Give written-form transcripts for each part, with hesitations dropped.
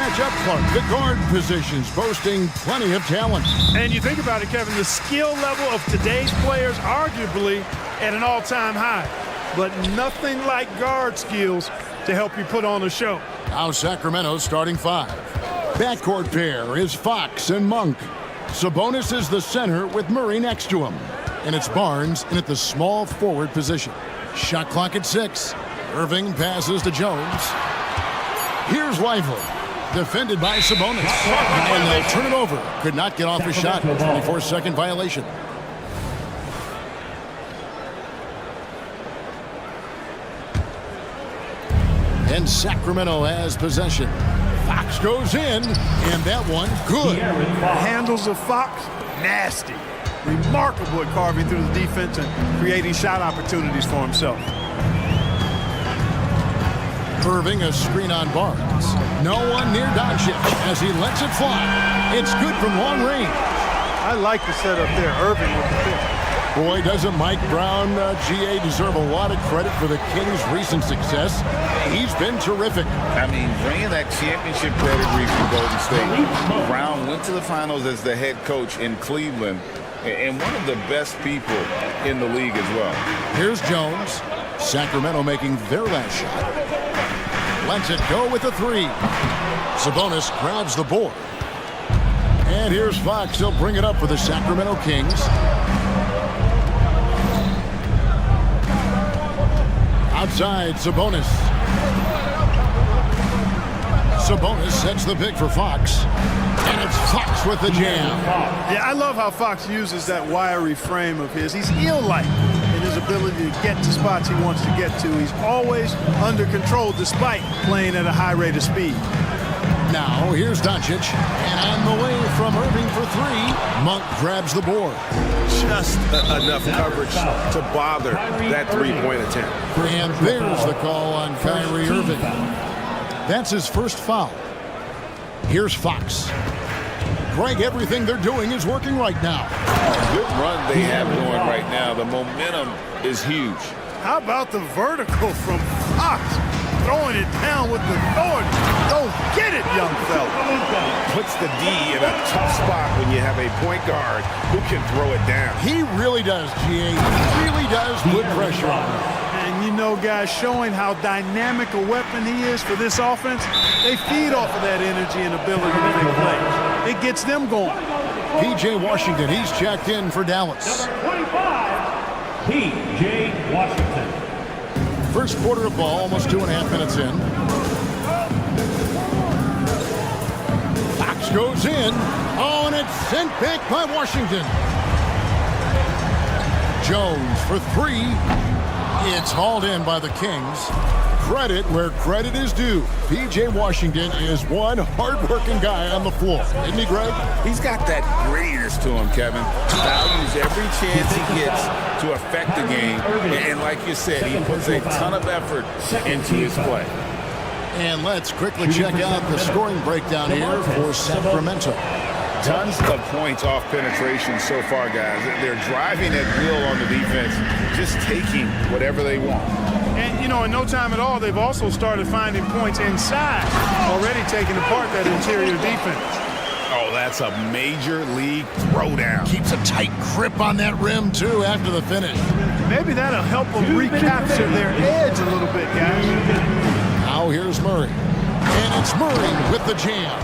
matchup, Clark. The guard positions boasting plenty of talent. And you think about it, Kevin, the skill level of today's players arguably at an all-time high. But nothing like guard skills to help you put on a show. Now Sacramento starting five. Backcourt pair is Fox and Monk. Sabonis is the center with Murray next to him. And it's Barnes in at the small forward position. Shot clock at 6. Irving passes to Jones. Here's Lively. Defended by Sabonis. And they'll turn it over. Could not get off a shot. 24-second violation. And Sacramento has possession. Fox goes in, and that one good. Handles of Fox, nasty. Remarkable at carving through the defense and creating shot opportunities for himself. Irving a screen on Barnes. No one near Doncic as he lets it fly. It's good from long range. I like the setup there. Irving with the pick. Boy, doesn't Mike Brown, GA, deserve a lot of credit for the Kings' recent success. He's been terrific. I mean, bringing that championship pedigree from Golden State. Brown went to the finals as the head coach in Cleveland and one of the best people in the league as well. Here's Jones. Sacramento making their last shot. Lets it go with a 3. Sabonis grabs the board. And here's Fox. He'll bring it up for the Sacramento Kings. Outside, Sabonis. Sabonis sets the pick for Fox. And it's Fox with the jam. Yeah, I love how Fox uses that wiry frame of his. He's eel-like in his ability to get to spots he wants to get to. He's always under control despite playing at a high rate of speed. Now, here's Doncic. And on the way from Irving for 3. Monk grabs the board. Just enough coverage to bother that three-point attempt. And there's the call on Kyrie Irving. That's his first foul. Here's Fox. Greg, everything they're doing is working right now. Good run they have going right now. The momentum is huge. How about the vertical from Fox? Throwing it down with authority. Go get it, young fella. Puts the D in a tough spot when you have a point guard who can throw it down. He really does, GA. He really does put pressure on him. And you know, guys, showing how dynamic a weapon he is for this offense, they feed off of that energy and ability to make plays. It gets them going. P.J. Washington, he's checked in for Dallas. Number 25, P.J. Washington. First quarter of ball, almost 2.5 minutes in. Fox goes in. Oh, and it's sent back by Washington. Jones for 3. It's hauled in by the Kings. Credit where credit is due. P.J. Washington is one hard-working guy on the floor. Isn't he, Greg? He's got that grittiness to him, Kevin. Values every chance he gets to affect the game. And like you said, he puts a ton of effort into his play. And let's quickly check out the scoring breakdown here for Sacramento. Tons of points off penetration so far, guys. They're driving at will on the defense, just taking whatever they want. And, you know, in no time at all, they've also started finding points inside, already taking apart that interior defense. Oh, that's a major league throwdown. Keeps a tight grip on that rim, too, after the finish. Maybe that'll help them recapture their edge a little bit, guys. Now here's Murray. And it's Murray with the jam.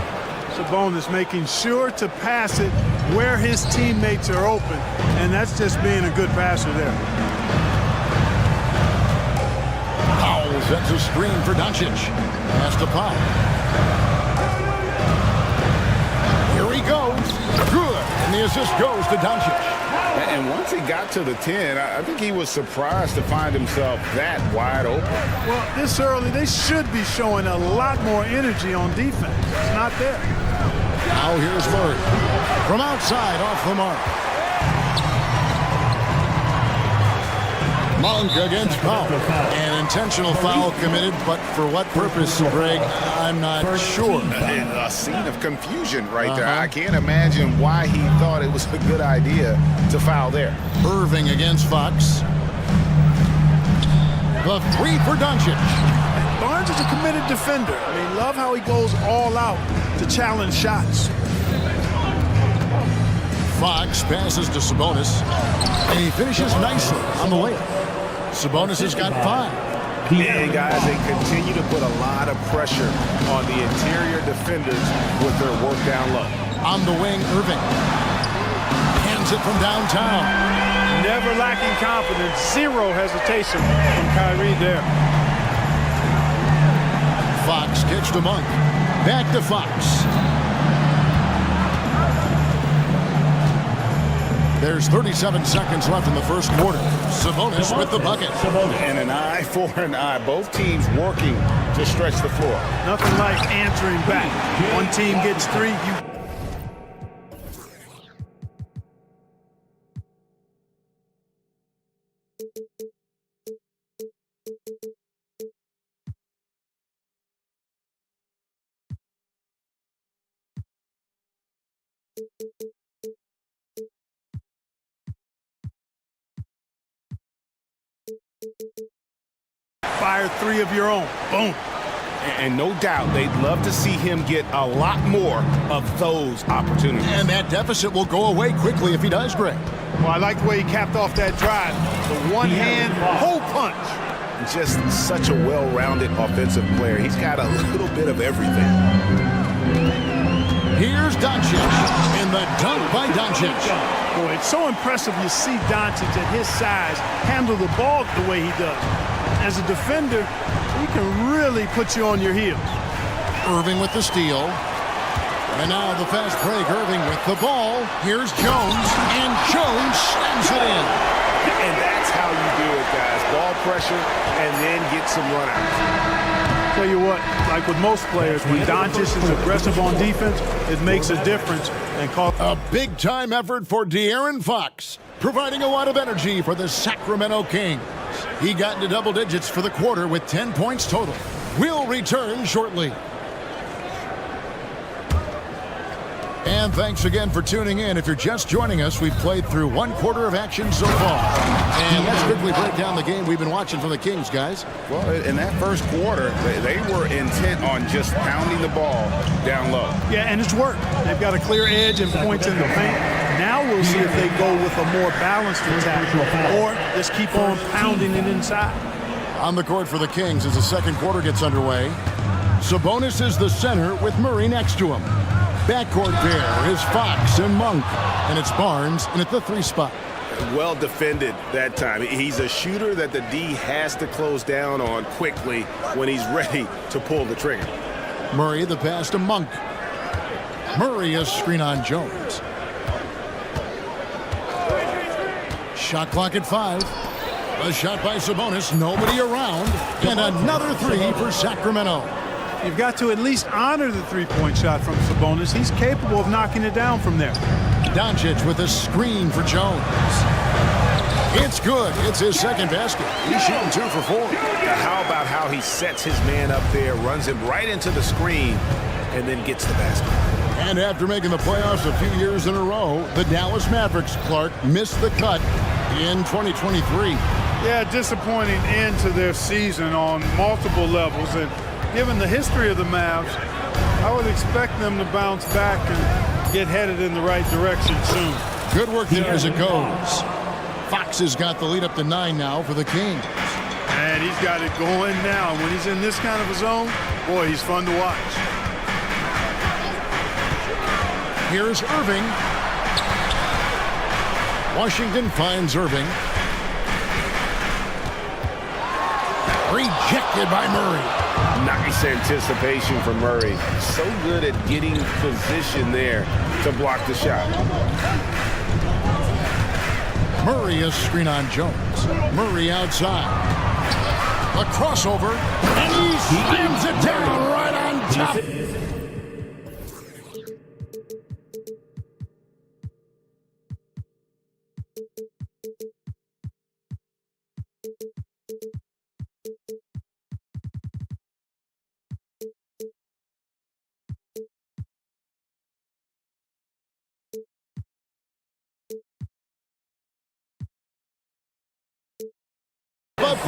Sabonis making sure to pass it where his teammates are open, and that's just being a good passer there. Powell sets a screen for Doncic. Pass to Powell. Here he goes. Good. And the assist goes to Doncic. And once he got to the 10, I think he was surprised to find himself that wide open. Well, this early, they should be showing a lot more energy on defense. It's not there. Now here's Murray. From outside, off the mark. Monk against Powell. An intentional foul committed, but for what purpose, Greg, I'm not sure. A scene of confusion right there. I can't imagine why he thought it was a good idea to foul there. Irving against Fox. The 3 for Doncic. Barnes is a committed defender. I mean, love how he goes all out to challenge shots. Fox passes to Sabonis, and he finishes nicely on the layup. Sabonis has got 5. And guys, they continue to put a lot of pressure on the interior defenders with their work down low. On the wing, Irving hands it from downtown. Never lacking confidence, zero hesitation from Kyrie there. Fox gets to Monk. Back to Fox. There's 37 seconds left in the first quarter. Sabonis with the bucket. And an eye for an eye. Both teams working to stretch the floor. Nothing like answering back. One team gets 3, you fire 3 of your own. Boom. And no doubt they'd love to see him get a lot more of those opportunities. And that deficit will go away quickly if he does, Greg. Well, I like the way he capped off that drive. The one-hand hole punch. Just such a well-rounded offensive player. He's got a little bit of everything. Here's Doncic, and the dunk by Doncic. Boy, it's so impressive you see Doncic at his size handle the ball the way he does. As a defender, he can really put you on your heels. Irving with the steal. And now the fast break, Irving with the ball. Here's Jones, and Jones slams it in. And that's how you do it, guys. Ball pressure and then get some runouts. Tell you what, like with most players, when Doncic is aggressive on defense, it makes a difference. And a big-time effort for De'Aaron Fox, providing a lot of energy for the Sacramento Kings. He got into double digits for the quarter with 10 points total. We'll return shortly. And thanks again for tuning in. If you're just joining us, we've played through 1 quarter of action so far. And let's quickly break down the game we've been watching from the Kings, guys. Well, in that first quarter, they were intent on just pounding the ball down low. Yeah, and it's worked. They've got a clear edge and points in the paint. Now we'll see if they go with a more balanced attack or just keep on pounding it inside. On the court for the Kings as the second quarter gets underway. Sabonis is the center with Murray next to him. Backcourt pair is Fox and Monk, and it's Barnes in at the 3 spot. Well defended that time. He's a shooter that the D has to close down on quickly when he's ready to pull the trigger. Murray the pass to Monk. Murray a screen on Jones. Shot clock at 5. A shot by Sabonis, nobody around, and another 3 for Sacramento. You've got to at least honor the three-point shot from Sabonis. He's capable of knocking it down from there. Doncic with a screen for Jones. It's good. It's his second basket. He's shooting 2 for 4. How about how he sets his man up there, runs him right into the screen, and then gets the basket. And after making the playoffs a few years in a row, the Dallas Mavericks, Clark, missed the cut in 2023. Yeah, disappointing end to their season on multiple levels. And given the history of the Mavs, I would expect them to bounce back and get headed in the right direction soon. Good work there as it goes. Fox has got the lead up to 9 now for the Kings. And he's got it going now. When he's in this kind of a zone, boy, he's fun to watch. Here's Irving. Washington finds Irving. Rejected by Murray. Nice anticipation from Murray. So good at getting position there to block the shot. Murray a screen on Jones. Murray outside. A crossover, and he slams it down right on top.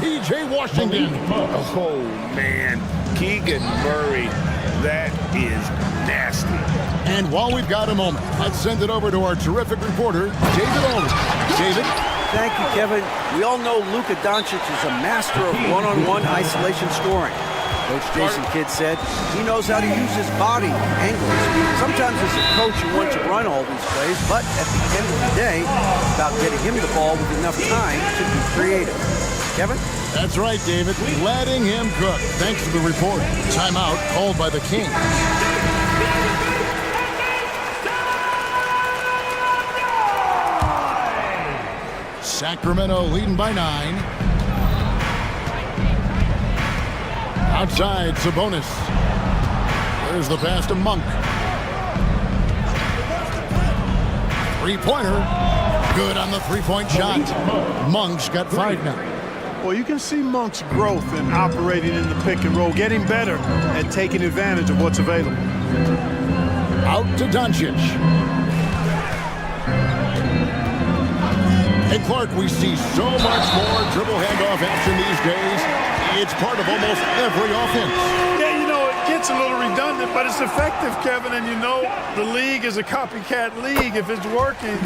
P.J. Washington. Oh, man. Keegan Murray, that is nasty. And while we've got a moment, let's send it over to our terrific reporter, David Aldridge. David? Thank you, Kevin. We all know Luka Doncic is a master of one-on-one isolation scoring. Coach Jason Kidd said he knows how to use his body, angles. Sometimes as a coach you want to run all these plays, but at the end of the day, it's about getting him the ball with enough time to be creative. Kevin? That's right, David. Letting him cook. Thanks for the report. Timeout called by the Kings. Sacramento leading by 9. Outside, Sabonis. There's the pass to Monk. Three-pointer. Good on the three-point shot. Monk's got 5 now. Well, you can see Monk's growth in operating in the pick and roll, getting better at taking advantage of what's available. Out to Doncic. And Clark, we see so much more dribble handoff action these days. It's part of almost every offense. Yeah, you know, it gets a little redundant, but it's effective, Kevin. And you know, the league is a copycat league. If it's working,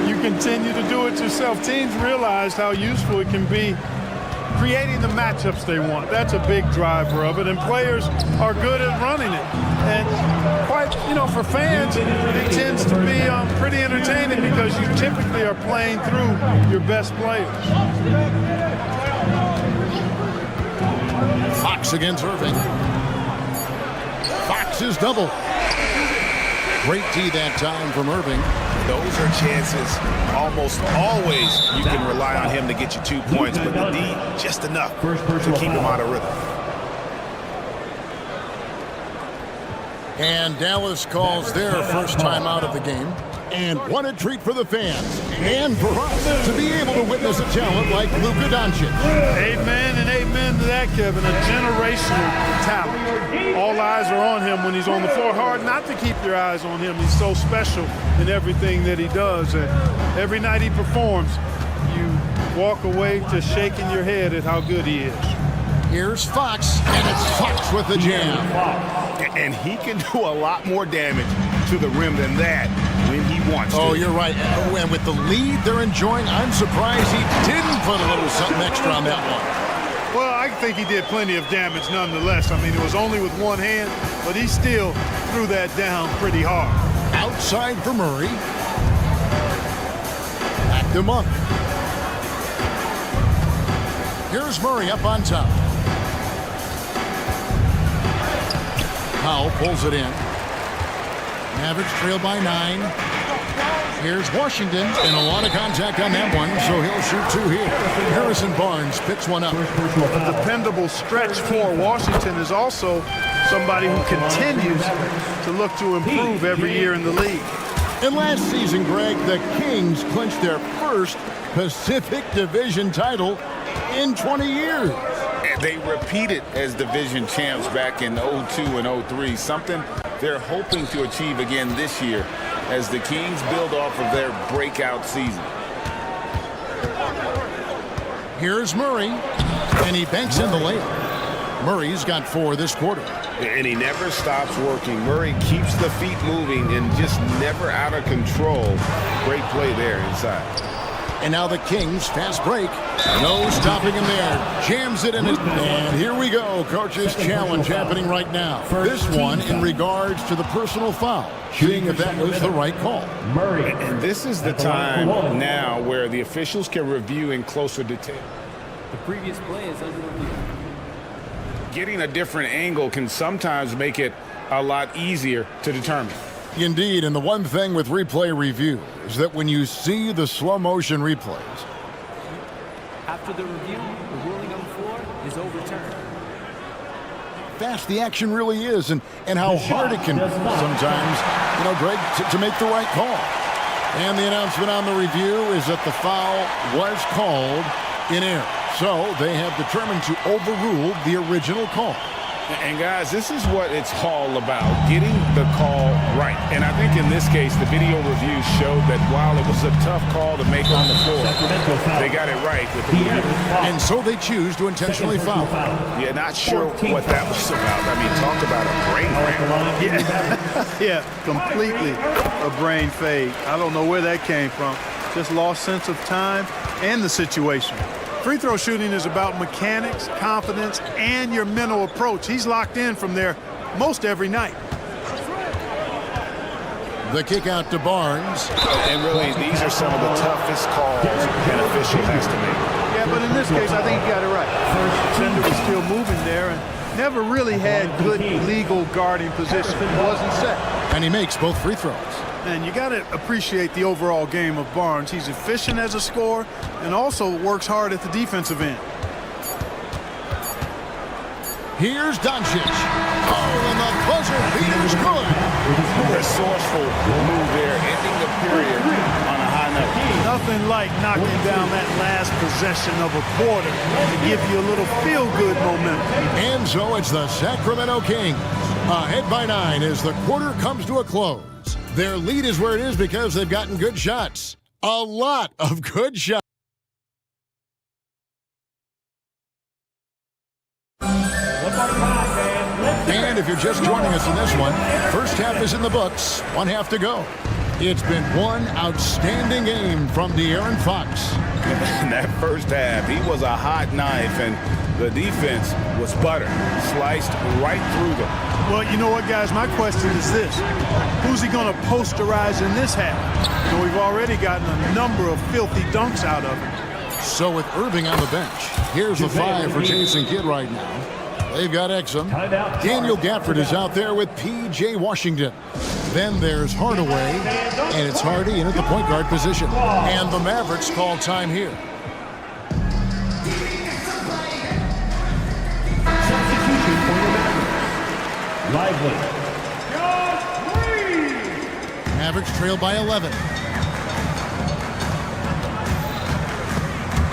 you continue to do it yourself. Teams realize how useful it can be creating the matchups they want. That's a big driver of it, and players are good at running it. And quite, you know, for fans, it tends to be pretty entertaining because you typically are playing through your best players. Fox against Irving. Fox is double. Great D that time from Irving. Those are chances almost always you can rely on him to get you 2 points, but the D just enough to keep him out of rhythm. And Dallas calls their first time out of the game. And what a treat for the fans and for us to be able to witness a talent like Luka Doncic. Amen and amen to that, Kevin. A generational talent. All eyes are on him when he's on the floor. Hard not to keep your eyes on him. He's so special in everything that he does. And every night he performs, you walk away just shaking your head at how good he is. Here's Fox, and it's Fox with the jam. And he can do a lot more damage to the rim than that when he wants to. Oh, you're right. And with the lead they're enjoying, I'm surprised he didn't put a little something extra on that one. Well, I think he did plenty of damage nonetheless. I mean, it was only with one hand, but he still threw that down pretty hard. Outside for Murray. Back to Monk. Here's Murray up on top. Powell pulls it in. Mavericks trail by 9. Here's Washington, and a lot of contact on that one, so he'll shoot 2 here. Harrison Barnes picks one up. A dependable stretch for Washington is also somebody who continues to look to improve every year in the league. And last season, Greg, the Kings clinched their first Pacific Division title in 20 years. They repeated as division champs back in 02 and 03, something they're hoping to achieve again this year as the Kings build off of their breakout season. Here's Murray, and he banks in the layup. Murray's got 4 this quarter. And he never stops working. Murray keeps the feet moving and just never out of control. Great play there inside. And now the Kings, fast break. No stopping him there. Jams it in his... And here we go. Coach's challenge happening right now. This one in regards to the personal foul. Seeing if that was the right call. And this is the time now where the officials can review in closer detail. The previous play is under review. Getting a different angle can sometimes make it a lot easier to determine. Indeed, and the one thing with replay review is that when you see the slow motion replays, After the review, the ruling on the floor is overturned. fast the action really is and how hard it can be sometimes, you know, Greg, to make the right call. And the announcement on the review is that the foul was called in error. So they have determined to overrule the original call. And guys, this is what it's all about, getting the call right. And I think in this case, the video review showed that while it was a tough call to make on the floor, they got it right with the review. And so they choose to intentionally foul. Yeah, not sure what that was about. I mean, talk about a brain fade. Yeah, completely a brain fade. I don't know where that came from. Just lost sense of time and the situation. Free throw shooting is about mechanics, confidence, and your mental approach. He's locked in from there most every night. The kick out to Barnes. And really, these are some of the toughest calls an official has to make. Yeah, but in this case, I think he got it right. First defender was still moving there and never really had good legal guarding position. It wasn't set. And he makes both free throws. And you got to appreciate the overall game of Barnes. He's efficient as a scorer and also works hard at the defensive end. Here's Doncic. Oh, and the buzzer beater's good. Resourceful move there, ending the period on a high note. Nothing like knocking down that last possession of a quarter to give you a little feel-good momentum. And so it's the Sacramento Kings ahead by 9 as the quarter comes to a close. Their lead is where it is because they've gotten good shots. A lot of good shots. And if you're just joining us in this one, first half is in the books, one half to go. It's been one outstanding game from De'Aaron Fox. In that first half, he was a hot knife, and the defense was butter, sliced right through them. Well, you know what, guys? My question is this. Who's he going to posterize in this half? You know, we've already gotten a number of filthy dunks out of him. So with Irving on the bench, here's the 5 for Jason Kidd right now. They've got Exum. Daniel Gafford is out there with P.J. Washington. Then there's Hardaway, and it's Hardy in at the point guard position. And the Mavericks call time here. Substitution for the Mavericks. Lively. Mavericks trail by 11.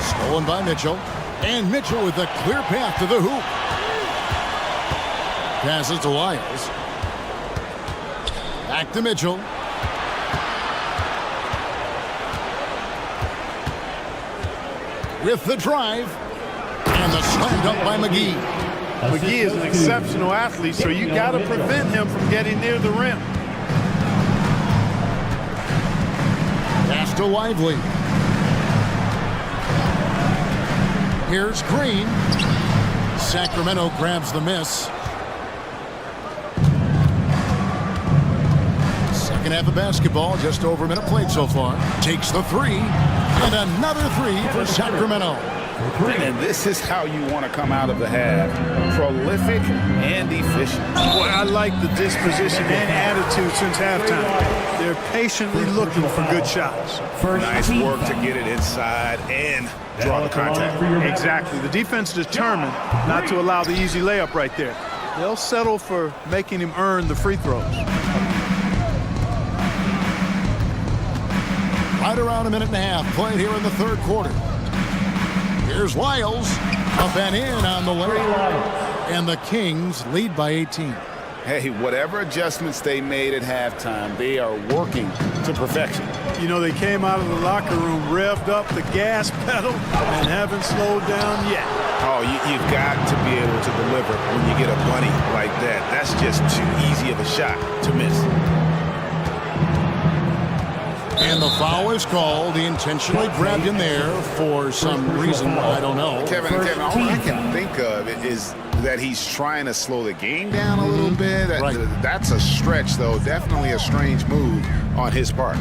Stolen by Mitchell. And Mitchell with a clear path to the hoop. Passes to Lyles. Back to Mitchell. With the drive. And the slam dunk by McGee. McGee is an exceptional athlete, so you got to prevent him from getting near the rim. Pass to Lively. Here's Green. Sacramento grabs the miss. Second half of basketball, just over a minute played so far. Takes the 3, and another 3 for Sacramento. And this is how you want to come out of the half. Prolific and efficient. Boy, I like the disposition and attitude since halftime. They're patiently looking for good shots. Nice work to get it inside and draw the contact. Exactly. The defense determined not to allow the easy layup right there. They'll settle for making him earn the free throws. Right around a minute and a half played here in the third quarter. Here's Lyles. Up and in on the layup. And the Kings lead by 18. Hey, whatever adjustments they made at halftime, they are working to perfection. You know, they came out of the locker room, revved up the gas pedal, and haven't slowed down yet. Oh, you've got to be able to deliver when you get a bunny like that. That's just too easy of a shot to miss. And the foul is called. He intentionally grabbed him there for some reason. I don't know. Kevin, all I can think of is that he's trying to slow the game down a little bit. Right. That's a stretch, though. Definitely a strange move on his part.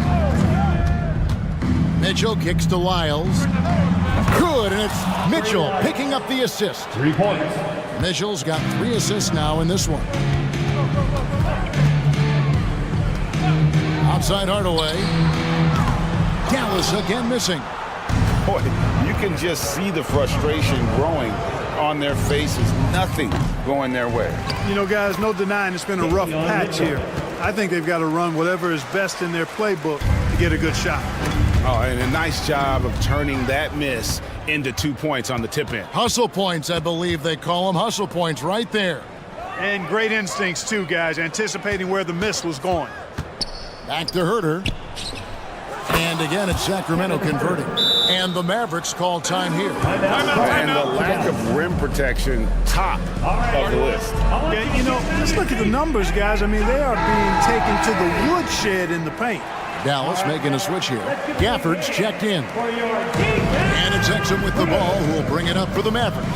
Mitchell kicks to Lyles. Good, and it's Mitchell picking up the assist. 3 points. Mitchell's got 3 assists now in this one. Outside Hardaway. Dallas again missing. Boy, you can just see the frustration growing on their faces. Nothing going their way. You know, guys, no denying it's been a rough patch here. I think they've got to run whatever is best in their playbook to get a good shot. Oh, and a nice job of turning that miss into 2 points on the tip in. Hustle points, I believe they call them. Hustle points right there. And great instincts, too, guys, anticipating where the miss was going. Back to Herter. And again, it's Sacramento converting. And the Mavericks call time here. And the lack of rim protection, top of the list. Yeah, you know, let's look at the numbers, guys. I mean, they are being taken to the woodshed in the paint. Dallas making a switch here. Gafford's checked in. And it's Exum with the ball, who will bring it up for the Mavericks.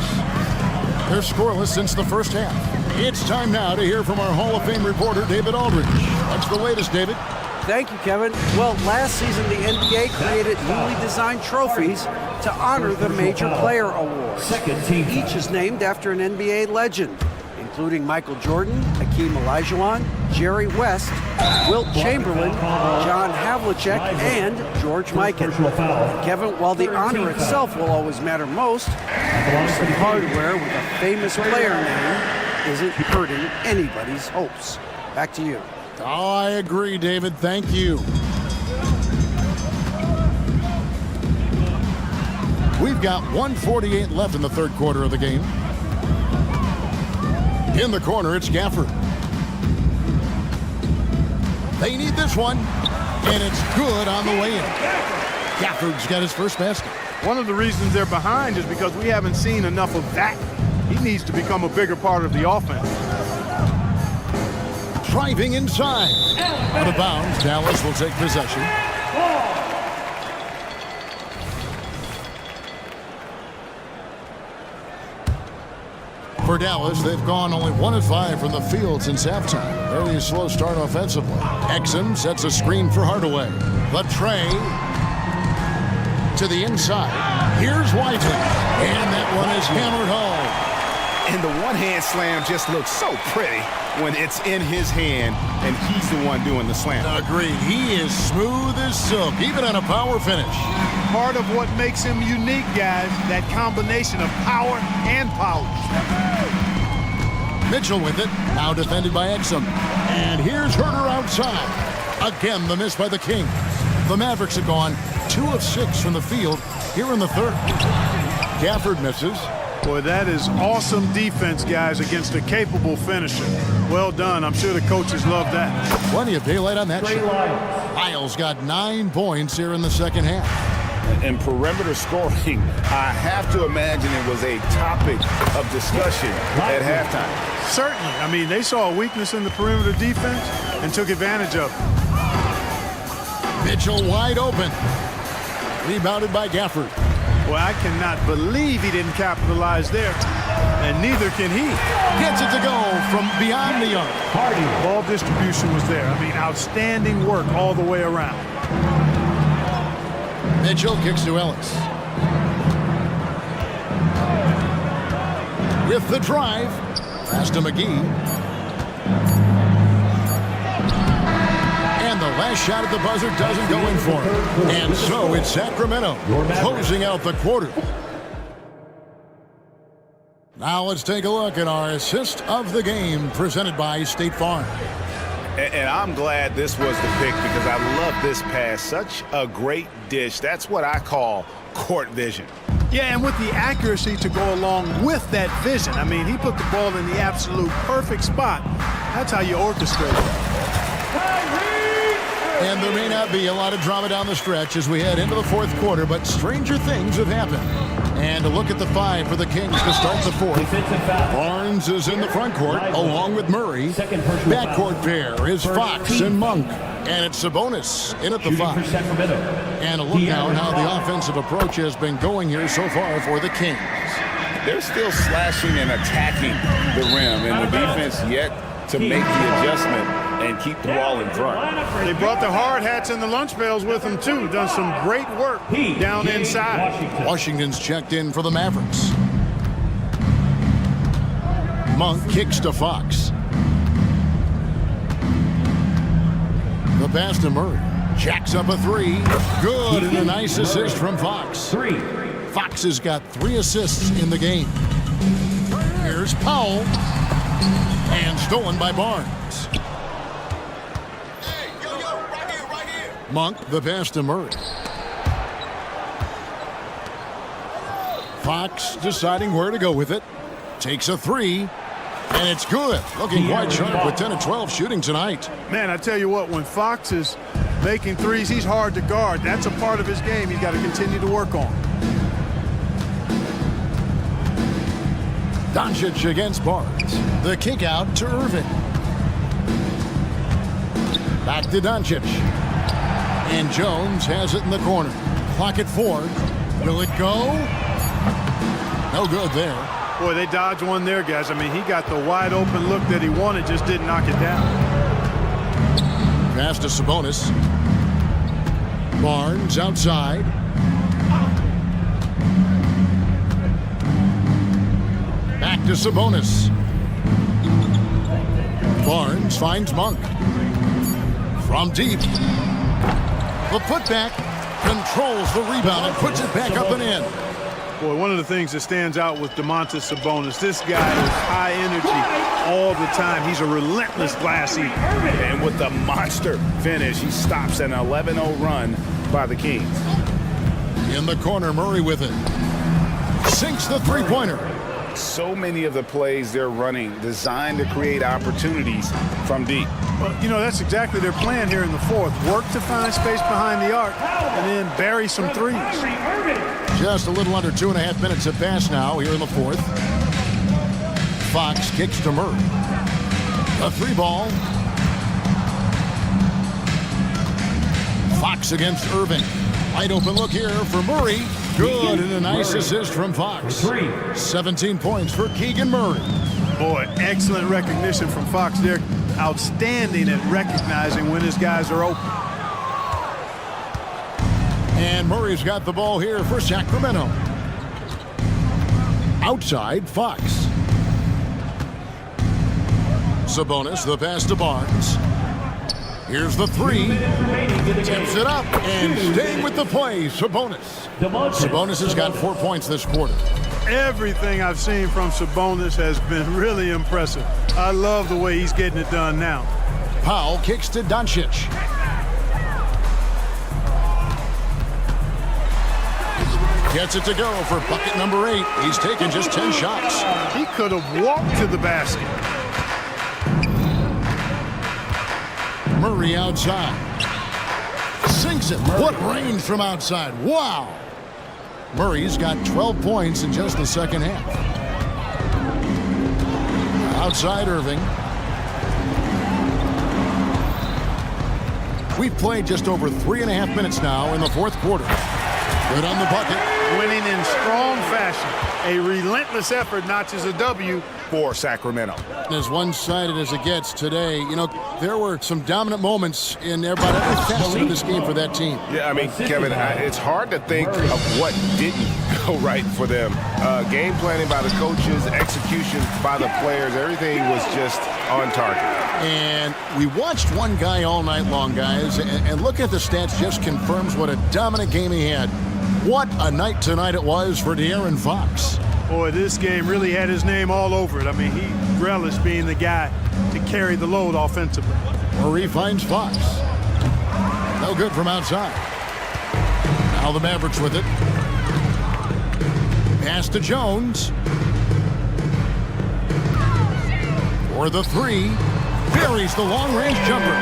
They're scoreless since the first half. It's time now to hear from our Hall of Fame reporter, David Aldridge. What's the latest, David? Thank you, Kevin. Well, last season, the NBA created newly designed trophies to honor the Major Player Awards. Each is named after an NBA legend, including Michael Jordan, Hakeem Olajuwon, Jerry West, Wilt Chamberlain, John Havlicek, and George Mikan. And Kevin, while the honor itself will always matter most, some hardware with a famous player name isn't hurting anybody's hopes. Back to you. Oh, I agree, David. Thank you. We've got 1:48 left in the third quarter of the game. In the corner, it's Gafford. They need this one, and it's good on the way in. Gafford's got his first basket. One of the reasons they're behind is because we haven't seen enough of that. He needs to become a bigger part of the offense. Driving inside. Out of bounds, Dallas will take possession. For Dallas, they've gone only 1 of 5 from the field since halftime. Very slow start offensively. Exum sets a screen for Hardaway. The tray to the inside. Here's Whiteley. And that one is hammered home. And the one-hand slam just looks so pretty when it's in his hand and he's the one doing the slam. Agreed. He is smooth as silk, even on a power finish. Part of what makes him unique, guys, that combination of power and polish. Mitchell with it, now defended by Exum. And here's Herter outside. Again, the miss by the Kings. The Mavericks have gone 2 of 6 from the field here in the third. Gafford misses. Boy, that is awesome defense, guys, against a capable finisher. Well done. I'm sure the coaches love that. Plenty of daylight on that shot. Lyles got 9 points here in the second half. And perimeter scoring, I have to imagine it was a topic of discussion at halftime. Certainly. I mean, they saw a weakness in the perimeter defense and took advantage of it. Mitchell wide open. Rebounded by Gafford. Well, I cannot believe he didn't capitalize there, and neither can he. Gets it to go from beyond the arc. Ball distribution was there. I mean, outstanding work all the way around. Mitchell kicks to Ellis. With the drive, pass to McGee. And the last shot at the buzzer doesn't go in for him. And so it's Sacramento closing out the quarter. Now let's take a look at our assist of the game presented by State Farm. And I'm glad this was the pick because I love this pass. Such a great dish. That's what I call court vision. Yeah, and with the accuracy to go along with that vision. I mean, he put the ball in the absolute perfect spot. That's how you orchestrate it. And there may not be a lot of drama down the stretch as we head into the fourth quarter, but stranger things have happened. And a look at the 5 for the Kings to start the fourth. Barnes is in the front court along with Murray. Backcourt pair is Fox and Monk. And it's Sabonis in at the 5. And a look now at how the offensive approach has been going here so far for the Kings. They're still slashing and attacking the rim, and the defense yet to make the adjustment and keep the ball in front. They brought the hard hats and the lunch pails with them, too. Done some great work down inside. Washington's checked in for the Mavericks. Monk kicks to Fox. The pass to Murray. Jacks up a 3. Good, and a nice assist from Fox. Fox has got 3 assists in the game. Here's Powell. And stolen by Barnes. Monk, the pass to Murray. Fox deciding where to go with it. Takes a 3. And it's good. Looking quite sharp with 10 of 12 shooting tonight. Man, I tell you what, when Fox is making threes, he's hard to guard. That's a part of his game he's got to continue to work on. Doncic against Barnes. The kick out to Irving. Back to Doncic. And Jones has it in the corner. Clock at 4. Will it go? No good there. Boy, they dodged one there, guys. I mean, he got the wide open look that he wanted, just didn't knock it down. Pass to Sabonis. Barnes outside. Back to Sabonis. Barnes finds Monk. From deep. The putback controls the rebound and puts it back up and in. Boy, one of the things that stands out with Domantas Sabonis, this guy is high energy all the time. He's a relentless glass eater. And with the monster finish, he stops an 11-0 run by the Kings. In the corner, Murray with it. Sinks the three-pointer. So many of the plays they're running designed to create opportunities from deep. Well, you know, that's exactly their plan here in the fourth. Work to find space behind the arc and then bury some threes. Just a little under 2.5 minutes have passed now here in the fourth. Fox kicks to Murray. A three ball. Fox against Irving. Wide open look here for Murray. Good, and a nice assist from Fox. 17 points for Keegan Murray. Boy, excellent recognition from Fox there. Outstanding at recognizing when his guys are open. And Murray's got the ball here for Sacramento. Outside, Fox. Sabonis, the pass to Barnes. Here's the three. Tips it up and staying with the play, Sabonis. Sabonis has got 4 points this quarter. Everything I've seen from Sabonis has been really impressive. I love the way he's getting it done now. Powell kicks to Doncic. Gets it to go for bucket number 8. He's taken just 10 shots. He could have walked to the basket. Murray outside. Sinks it. What range from outside. Wow. Murray's got 12 points in just the second half. Outside Irving. We've played just over 3.5 minutes now in the fourth quarter. Good on the bucket. Winning in strong fashion. A relentless effort notches a W for Sacramento. As one-sided as it gets today, you know, there were some dominant moments in about every facet of this game for that team. Yeah, I mean, Kevin, it's hard to think of what didn't go right for them. Game planning by the coaches, execution by the players, everything was just on target. And we watched one guy all night long, guys, and look at the stats, just confirms what a dominant game he had. What a night tonight it was for De'Aaron Fox. Boy, this game really had his name all over it. I mean, he relished being the guy to carry the load offensively. Murray finds Fox. No good from outside. Now the Mavericks with it. Pass to Jones. For the three. Buries the long-range jumper.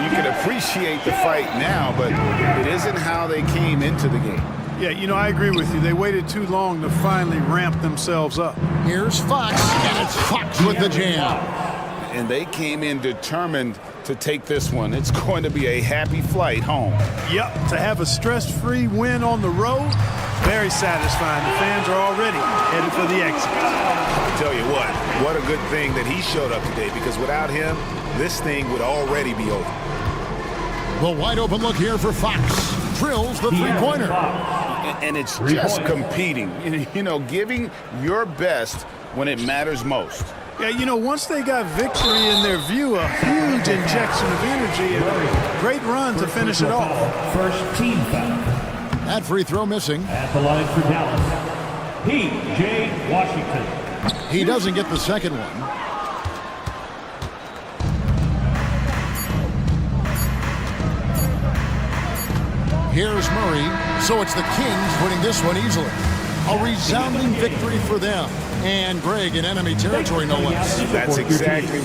You can appreciate the fight now, but it isn't how they came into the game. Yeah, you know, I agree with you. They waited too long to finally ramp themselves up. Here's Fox, and it's Fox with the jam. And they came in determined to take this one. It's going to be a happy flight home. Yep, to have a stress-free win on the road, very satisfying. The fans are already headed for the exit. I'll tell you what a good thing that he showed up today, because without him, this thing would already be over. The wide open look here for Fox. Drills the three-pointer. And it's just competing, you know, giving your best when it matters most. Yeah, you know, once they got victory in their view, a huge injection of energy and a great run to finish it off. First team foul. That free throw missing. At the line for Dallas, P.J. Washington. He doesn't get the second one. Here's Murray, so it's the Kings winning this one easily. A resounding victory for them. And Greg in enemy territory, no less. That's exactly.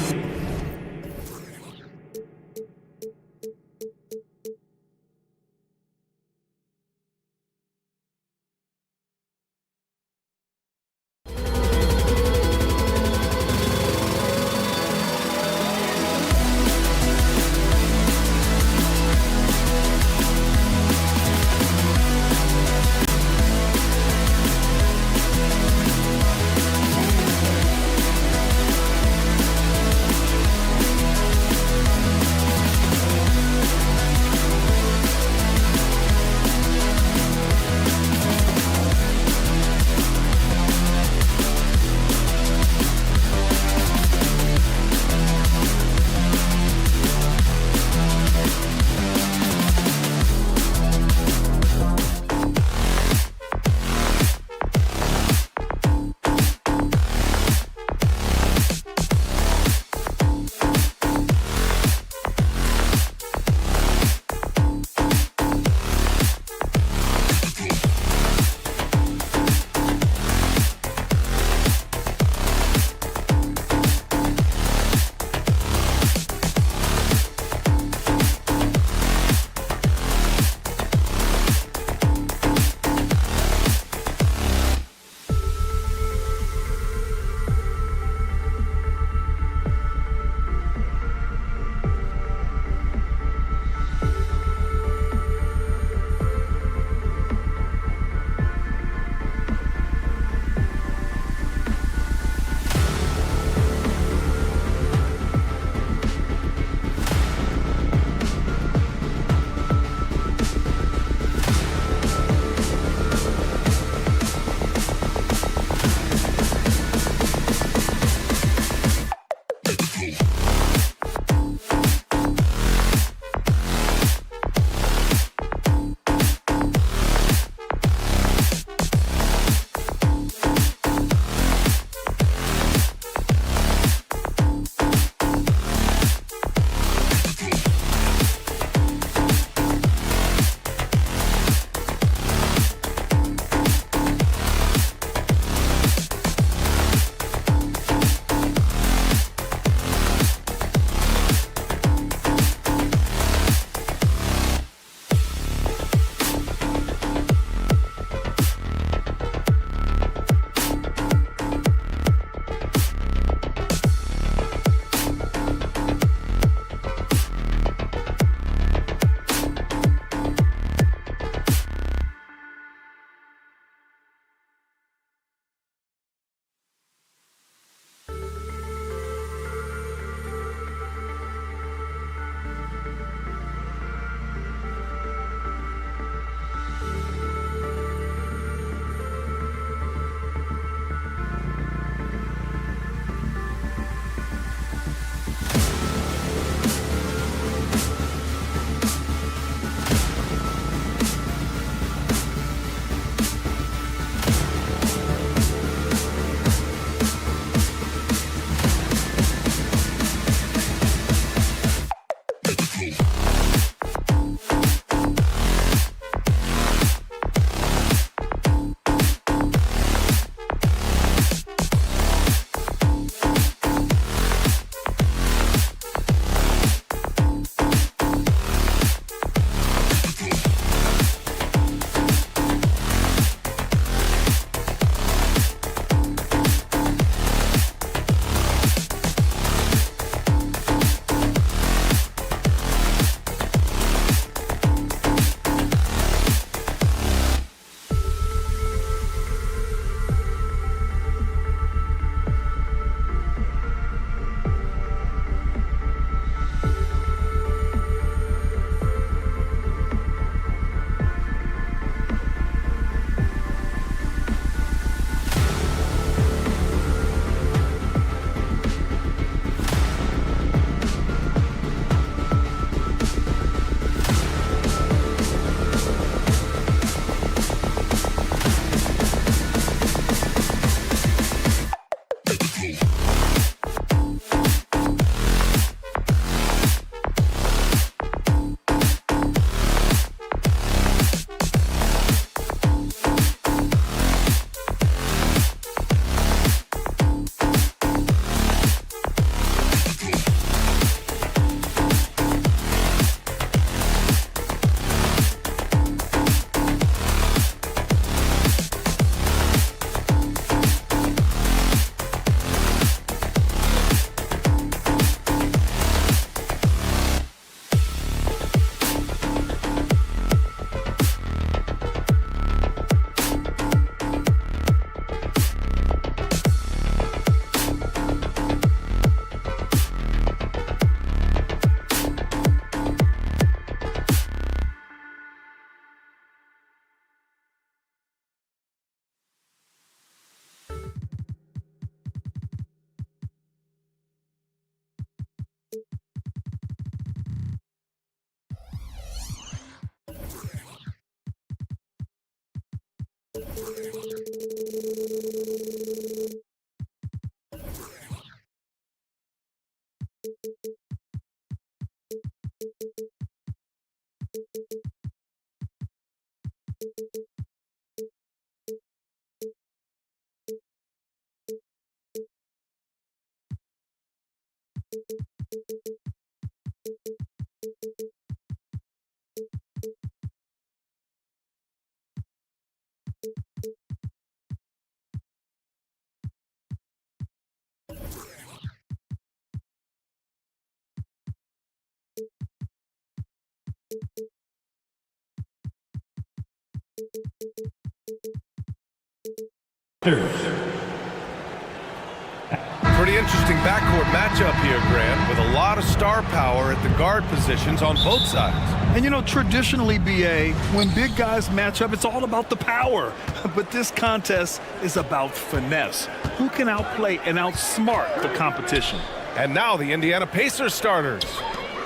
Pretty interesting backcourt matchup here, Grant, with a lot of star power at the guard positions on both sides. And you know, traditionally, BA, when big guys match up, it's all about the power. But this contest is about finesse. Who can outplay and outsmart the competition? And now the Indiana Pacers starters.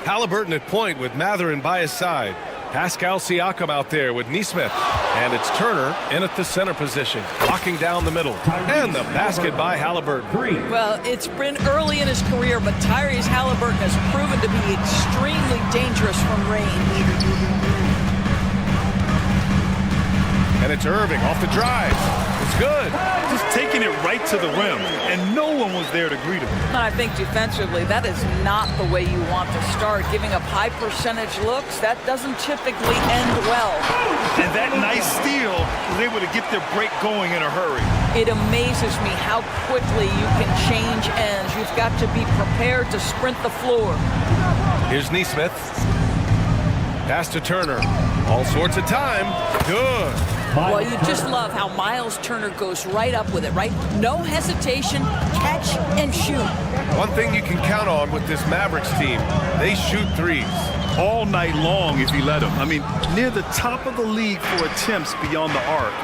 Halliburton at point with Mathurin by his side. Pascal Siakam out there with Nesmith. And it's Turner in at the center position, locking down the middle. And the basket by Halliburton. Well, it's been early in his career, but Tyrese Halliburton has proven to be extremely dangerous from range. And it's Irving off the drive. It's good. Just taking it right to the rim, and no one was there to greet him. I think defensively, that is not the way you want to start. Giving up high percentage looks, that doesn't typically end well. And that nice steal was able to get their break going in a hurry. It amazes me how quickly you can change ends. You've got to be prepared to sprint the floor. Here's Nesmith. Pass to Turner. All sorts of time. Good. Well, you just love how Miles Turner goes right up with it, right? No hesitation, catch and shoot. One thing you can count on with this Mavericks team, they shoot threes. All night long if you let them. I mean, near the top of the league for attempts beyond the arc.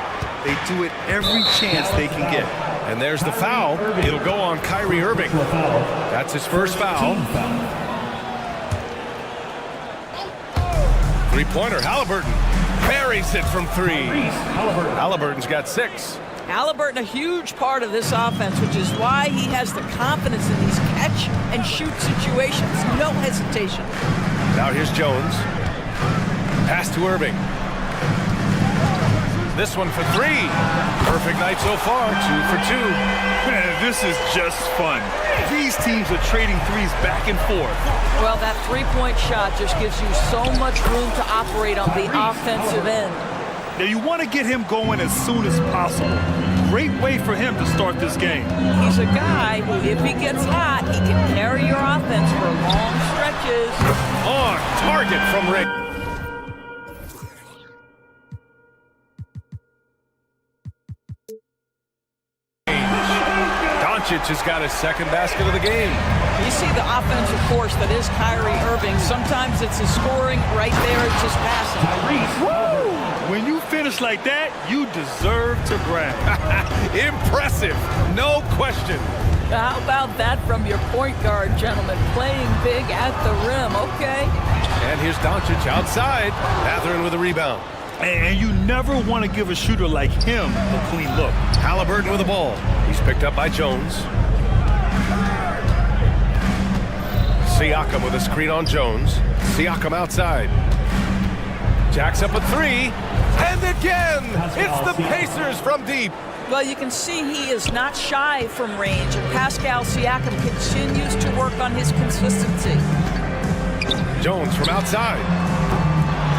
They do it every chance they can get. And there's the foul. It'll go on Kyrie Irving. That's his first foul. Three-pointer, Halliburton buries it from three. Halliburton's got 6. Halliburton, a huge part of this offense, which is why he has the confidence in these catch and shoot situations. No hesitation. Now here's Jones. Pass to Irving. This one for 3. Perfect night so far, 2 for 2. Man, this is just fun. These teams are trading threes back and forth. Well, that three-point shot just gives you so much room to operate on the offensive end. Now, you want to get him going as soon as possible. Great way for him to start this game. He's a guy who, if he gets hot, he can carry your offense for long stretches. On target from Rick. Has got his second basket of the game. You see the offensive force that is Kyrie Irving. Sometimes it's his scoring. Right there, it's just passing. Woo! When you finish like that, you deserve to brag. Impressive, no question. How about that from your point guard, gentlemen? Playing big at the rim, okay? And here's Doncic outside. Mathurin with a rebound. And you never want to give a shooter like him a clean look. Halliburton with the ball. He's picked up by Jones. Siakam with a screen on Jones. Siakam outside. Jacks up a 3. And again, it's the Pacers from deep. Well, you can see he is not shy from range, and Pascal Siakam continues to work on his consistency. Jones from outside.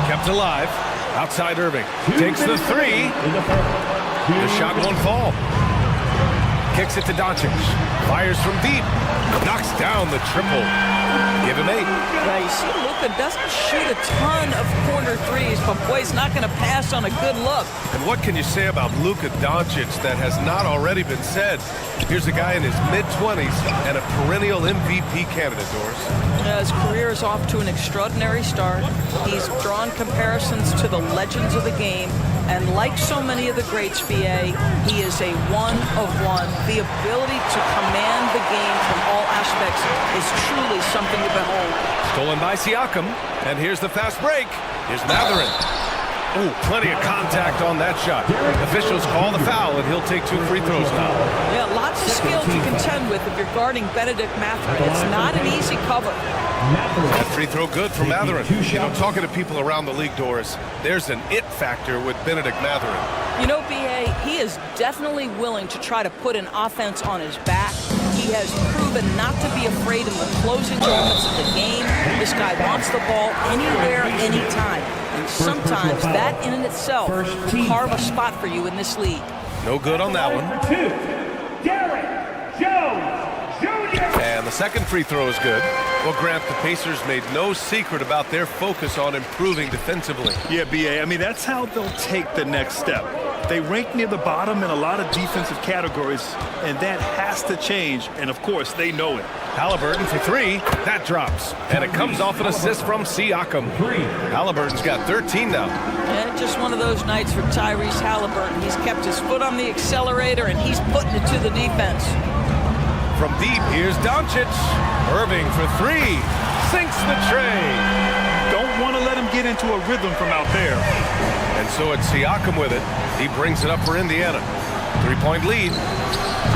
Kept alive. Outside Irving. Takes the 3. The shot won't fall. Kicks it to Doncic. Fires from deep. Knocks down the triple. Give him 8. Well, you see Luka doesn't shoot a ton of corner threes, but boy, he's not going to pass on a good look. And what can you say about Luka Doncic that has not already been said? Here's a guy in his mid-20s and a perennial MVP candidate, Doris. His career is off to an extraordinary start. He's drawn comparisons to the legends of the game, and like so many of the greats, BA, he is a one-of-one. The ability to command the game from all aspects is truly something to behold. Stolen by Siakam, and here's the fast break. Here's Mathurin. Ooh, plenty of contact on that shot. Officials call the foul, and he'll take 2 free throws now. Yeah, lots of skill to contend with if you're guarding Benedict Mathurin. It's not an easy cover. That free throw good for Mathurin. You know, talking to people around the league, Doris, there's an it factor with Benedict Mathurin. You know, B.A., he is definitely willing to try to put an offense on his back. He has proven not to be afraid in the closing moments of the game. This guy wants the ball anywhere, anytime. And sometimes that in and itself will carve a spot for you in this league. No good on that one. 2, Derek Jones Jr. And the second free throw is good. Well, Grant, the Pacers made no secret about their focus on improving defensively. Yeah, B.A., I mean, that's how they'll take the next step. They rank near the bottom in a lot of defensive categories, and that has to change, and of course, they know it. Halliburton for three. That drops. And it comes off an assist from Siakam. Halliburton's got 13 now. Yeah, just one of those nights for Tyrese Halliburton. He's kept his foot on the accelerator, and he's putting it to the defense. From deep, here's Doncic. Irving for three. Sinks the tray. Don't want to let him get into a rhythm from out there. And so it's Siakam with it. He brings it up for Indiana. 3-point lead.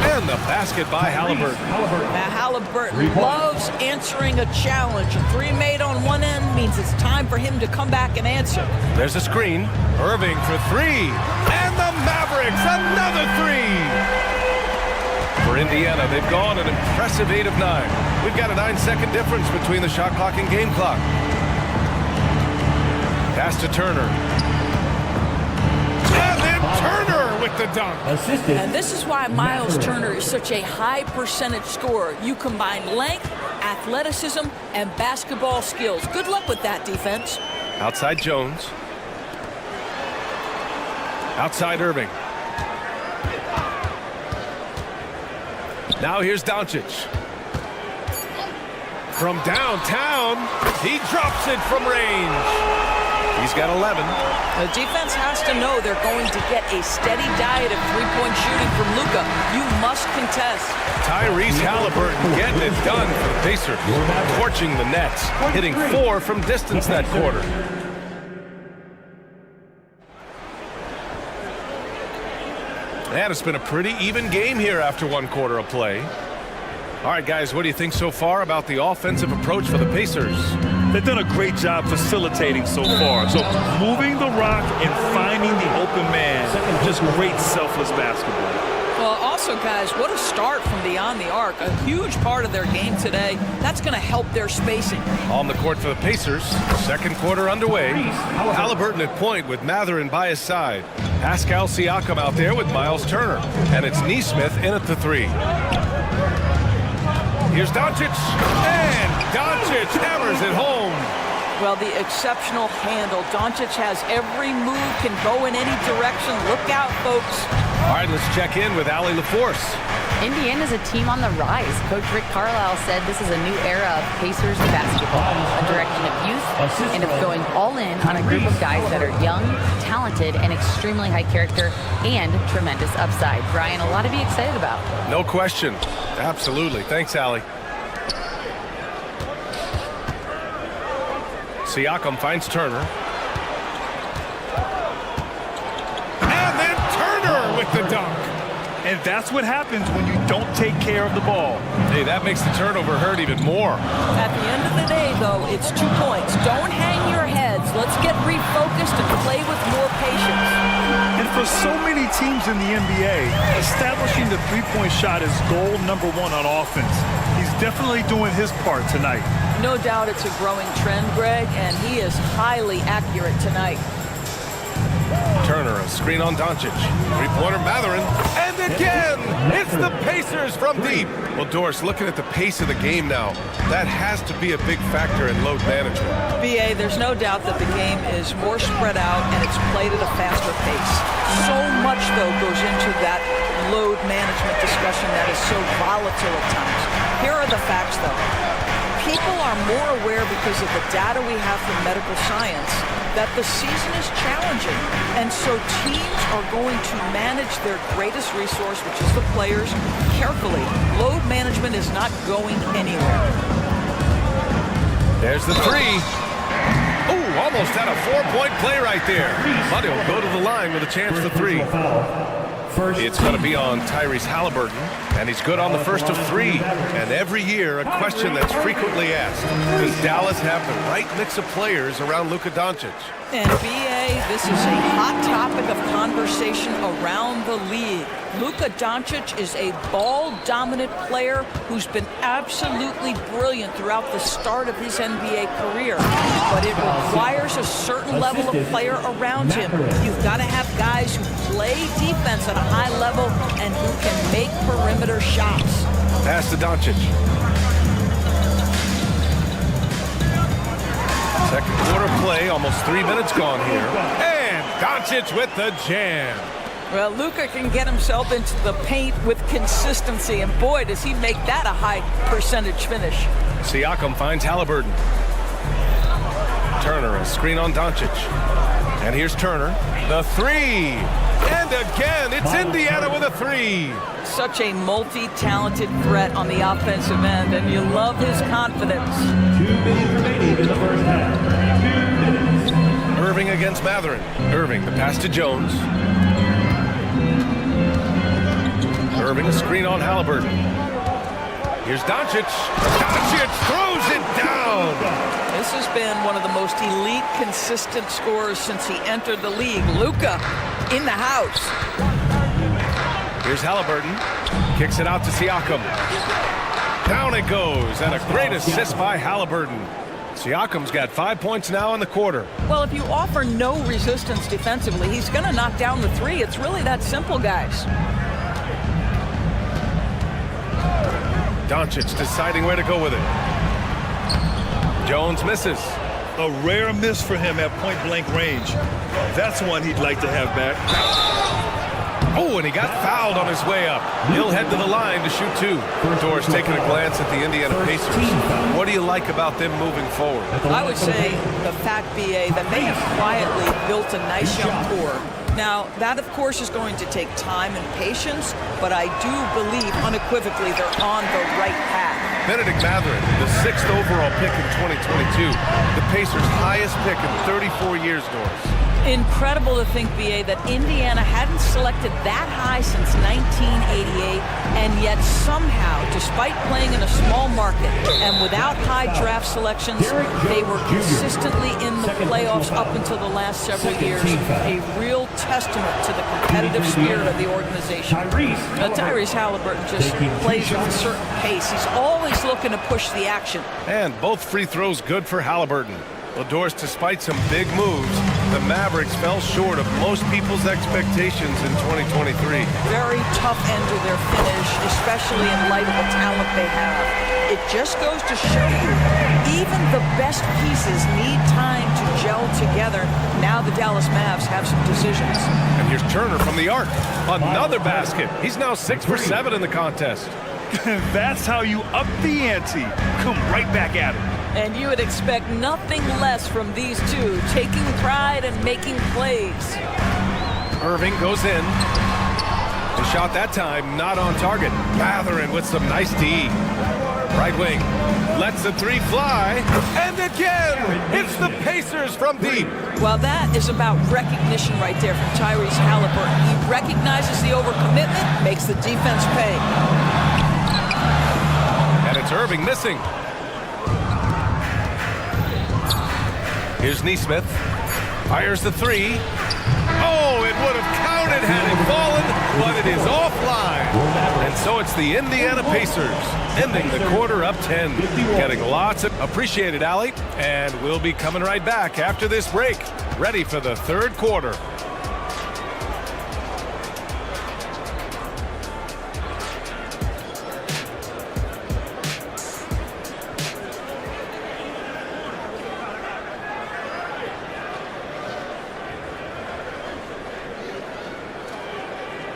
And the basket by Halliburton. Now Halliburton loves answering a challenge. A three made on one end means it's time for him to come back and answer. There's a screen. Irving for three. And the Mavericks, another three. For Indiana, they've gone an impressive 8 of 9. We've got a 9-second difference between the shot clock and game clock. Pass to Turner. And then Turner with the dunk. Assisted. And this is why Miles Turner is such a high percentage scorer. You combine length, athleticism, and basketball skills. Good luck with that, defense. Outside Jones. Outside Irving. Now here's Doncic. From downtown, he drops it from range. He's got 11. The defense has to know they're going to get a steady diet of three-point shooting from Luka. You must contest. Tyrese Halliburton getting it done for the Pacers. Torching the Nets, hitting 4 from distance that quarter. And it's been a pretty even game here after one quarter of play. All right, guys, what do you think so far about the offensive approach for the Pacers? They've done a great job facilitating so far. So moving the rock and finding the open man, just great selfless basketball. Well, also, guys, what a start from beyond the arc. A huge part of their game today. That's going to help their spacing. On the court for the Pacers, second quarter underway. Halliburton at point with Matherin by his side. Pascal Siakam out there with Miles Turner. And it's Nesmith in at the three. Here's Doncic. And Doncic hammers it home. Well, the exceptional handle. Doncic has every move, can go in any direction. Look out, folks. All right, let's check in with Allie LaForce. Indiana's a team on the rise. Coach Rick Carlisle said this is a new era of Pacers basketball, a direction of youth and of going all in on a group of guys that are young, talented, and extremely high character and tremendous upside. Brian, a lot to be excited about. No question. Absolutely. Thanks, Allie. Siakam finds Turner. And then Turner with the dunk. And that's what happens when you don't take care of the ball. Hey, that makes the turnover hurt even more. At the end of the day, though, it's 2 points. Don't hang your heads. Let's get refocused and play with more patience. And for so many teams in the NBA, establishing the three-point shot is goal number 1 on offense. He's definitely doing his part tonight. No doubt it's a growing trend, Greg, and he is highly accurate tonight. Turner, a screen on Doncic. Three-pointer Matherin. And again, it's the Pacers from deep. Well, Doris, looking at the pace of the game now, that has to be a big factor in load management. BA, there's no doubt that the game is more spread out and it's played at a faster pace. So much, though, goes into that load management discussion that is so volatile at times. Here are the facts, though. People are more aware because of the data we have from medical science that the season is challenging, and so teams are going to manage their greatest resource, which is the players, carefully. Load management is not going anywhere. There's the three. Ooh, almost had a 4-point play right there. But he'll go to the line with a chance for three. It's going to be on Tyrese Halliburton, and he's good on the first of 3. And every year, a question that's frequently asked: does Dallas have the right mix of players around Luka Doncic? And BA, this is a hot topic of conversation around the league. Luka Doncic is a ball-dominant player who's been absolutely brilliant throughout the start of his NBA career. But it requires a certain level of player around him. You've got to have guys who play defense at a high level and who can make perimeter shots. Pass to Doncic. Second quarter play, almost 3 minutes gone here. And Doncic with the jam. Well, Luka can get himself into the paint with consistency, and boy, does he make that a high percentage finish. Siakam finds Halliburton. Turner, a screen on Doncic. And here's Turner. The three. And again, it's Indiana with a three. Such a multi-talented threat on the offensive end, and you love his confidence. 2 minutes remaining in the first half. 2 minutes. Irving against Mathurin. Irving, the pass to Jones. Irving, a screen on Halliburton. Here's Doncic. Doncic throws it down. This has been one of the most elite, consistent scorers since he entered the league. Luka in the house. Here's Halliburton. Kicks it out to Siakam. Down it goes, and a great assist by Halliburton. Siakam's got 5 points now in the quarter. Well, if you offer no resistance defensively, he's going to knock down the three. It's really that simple, guys. Doncic deciding where to go with it. Jones misses. A rare miss for him at point-blank range. That's one he'd like to have back. Oh, and he got fouled on his way up. He'll head to the line to shoot two. Doors taking a glance at the Indiana Pacers. What do you like about them moving forward? I would say the fact, BA, that they have quietly built a nice young core. Now, that, of course, is going to take time and patience, but I do believe unequivocally they're on the right path. Benedict Mathurin, the 6th overall pick in 2022. The Pacers' highest pick in 34 years, Doris. Incredible to think, BA, that Indiana hadn't selected that high since 1988, and yet somehow, despite playing in a small market and without high draft selections, they were consistently in the playoffs up until the last several years. A real testament to the competitive spirit of the organization. Tyrese Halliburton just plays with a certain pace. He's always looking to push the action. And both free throws good for Halliburton. Well, Doris, despite some big moves, the Mavericks fell short of most people's expectations in 2023. Very tough end to their finish, especially in light of the talent they have. It just goes to show you, even the best pieces need time to gel together. Now the Dallas Mavs have some decisions. And here's Turner from the arc. Another basket. He's now 6 for 7 in the contest. That's how you up the ante. Come right back at it. And you would expect nothing less from these two, taking pride and making plays. Irving goes in. The shot that time not on target. Mathurin with some nice D. Right wing lets the three fly. And again, it's the Pacers from deep. Well, that is about recognition right there from Tyrese Halliburton. He recognizes the overcommitment, makes the defense pay. And it's Irving missing. Here's Nesmith. Fires the three. Oh, it would have counted had it fallen, but it is offline. And so it's the Indiana Pacers ending the quarter up 10. Getting lots of appreciated, Allie. And we'll be coming right back after this break. Ready for the third quarter.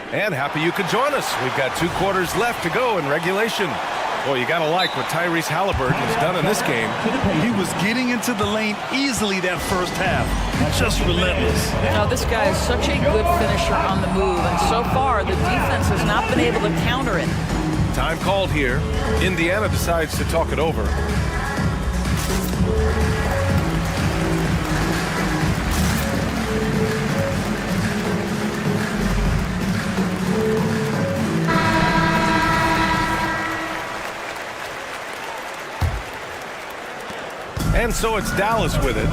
And happy you could join us. We've got 2 quarters left to go in regulation. Well, you got to like what Tyrese Halliburton has done in this game. He was getting into the lane easily that first half. Just relentless. Now, this guy is such a good finisher on the move, and so far the defense has not been able to counter it. Time called here. Indiana decides to talk it over. And so it's Dallas with it,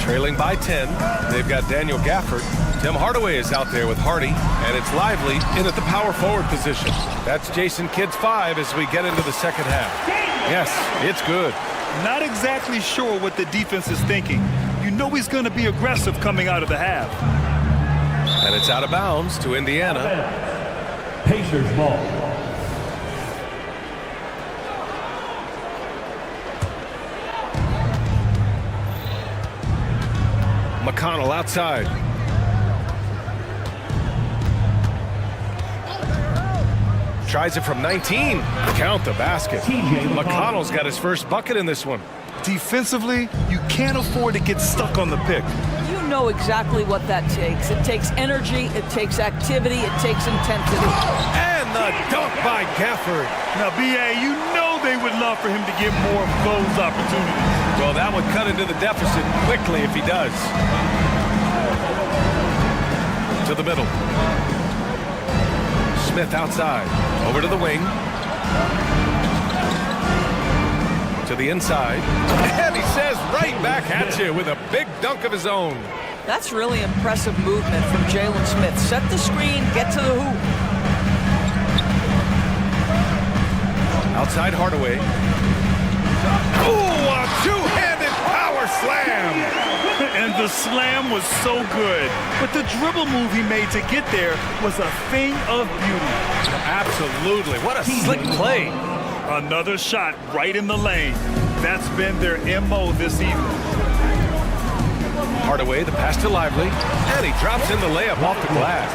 trailing by 10. They've got Daniel Gafford. Tim Hardaway is out there with Hardy, and it's Lively in at the power forward position. That's Jason Kidd's 5 as we get into the second half. Yes, it's good. Not exactly sure what the defense is thinking. You know he's going to be aggressive coming out of the half. And it's out of bounds to Indiana. Pacers ball. McConnell outside. tries it from 19. Count the basket. McConnell's got his first bucket in this one. Defensively, you can't afford to get stuck on the pick. You know exactly what that takes. It takes energy, it takes activity, it takes intensity. And the dunk by Gafford. Now, B.A., you know they would love for him to get more of those opportunities. Well, that would cut into the deficit quickly if he does. To the middle. Smith outside. Over to the wing. To the inside. And he says right back at you with a big dunk of his own. That's really impressive movement from Jalen Smith. Set the screen, get to the hoop. Outside Hardaway. Ooh, a two-handed power slam. And the slam was so good. But the dribble move he made to get there was a thing of beauty. Absolutely. What a slick play. Another shot right in the lane. That's been their MO this evening. Hardaway, the pass to Lively. And he drops in the layup off the glass.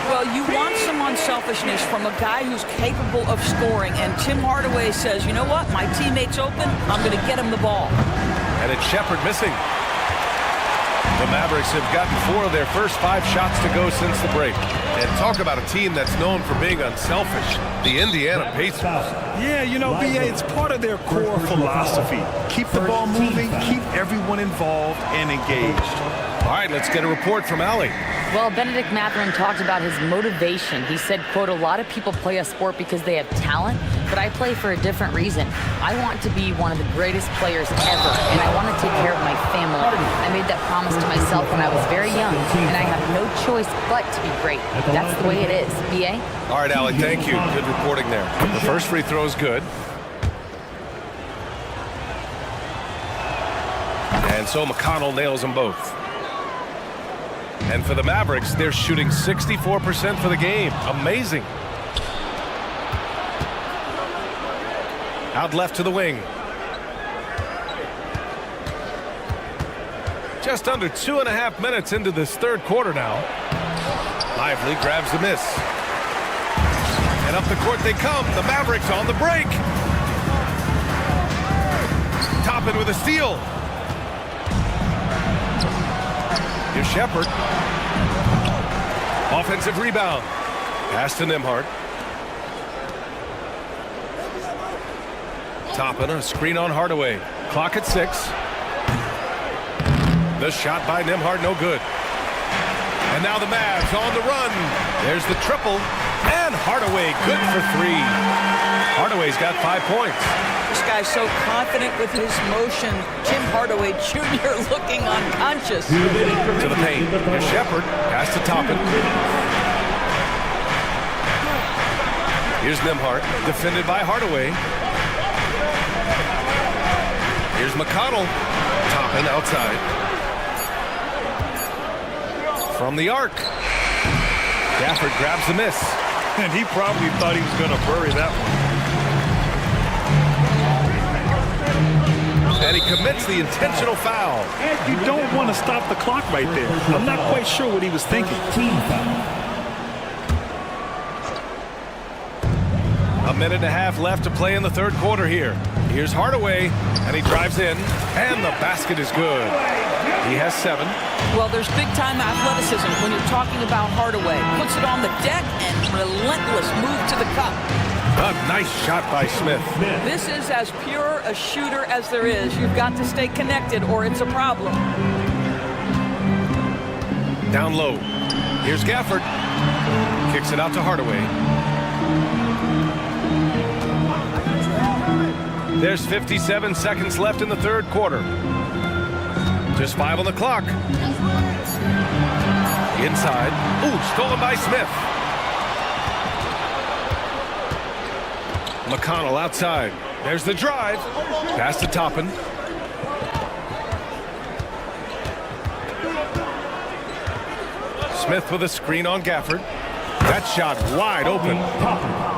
Well, you want some unselfishness from a guy who's capable of scoring. And Tim Hardaway says, you know what? My teammate's open. I'm going to get him the ball. And it's Shepherd missing. The Mavericks have gotten 4 of their first 5 shots to go since the break. And talk about a team that's known for being unselfish. The Indiana Pacers. Yeah, you know, B.A., it's part of their core philosophy. Keep the ball moving, keep everyone involved and engaged. All right, let's get a report from Allie. Well, Benedict Mathurin talked about his motivation. He said, quote, a lot of people play a sport because they have talent, but I play for a different reason. I want to be one of the greatest players ever, and I want to take care of my family. I made that promise to myself when I was very young, and I have no choice but to be great. That's the way it is. B.A.? All right, Allie, thank you. Good reporting there. The first free throw is good. And so McConnell nails them both. And for the Mavericks, they're shooting 64% for the game. Amazing. Out left to the wing. Just under 2.5 minutes into this third quarter now. Lively grabs the miss. And up the court they come. The Mavericks on the break. Toppin with a steal. Here's Shepherd. Offensive rebound. Pass to Nembhard. Toppin, a screen on Hardaway. Clock at 6. The shot by Nembhard, no good. And now the Mavs on the run. There's the triple. And Hardaway, good for 3. Hardaway's got 5 points. This guy's so confident with his motion. Tim Hardaway Jr. looking unconscious. To the paint. Here's Shepherd. Pass to Toppin. Here's Nembhard. Defended by Hardaway. Here's McConnell. Toppin outside. From the arc. Gafford grabs the miss. And he probably thought he was going to bury that one. And he commits the intentional foul. You don't want to stop the clock right there. I'm not quite sure what he was thinking. A minute and a half left to play in the third quarter here. Here's Hardaway, and he drives in, and the basket is good. He has 7. Well, there's big-time athleticism when you're talking about Hardaway. Puts it on the deck and relentless move to the cup. A nice shot by Smith. This is as pure a shooter as there is. You've got to stay connected or it's a problem. Down low. Here's Gafford. Kicks it out to Hardaway. There's 57 seconds left in the third quarter. Just 5 on the clock. Inside. Ooh, stolen by Smith. McConnell outside. There's the drive. Pass to Toppin. Smith with a screen on Gafford. That shot wide open.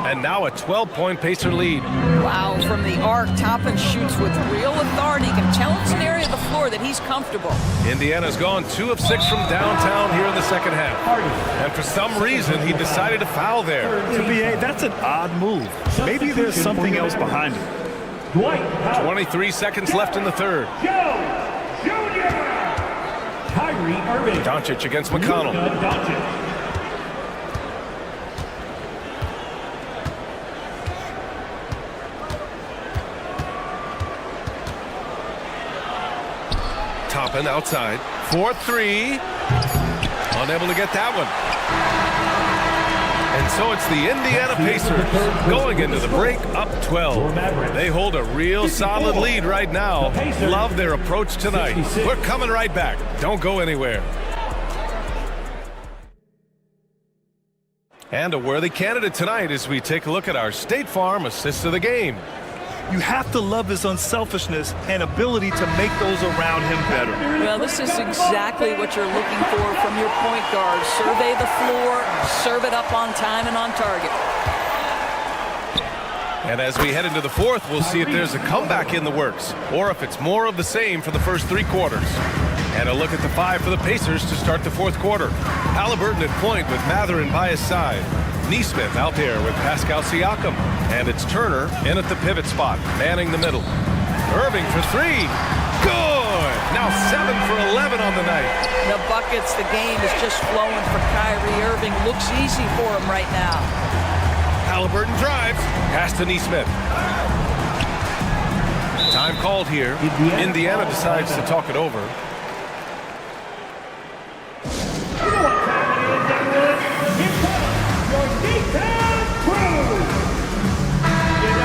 And now a 12-point Pacer lead. Wow, from the arc, Toppin shoots with real authority. He can challenge an area of the floor that he's comfortable. Indiana's gone 2 of 6 from downtown here in the second half. And for some reason, he decided to foul there. NBA, that's an odd move. Maybe there's something else behind it. 23 seconds left in the third. Doncic against McConnell. Toppin outside. 4-3. Unable to get that one. And so it's the Indiana Pacers going into the break up 12. They hold a real solid lead right now. Love their approach tonight. We're coming right back. Don't go anywhere. And a worthy candidate tonight as we take a look at our State Farm assist of the game. You have to love his unselfishness and ability to make those around him better. Well, this is exactly what you're looking for from your point guard. Survey the floor, serve it up on time and on target. And as we head into the fourth, we'll see if there's a comeback in the works or if it's more of the same for the first 3 quarters. And a look at the 5 for the Pacers to start the fourth quarter. Halliburton at point with Mathurin by his side. Neesmith out there with Pascal Siakam. And it's Turner in at the pivot spot, manning the middle. Irving for 3. Good! Now 7 for 11 on the night. The buckets, the game is just flowing for Kyrie Irving. Looks easy for him right now. Halliburton drives. Pass to Neesmith. Time called here. Indiana decides to talk it over.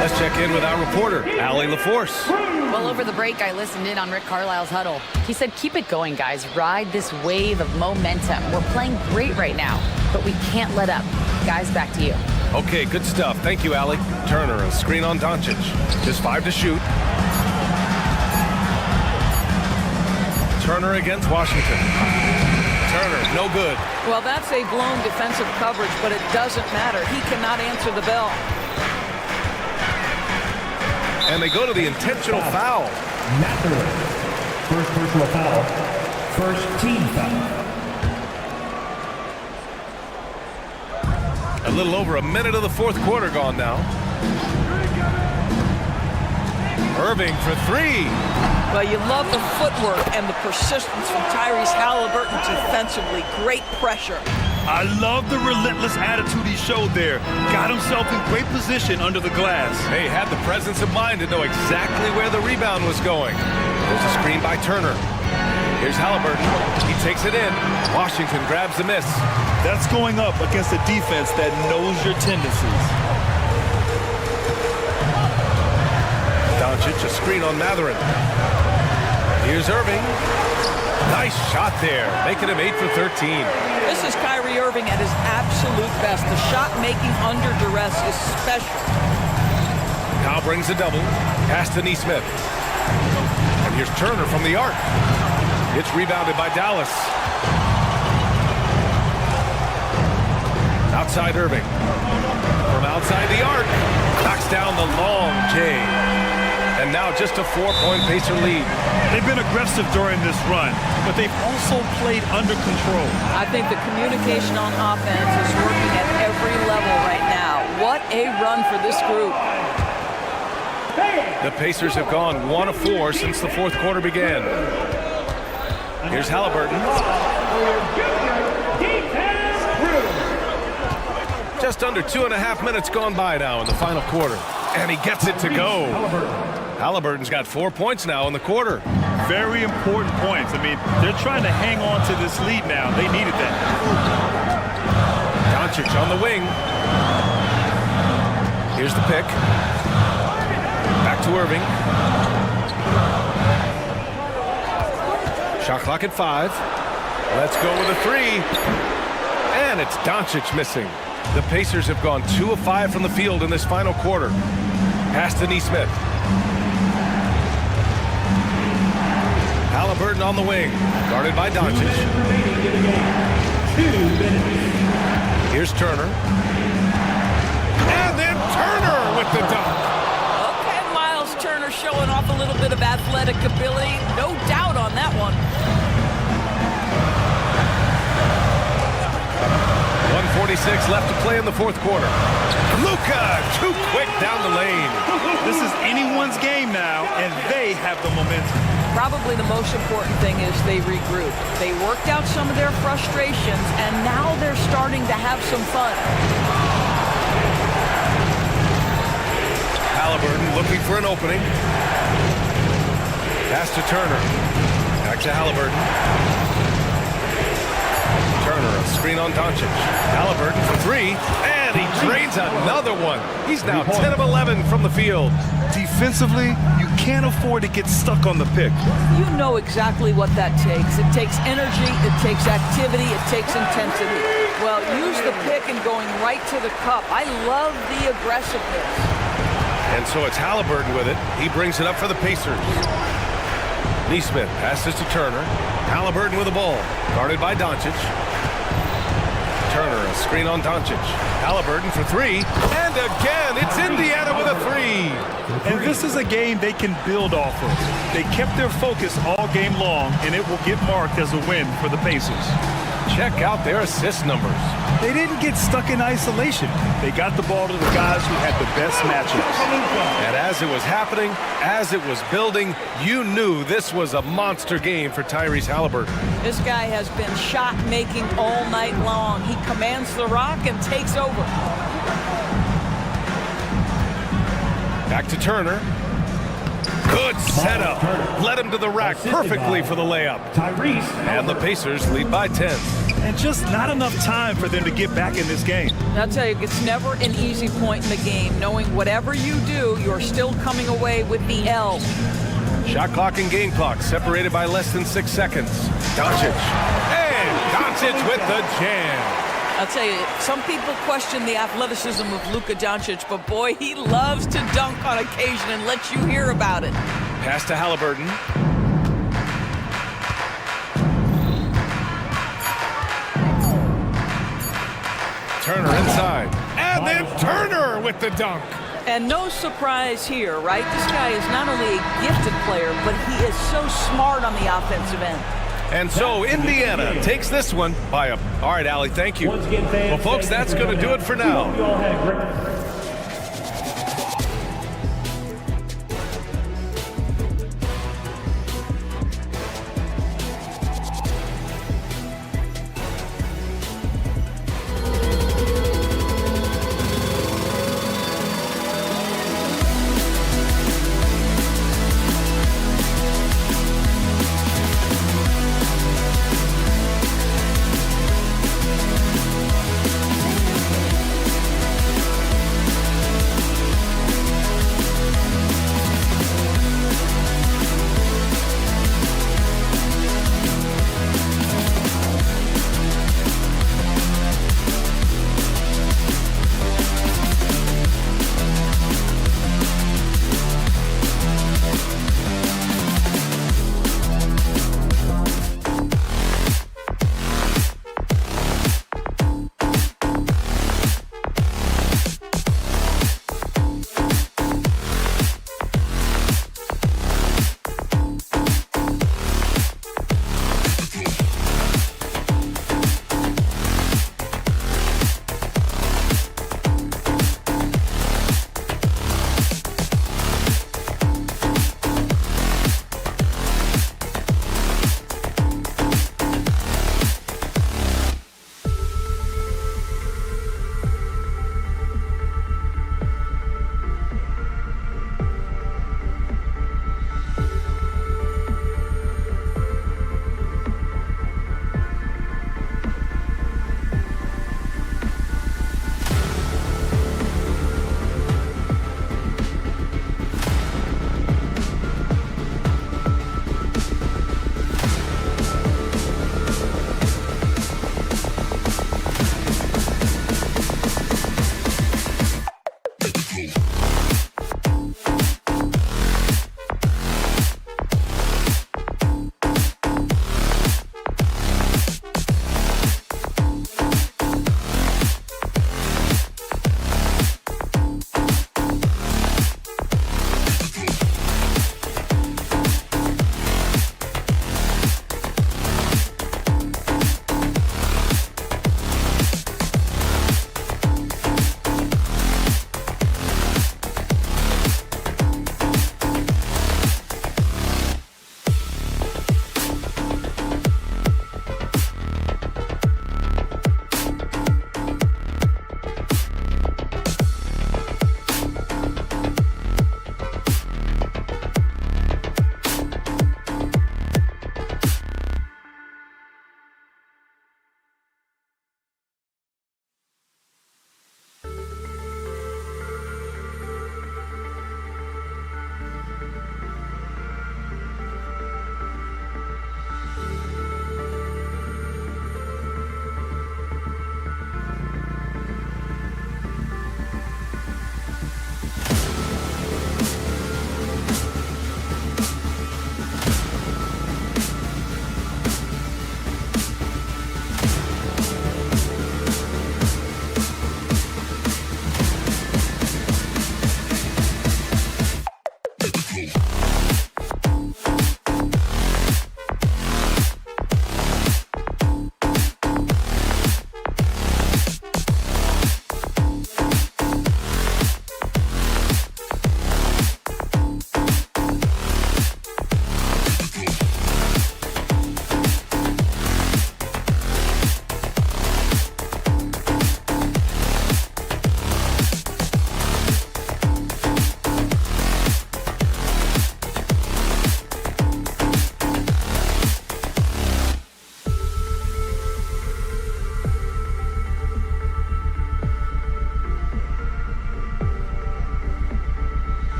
Let's check in with our reporter, Allie LaForce. Well, over the break, I listened in on Rick Carlisle's huddle. He said, keep it going, guys. Ride this wave of momentum. We're playing great right now, but we can't let up. Guys, back to you. Okay, good stuff. Thank you, Allie. Turner, a screen on Doncic. Just 5 to shoot. Turner against Washington. Turner, no good. Well, that's a blown defensive coverage, but it doesn't matter. He cannot answer the bell. And they go to the intentional foul. Mathurin. First personal foul. First team foul. A little over a minute of the fourth quarter gone now. Irving for 3. Well, you love the footwork and the persistence from Tyrese Halliburton defensively. Great pressure. I love the relentless attitude he showed there. Got himself in great position under the glass. They had the presence of mind to know exactly where the rebound was going. There's a screen by Turner. Here's Halliburton. He takes it in. Washington grabs the miss. That's going up against a defense that knows your tendencies. Doncic, a screen on Mathurin. Here's Irving. Nice shot there, making him 8 for 13. This is Kyrie Irving at his absolute best. The shot making under duress is special. Now brings a double. Pass to Neesmith. And here's Turner from the arc. It's rebounded by Dallas. Outside Irving. From outside the arc. Knocks down the long J. And now just a 4-point Pacer lead. They've been aggressive during this run, but they've also played under control. I think the communication on offense is working at every level right now. What a run for this group. The Pacers have gone 1 of 4 since the fourth quarter began. Here's Halliburton. Just under 2.5 minutes gone by now in the final quarter. And he gets it to go. Halliburton's got 4 points now in the quarter. Very important points. I mean, they're trying to hang on to this lead now. They needed that. Doncic on the wing. Here's the pick. Back to Irving. Shot clock at 5. Let's go with a 3. And it's Doncic missing. The Pacers have gone 2 of 5 from the field in this final quarter. Pass to Neesmith. Halliburton on the wing, guarded by Doncic. Here's Turner. And then bit of athletic ability, no doubt on that one. 1:46 left to play in the fourth quarter. Luka, too quick down the lane. This is anyone's game now, and they have the momentum. Probably the most important thing is they regrouped. They worked out some of their frustrations, and now they're starting to have some fun. Halliburton looking for an opening. Pass to Turner. Back to Halliburton. Turner, a screen on Doncic. Halliburton for three, and he drains another one. He's now 10 of 11 from the field. Defensively, you can't afford to get stuck on the pick. You know exactly what that takes. It takes energy, it takes activity, it takes intensity. Well, use the pick and going right to the cup. I love the aggressiveness. And so it's Halliburton with it. He brings it up for the Pacers. Neesmith passes to Turner. Halliburton with the ball. Guarded by Doncic. Turner, a screen on Doncic. Halliburton for three. And again, it's Indiana with a three. And this is a game they can build off of. They kept their focus all game long, and it will get marked as a win for the Pacers. Check out their assist numbers. They didn't get stuck in isolation. They got the ball to the guys who had the best matchups. And as it was happening, as it was building, you knew this was a monster game for Tyrese Halliburton. This guy has been shot making all night long. He commands the rock and takes over. Back to Turner. Good setup. Led him to the rack perfectly for the layup. And the Pacers lead by 10. And just not enough time for them to get back in this game. I'll tell you, it's never an easy point in the game, knowing whatever you do, you're still coming away with the L. Shot clock and game clock separated by less than 6 seconds. Doncic. And Doncic with the jam. I'll tell you, some people question the athleticism of Luka Doncic, but boy, he loves to dunk on occasion and let you hear about it. Pass to Halliburton. Turner inside. And then Turner with the dunk. And no surprise here, right? This guy is not only a gifted player, but he is so smart on the offensive end. And so Indiana takes this one by a... All right, Allie, thank you. Well, folks, that's going to do it for now.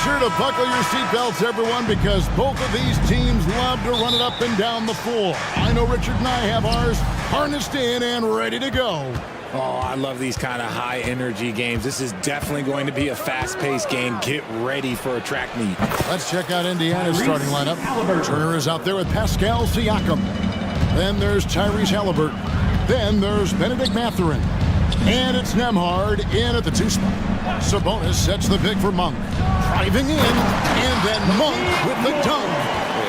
Sure to buckle your seatbelts, everyone, because both of these teams love to run it up and down the floor. I know Richard and I have ours harnessed in and ready to go. Oh, I love these kind of high-energy games. This is definitely going to be a fast-paced game. Get ready for a track meet. Let's check out Indiana's starting lineup. Turner is out there with Pascal Siakam. Then there's Tyrese Halliburton. Then there's Benedict Mathurin. And it's Nembhard in at the 2 spot. Sabonis sets the pick for Monk. Driving in, and then Monk with the dunk.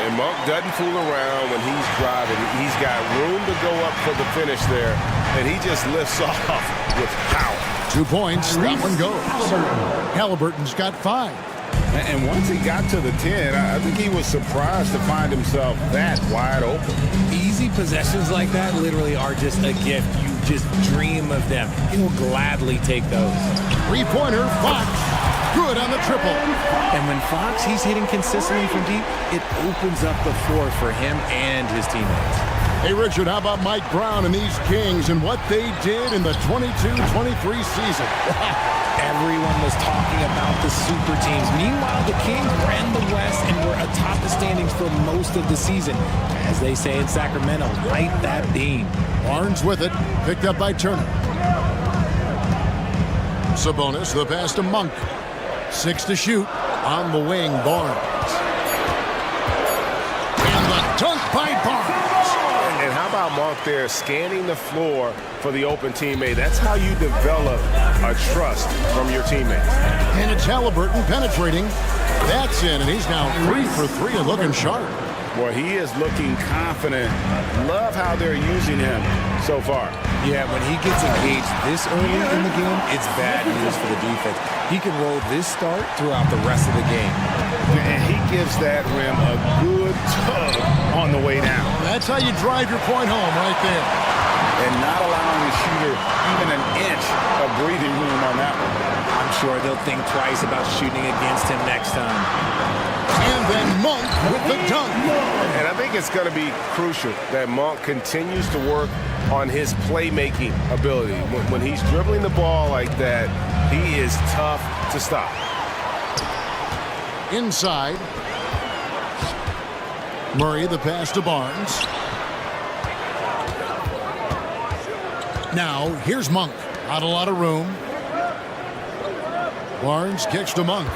And Monk doesn't fool around when he's driving. He's got room to go up for the finish there, and he just lifts off with power. 2 points, that one goes. Halliburton's got 5. And once he got to the 10, I think he was surprised to find himself that wide open. Easy possessions like that literally are just a gift. You just dream of them. He'll gladly take those. 3-pointer, Fox. Good on the triple. And when Fox, he's hitting consistently from deep, it opens up the floor for him and his teammates. Hey, Richard, how about Mike Brown and these Kings and what they did in the 22-23 season? Everyone was talking about the super teams. Meanwhile, the Kings ran the West and were atop the standings for most of the season. As they say in Sacramento, light that beam. Barnes with it, picked up by Turner. Sabonis, the pass to Monk. 6 to shoot on the wing, Barnes. And the dunk by Barnes. And how about Monk there scanning the floor for the open teammate? That's how you develop a trust from your teammates. And it's Halliburton penetrating. That's in, and he's now 3 for 3 and looking sharp. Well, he is looking confident. Love how they're using him so far. Yeah, when he gets engaged this early in the game, it's bad news for the defense. He can roll this start throughout the rest of the game. And he gives that rim a good tug on the way down. That's how you drive your point home right there. And not allowing the shooter even an inch of breathing room on that one. I'm sure they'll think twice about shooting against him next time. And then Monk with the dunk. And I think it's going to be crucial that Monk continues to work on his playmaking ability. When he's dribbling the ball like that, he is tough to stop. Inside. Murray, the pass to Barnes. Now, here's Monk. Not a lot of room. Barnes kicks to Monk.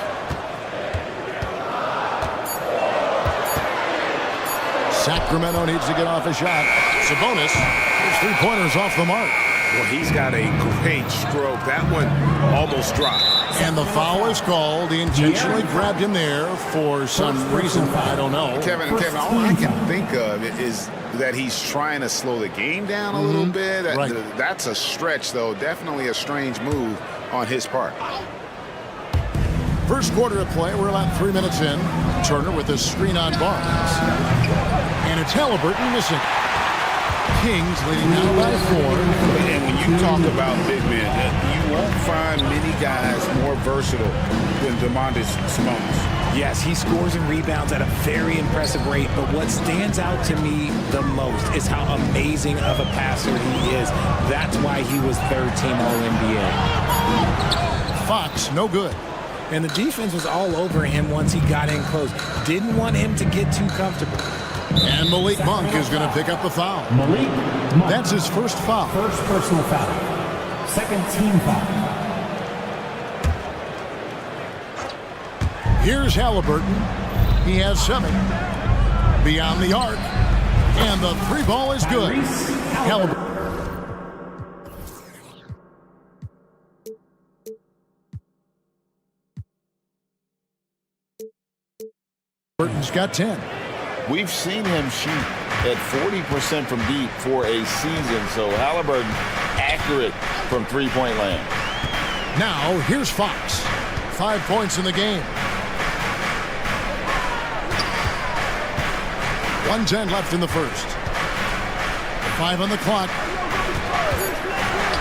Sacramento needs to get off a shot. Sabonis, his 3-pointers off the mark. Well, he's got a great stroke. That one almost dropped. And the foul is called. He intentionally grabbed him there for some reason. I don't know. Kevin, all I can think of is that he's trying to slow the game down a little bit. Right. That's a stretch, though. Definitely a strange move on his part. First quarter of play. We're about 3 minutes in. Turner with a screen on Barnes. And it's Halliburton missing. Kings leading now by 4. And when you talk about big men, you won't find many guys more versatile than Domantas Sabonis. Yes, he scores and rebounds at a very impressive rate, but what stands out to me the most is how amazing of a passer he is. That's why he was 3rd team All-NBA. Fox, no good. And the defense was all over him once he got in close. Didn't want him to get too comfortable. And Malik Monk is going to pick up the foul. Malik Monk. That's his first foul. First personal foul. Second team foul. Here's Halliburton. He has 7. Beyond the arc. And the 3 ball is good. Halliburton. Halliburton's got 10. We've seen him shoot at 40% from deep for a season. So Halliburton accurate from three-point land. Now, here's Fox. 5 points in the game. 1:10 left in the first. 5 on the clock.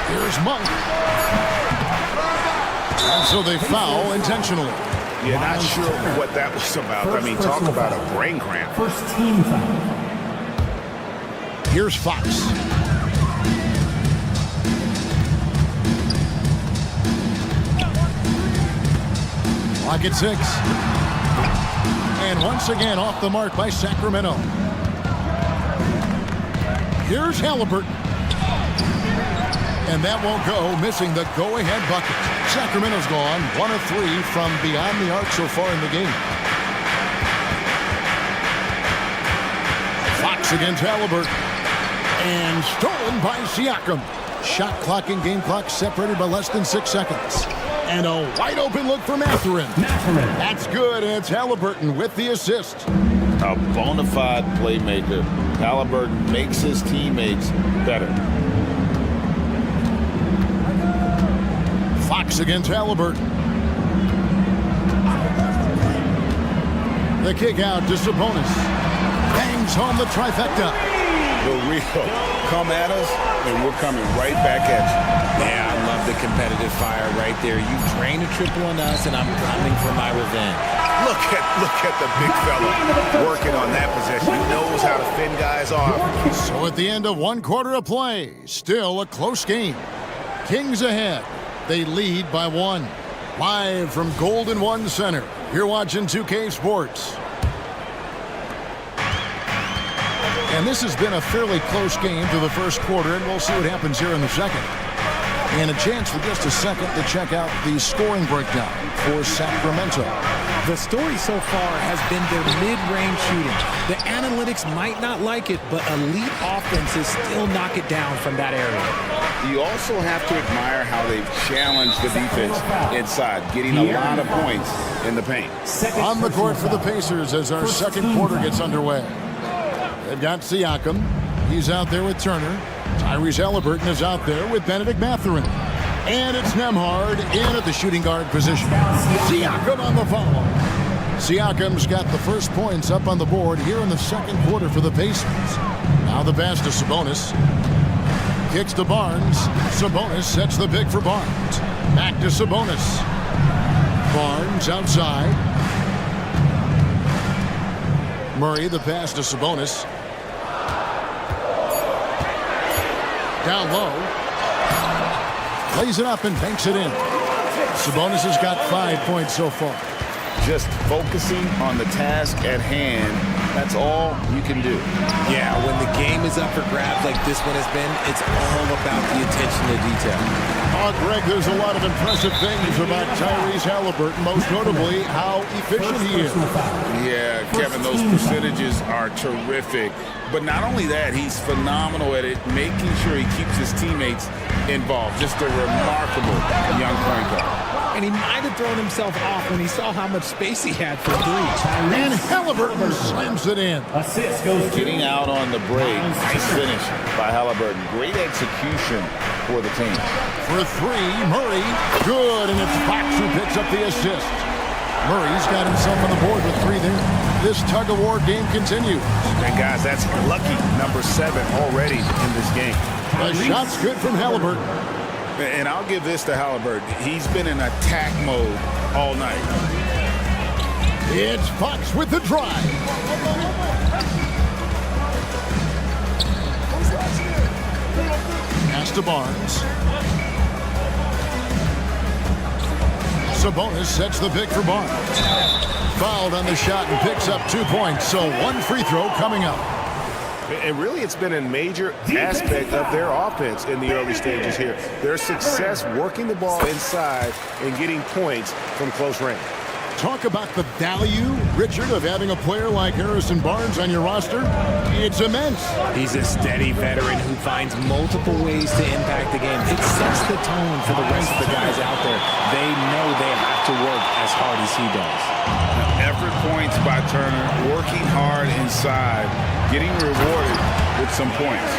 Here's Monk. And so they foul intentionally. Yeah, not sure what that was about. I mean, talk about a brain cramp. First team foul. Here's Fox. Clock at 6. And once again off the mark by Sacramento. Here's Halliburton. And that won't go, missing the go-ahead bucket. Sacramento's gone 1 of 3 from beyond the arc so far in the game. Fox against Halliburton. And stolen by Siakam. Shot clock and game clock separated by less than 6 seconds. And a wide open look for Mathurin. That's good, and it's Halliburton with the assist. A bona fide playmaker. Halliburton makes his teammates better. Fox against Halliburton. The kick out to Sabonis. Bangs home the trifecta. The real come at us, and we're coming right back at you. Yeah, I love the competitive fire right there. You drain a triple on us, and I'm coming for my revenge. Look at the big fella working on that possession. He knows how to fend guys off. So at the end of 1 quarter of play, still a close game. Kings ahead. They lead by 1. Live from Golden One Center. You're watching 2K Sports. And this has been a fairly close game to the first quarter, and we'll see what happens here in the second. And a chance for just a second to check out the scoring breakdown for Sacramento. The story so far has been their mid-range shooting. The analytics might not like it, but elite offenses still knock it down from that area. You also have to admire how they've challenged the defense inside, getting a lot of points in the paint. On the court for the Pacers as our second quarter gets underway. They've got Siakam. He's out there with Turner. Tyrese Halliburton is out there with Benedict Mathurin. And it's Nembhard in at the shooting guard position. Siakam on the follow. Siakam's got the first points up on the board here in the second quarter for the Pacers. Now the pass to Sabonis. Kicks to Barnes. Sabonis sets the pick for Barnes. Back to Sabonis. Barnes outside. Murray the pass to Sabonis. Down low. Lays it up and banks it in. Sabonis has got 5 points so far. Just focusing on the task at hand, that's all you can do. Yeah, when the game is up for grabs like this one has been, it's all about the attention to detail. Oh, Greg, there's a lot of impressive things about Tyrese Halliburton, most notably how efficient he is. Yeah, Kevin, those percentages are terrific. But not only that, he's phenomenal at it, making sure he keeps his teammates involved. Just a remarkable young point guard. And he might have thrown himself off when he saw how much space he had for 3. And Halliburton slams it in. Assist goes to Getting out on the break. Nice finish by Halliburton. Great execution for the team. For 3, Murray. Good, and it's Fox who picks up the assist. Murray's got himself on the board with 3 there. This tug-of-war game continues. And guys, that's lucky number 7 already in this game. The shot's good from Halliburton. And I'll give this to Halliburton. He's been in attack mode all night. It's Fox with the drive. Pass to Barnes. Sabonis sets the pick for Barnes. Fouled on the shot and picks up 2 points. So 1 free throw coming up. And really, it's been a major aspect of their offense in the early stages here. Their success working the ball inside and getting points from close range. Talk about the value, Richard, of having a player like Harrison Barnes on your roster. It's immense. He's a steady veteran who finds multiple ways to impact the game. It sets the tone for the rest of the guys out there. They know they have to work as hard as he does. Effort points by Turner, working hard inside, getting rewarded with some points.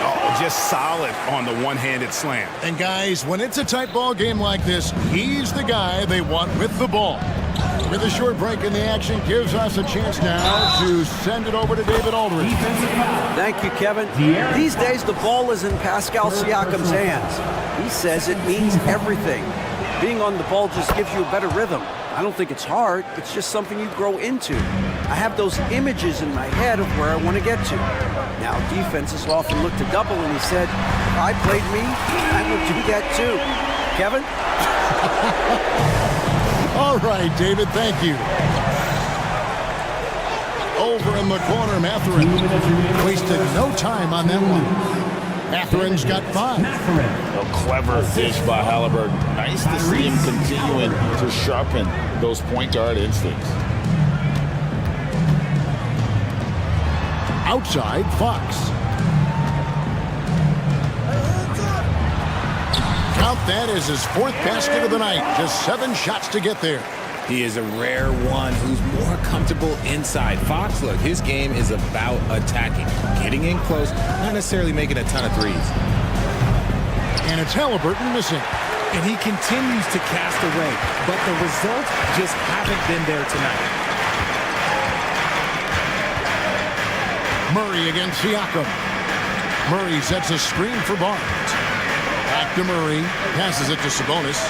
Oh, just solid on the one-handed slam. And guys, when it's a tight ball game like this, he's the guy they want with the ball. With a short break in the action, gives us a chance now to send it over to David Aldridge. Thank you, Kevin. These days, the ball is in Pascal Siakam's hands. He says it means everything. Being on the ball just gives you a better rhythm. I don't think it's hard. It's just something you grow into. I have those images in my head of where I want to get to. Now, defenses often look to double, and he said, if I played me, I would do that too. Kevin? All right, David, thank you. Over in the corner, Matherin wasted no time on that one. Matherin's got 5. A clever dish by Halliburton. Nice to see him continuing to sharpen those point guard instincts. Outside, Fox. Count that as his 4th basket of the night. Just 7 shots to get there. He is a rare one who's more comfortable inside. Fox, look, his game is about attacking, getting in close, not necessarily making a ton of threes. And it's Halliburton missing. And he continues to cast away, but the results just haven't been there tonight. Murray against Siakam. Murray sets a screen for Barnes. Back to Murray, passes it to Sabonis.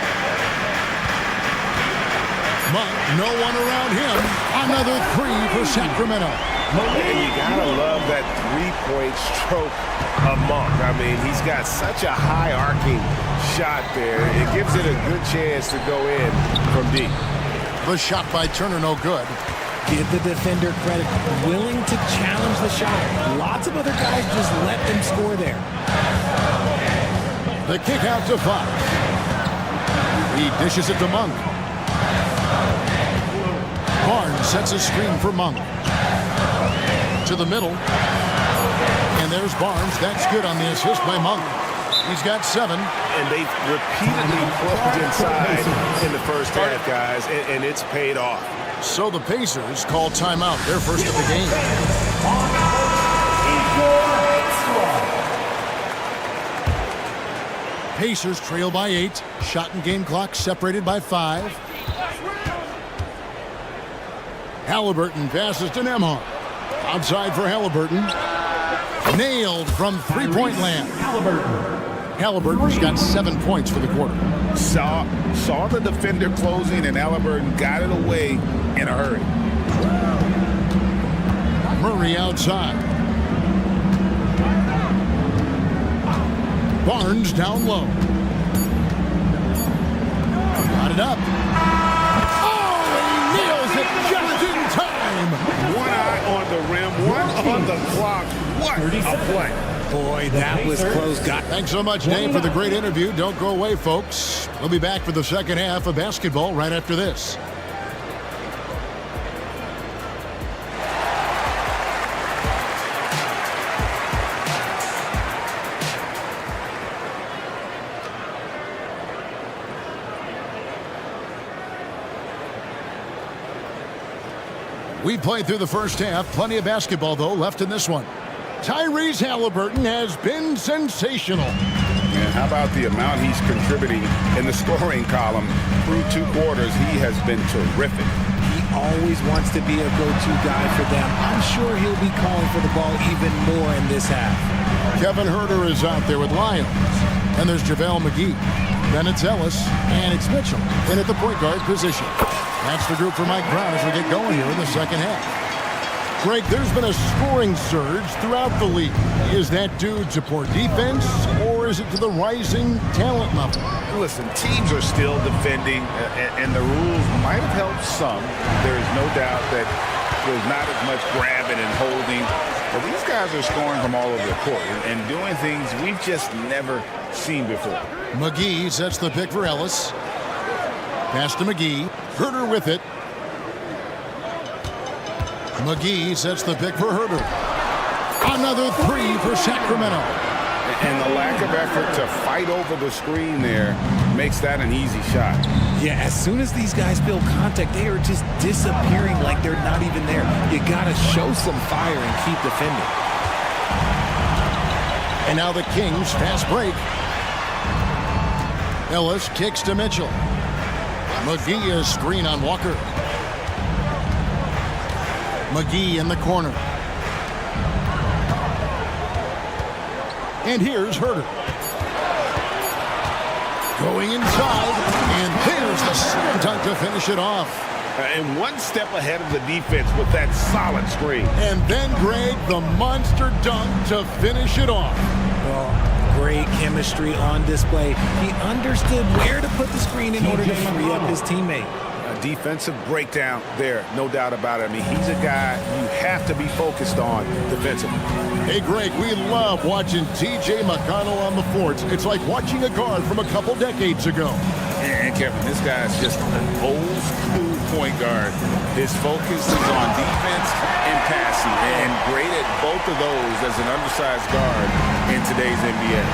But no one around him. Another 3 for Sacramento. And you gotta love that three-point stroke of Monk. I mean, he's got such a high arcing shot there. It gives it a good chance to go in from deep. The shot by Turner, no good. Give the defender credit, willing to challenge the shot. Lots of other guys just let them score there. The kick out to Fox. He dishes it to Monk. Barnes sets a screen for Monk. To the middle. And there's Barnes. That's good on the assist by Monk. He's got 7. And they've repeatedly plugged inside in the first half, guys, and it's paid off. So the Pacers call timeout, their first of the game. Pacers trail by 8. Shot and game clock separated by 5. Halliburton passes to Nembhard. Outside for Halliburton. Nailed from three-point land. Halliburton's got 7 points for the quarter. Saw the defender closing, and Halliburton got it away in a hurry. Murray outside. Barnes down low. Got it up. Oh, he nails it just in time. One eye on the rim, one on the clock. What a play. Boy, that was close. Thanks so much, Dave, for the great interview. Don't go away, folks. We'll be back for the second half of basketball right after this. We played through the first half. Plenty of basketball, though, left in this one. Tyrese Halliburton has been sensational. And how about the amount he's contributing in the scoring column through 2 quarters? He has been terrific. He always wants to be a go-to guy for them. I'm sure he'll be calling for the ball even more in this half. Kevin Huerter is out there with Lyons. And there's JaVale McGee. Then it's Ellis, and it's Mitchell in at the point guard position. That's the group for Mike Brown as we get going here in the second half. Greg, there's been a scoring surge throughout the league. Is that due to poor defense, or is it to the rising talent level? Listen, teams are still defending, and the rules might have helped some. There is no doubt that there's not as much grabbing and holding. But these guys are scoring from all over the court and doing things we've just never seen before. McGee sets the pick for Ellis. Pass to McGee. Huerter with it. McGee sets the pick for Herder. Another three for Sacramento. And the lack of effort to fight over the screen there makes that an easy shot. Yeah, as soon as these guys feel contact, they are just disappearing like they're not even there. You got to show some fire and keep defending. And now the Kings fast break. Ellis kicks to Mitchell. McGee is screen on Walker. McGee in the corner. And here's Herder. Going inside, and there's the slam dunk to finish it off. And one step ahead of the defense with that solid screen. And then Greg, the monster dunk to finish it off. Well, great chemistry on display. He understood where to put the screen in order to free up his teammate. A defensive breakdown there, no doubt about it. I mean, he's a guy you have to be focused on defensively. Hey, Greg, we love watching T.J. McConnell on the forts. It's like watching a guard from a couple decades ago. And Kevin, this guy's just an old school point guard. His focus is on defense and passing, and great at both of those as an undersized guard in today's NBA.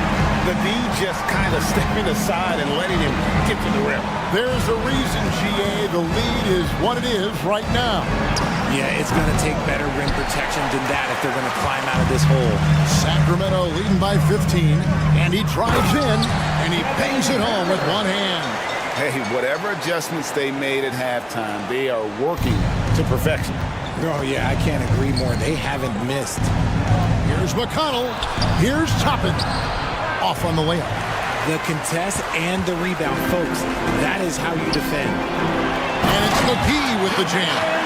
The D just kind of stepping aside and letting him get to the rim. There's a reason, GA, the lead is what it is right now. Yeah, it's going to take better rim protection than that if they're going to climb out of this hole. Sacramento leading by 15, and he drives in, and he bangs it home with one hand. Hey, whatever adjustments they made at halftime, they are working to perfection. Oh, yeah, I can't agree more. They haven't missed. Here's McConnell. Here's Toppin. Off on the layup. The contest and the rebound, folks. That is how you defend. And it's McGee with the jam.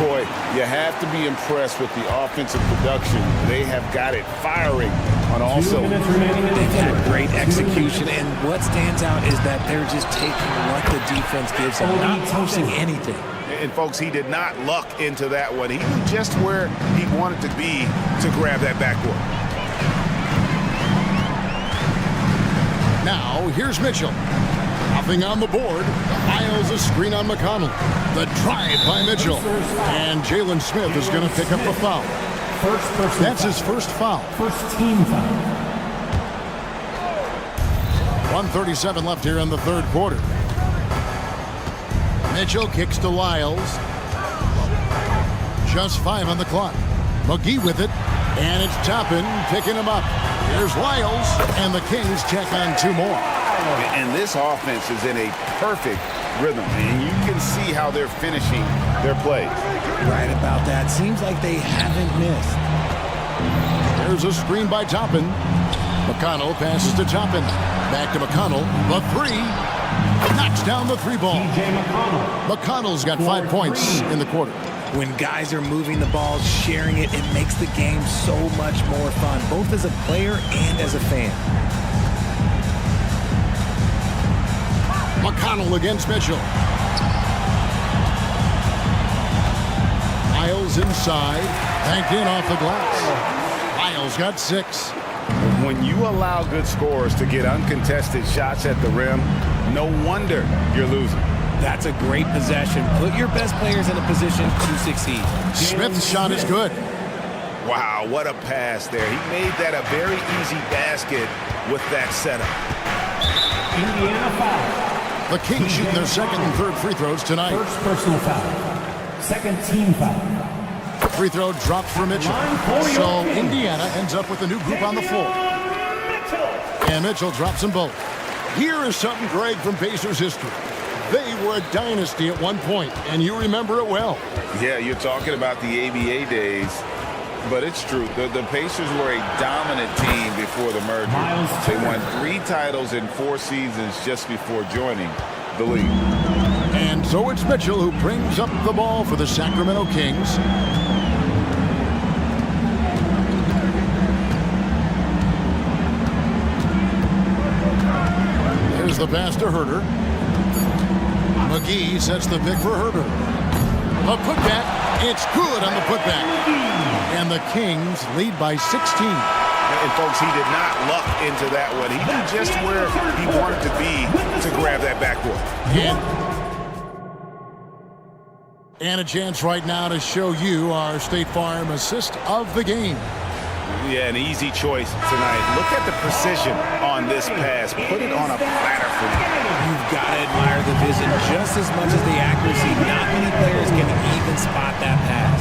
Boy, you have to be impressed with the offensive production. They have got it firing on all cylinders. They've had great execution, and what stands out is that they're just taking what the defense gives them, not forcing anything. And folks, he did not luck into that one. He knew just where he wanted to be to grab that backboard. Now, here's Mitchell. Nothing on the board. Miles a screen on McConnell. The drive by Mitchell. And Jalen Smith is going to pick up the foul. That's his first foul. First team foul. 1:37 left here in the third quarter. Mitchell kicks to Lyles. Just 5 on the clock. McGee with it. And it's Toppin picking him up. Here's Lyles. And the Kings check on 2 more. And this offense is in a perfect rhythm, and you can see how they're finishing their plays. Right about that. Seems like they haven't missed. There's a screen by Toppin. McConnell passes to Toppin. Back to McConnell. The 3. Knocks down the 3 ball. McConnell's got 5 points in the quarter. When guys are moving the ball, sharing it, it makes the game so much more fun, both as a player and as a fan. McConnell against Mitchell. Lyles inside. Banked in off the glass. Lyles got 6. When you allow good scorers to get uncontested shots at the rim, no wonder you're losing. That's a great possession. Put your best players in a position to succeed. Smith's shot is good. Wow, what a pass there. He made that a very easy basket with that setup. Indiana foul. The Kings shooting their second and third free throws tonight. First personal foul. Second team foul. Free throw dropped for Mitchell. So Indiana ends up with a new group on the floor. And Mitchell drops them both. Here is something, Greg, from Pacers history. They were a dynasty at one point, and you remember it well. Yeah, you're talking about the ABA days. But it's true. The Pacers were a dominant team before the merger. They won 3 titles in 4 seasons just before joining the league. And so it's Mitchell who brings up the ball for the Sacramento Kings. There's the pass to Herder. McGee sets the pick for Herder. A putback. It's good on the putback. And the Kings lead by 16. And folks, he did not luck into that one. He knew just where he wanted to be to grab that backboard. And a chance right now to show you our State Farm assist of the game. Yeah, an easy choice tonight. Look at the precision on this pass. Put it on a platter for you. You've got to admire the vision just as much as the accuracy. Not many players can even spot that pass.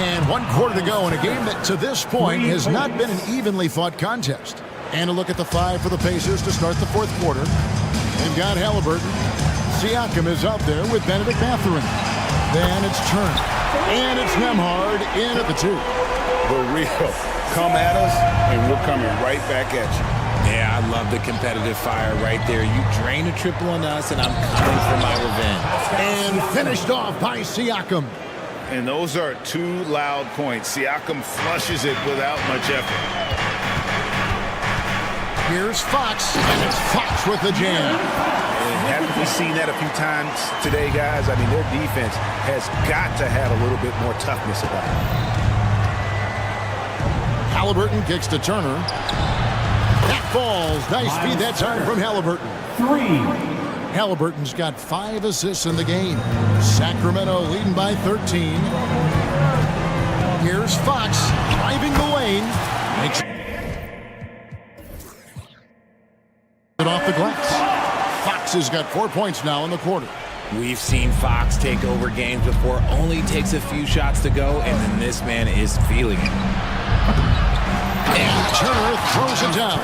And 1 quarter to go in a game that to this point has not been an evenly fought contest. And a look at the 5 for the Pacers to start the 4th quarter. They've got Halliburton. Siakam is out there with Benedict Mathurin. Then it's Turner. And it's Nembhard in at the 2. The real. Come at us, and we're coming right back at you. Yeah, I love the competitive fire right there. You drain a triple on us, and I'm coming for my revenge. And finished off by Siakam. And those are 2 loud points. Siakam flushes it without much effort. Here's Fox, and it's Fox with the jam. And haven't we seen that a few times today, guys? I mean, their defense has got to have a little bit more toughness about it. Halliburton kicks to Turner. That falls. Nice feed that time from Halliburton. 3. Halliburton's got 5 assists in the game. Sacramento leading by 13. Here's Fox driving the lane. Makes it off the glass. Fox has got 4 points now in the quarter. We've seen Fox take over games before. Only takes a few shots to go, and then this man is feeling it. And Turner throws it down.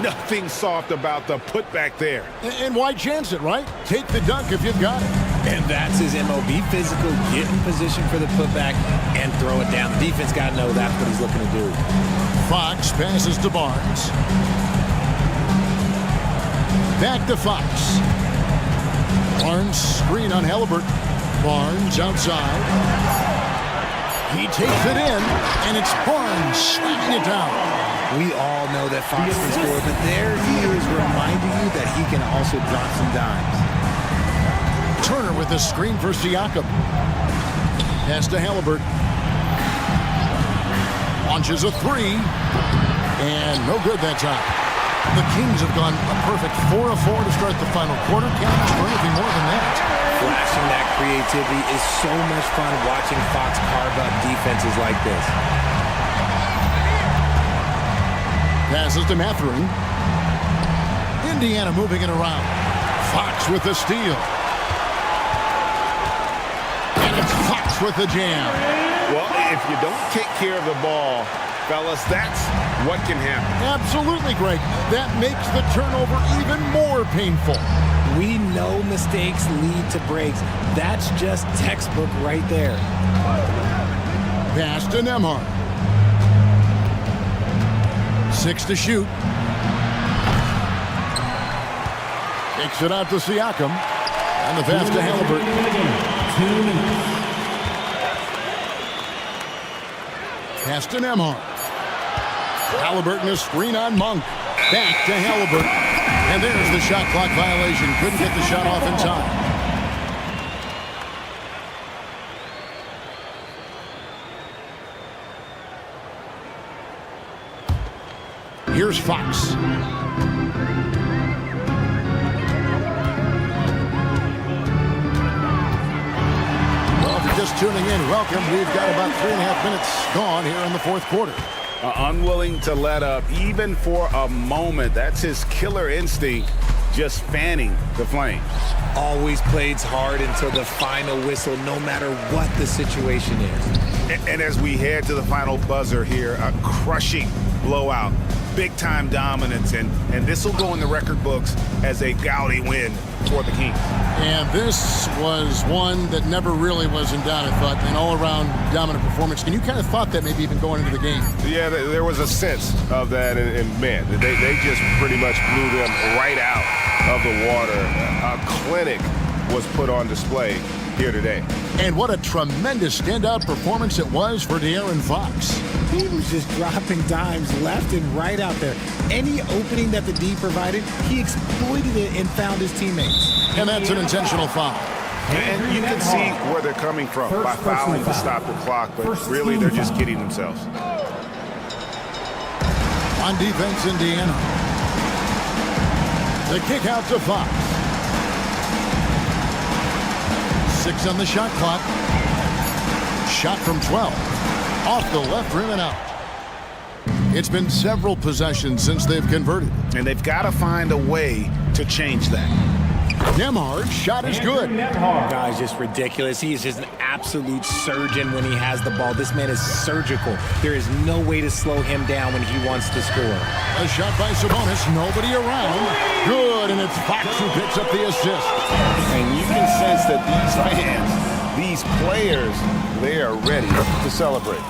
Nothing soft about the putback there. And why chance it, right? Take the dunk if you've got it. And that's his MO. Be physical, get in position for the putback, and throw it down. The defense got to know that's what he's looking to do. Fox passes to Barnes. Back to Fox. Barnes screen on Halliburton. Barnes outside. He takes it in, and it's Barnes slamming it down. We all know that Fox can score, but there he is reminding you that he can also drop some dimes. Turner with the screen for Siakam. Pass to Halliburton. Launches a 3. And no good that time. The Kings have gone a perfect 4 of 4 to start the final quarter. Can't ask for anything more than that. Flashing that creativity is so much fun watching Fox carve up defenses like this. Passes to Mathurin. Indiana moving it around. Fox with the steal. And it's Fox with the jam. Well, if you don't take care of the ball, fellas, that's what can happen. Absolutely, Greg. That makes the turnover even more painful. We know mistakes lead to breaks. That's just textbook right there. Pass to Nembhard. 6 to shoot. Takes it out to Siakam. And the pass to Halliburton. 2 minutes. Pass to Nembhard. Halliburton a screen on Monk. Back to Halliburton. And there's the shot clock violation. Couldn't get the shot off in time. Here's Fox. Well, if you're just tuning in, welcome. We've got about 3.5 minutes gone here in the 4th quarter. Unwilling to let up, even for a moment. That's his killer instinct, just fanning the flames. Always plays hard until the final whistle, no matter what the situation is. And as we head to the final buzzer here, a crushing blowout. Big-time dominance, and this will go in the record books as a gaudy win for the Kings. And this was one that never really was in doubt, I thought, an all-around dominant performance. And you kind of thought that maybe even going into the game. Yeah, there was a sense of that, and man, they just pretty much blew them right out of the water. A clinic was put on display here today. And what a tremendous standout performance it was for De'Aaron Fox. He was just dropping dimes left and right out there. Any opening that the D provided, he exploited it and found his teammates. And that's an intentional foul. And you can see where they're coming from by fouling to stop the clock, but really they're just kidding themselves. On defense, Indiana. The kick out to Fox. 6 on the shot clock. Shot from 12. Off the left rim and out. It's been several possessions since they've converted. And they've got to find a way to change that. Nembhard's shot is good. Guys, just ridiculous. He is just an absolute surgeon when he has the ball. This man is surgical. There is no way to slow him down when he wants to score. A shot by Sabonis. Nobody around. Good, and it's Fox who picks up the assist. And you can sense that these fans, these players, they are ready to celebrate.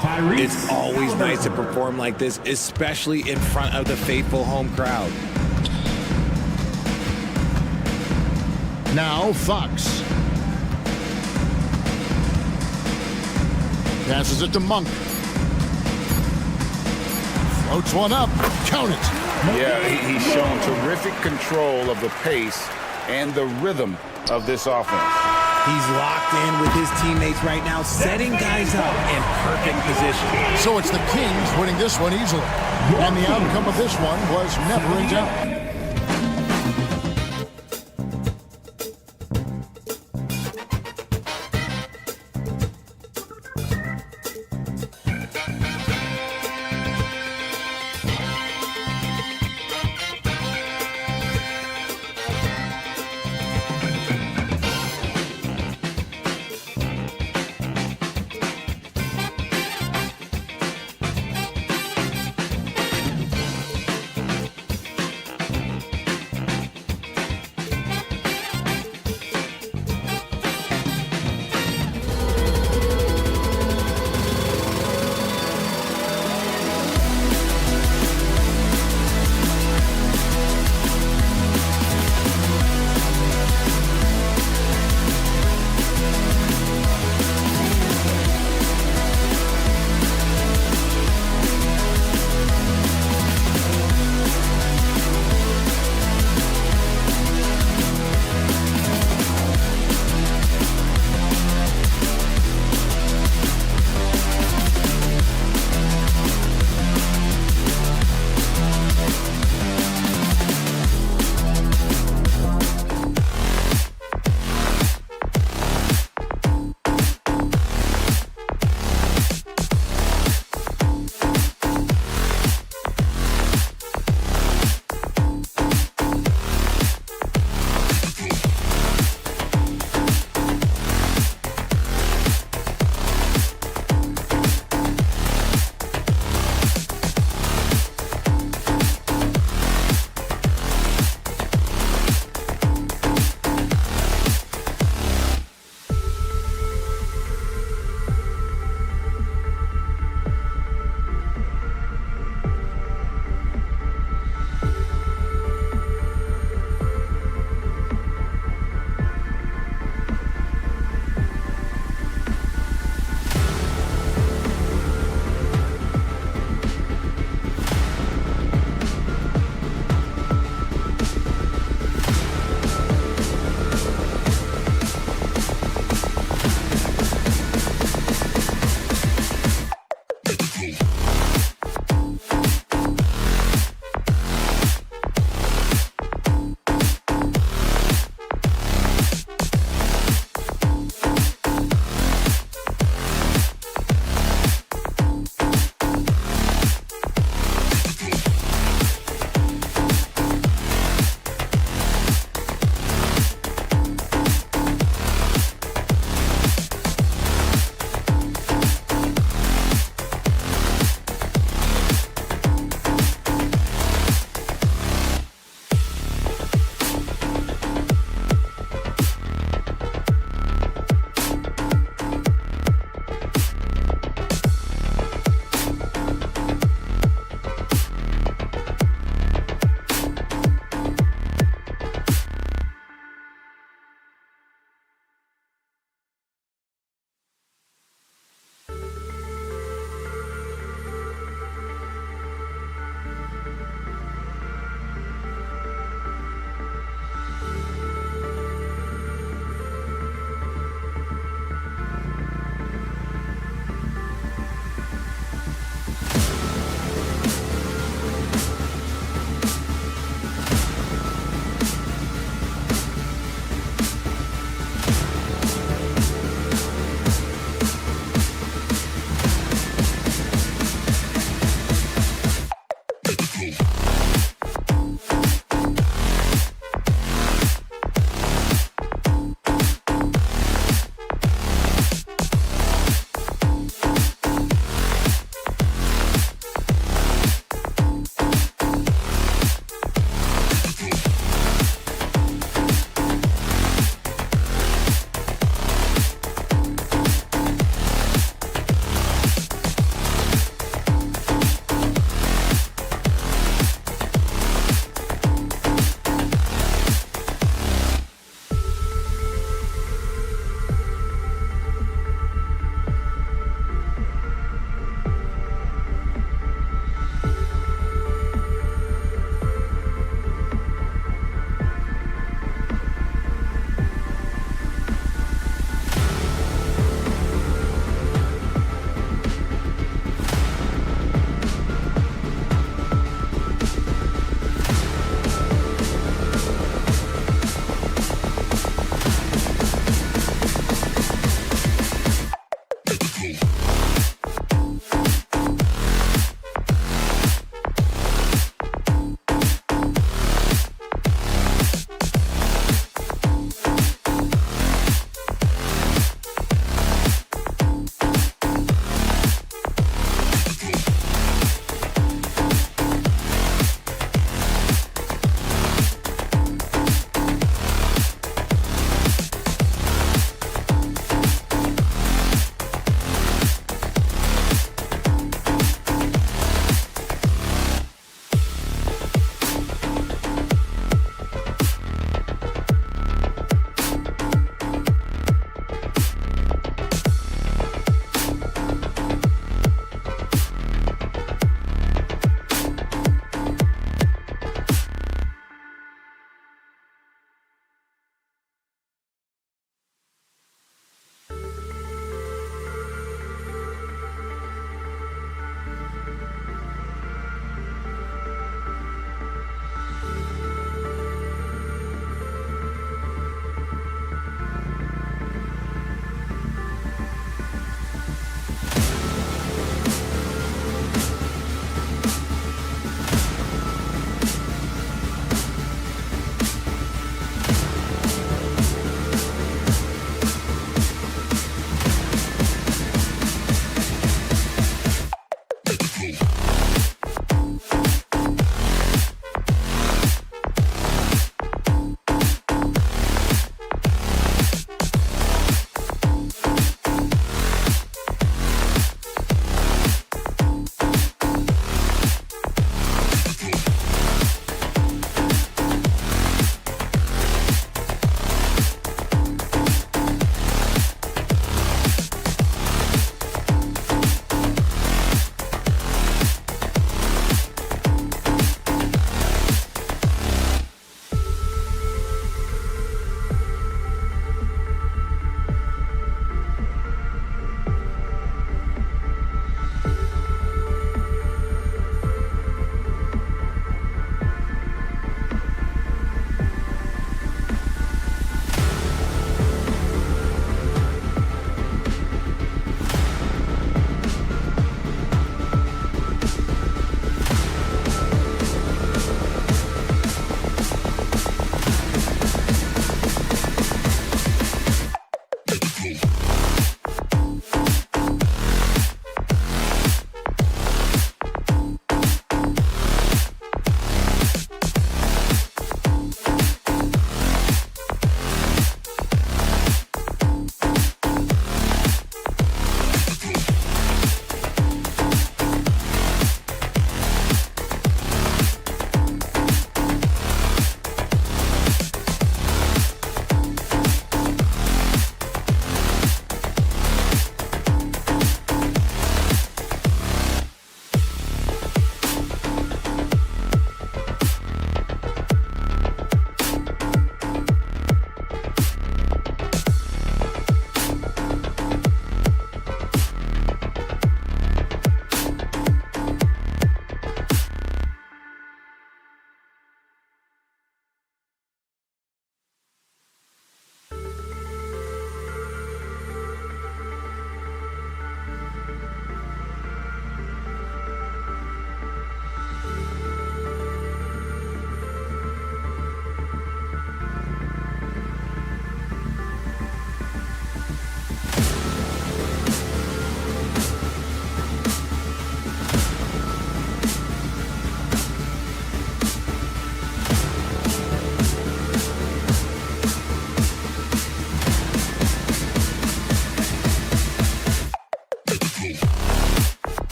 It's always nice to perform like this, especially in front of the faithful home crowd. Now Fox. Passes it to Monk. Floats one up. Count it. Yeah, he's shown terrific control of the pace and the rhythm of this offense. He's locked in with his teammates right now, setting guys up in perfect position. So it's the Kings winning this one easily. And the outcome of this one was never in doubt.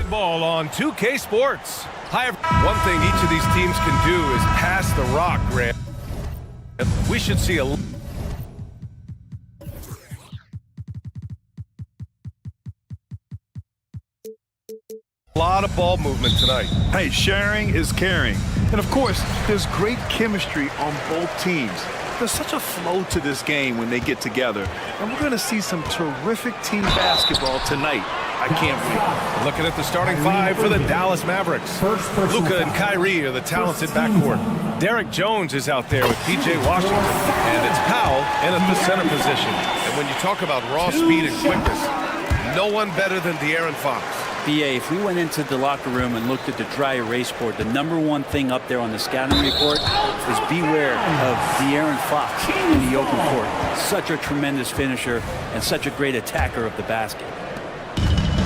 Ball on 2K Sports. One thing each of these teams can do is pass the rock, Grant. We should see a lot of ball movement tonight. Hey, sharing is caring. And of course, there's great chemistry on both teams. There's such a flow to this game when they get together. And we're going to see some terrific team basketball tonight. I can't wait. Looking at the starting five for the Dallas Mavericks. Luka and Kyrie are the talented backcourt. Derek Jones is out there with P.J. Washington. And it's Powell in at the center position. And when you talk about raw speed and quickness, no one better than De'Aaron Fox. BA, if we went into the locker room and looked at the dry erase board, the #1 thing up there on the scouting report is beware of De'Aaron Fox in the open court. Such a tremendous finisher and such a great attacker of the basket.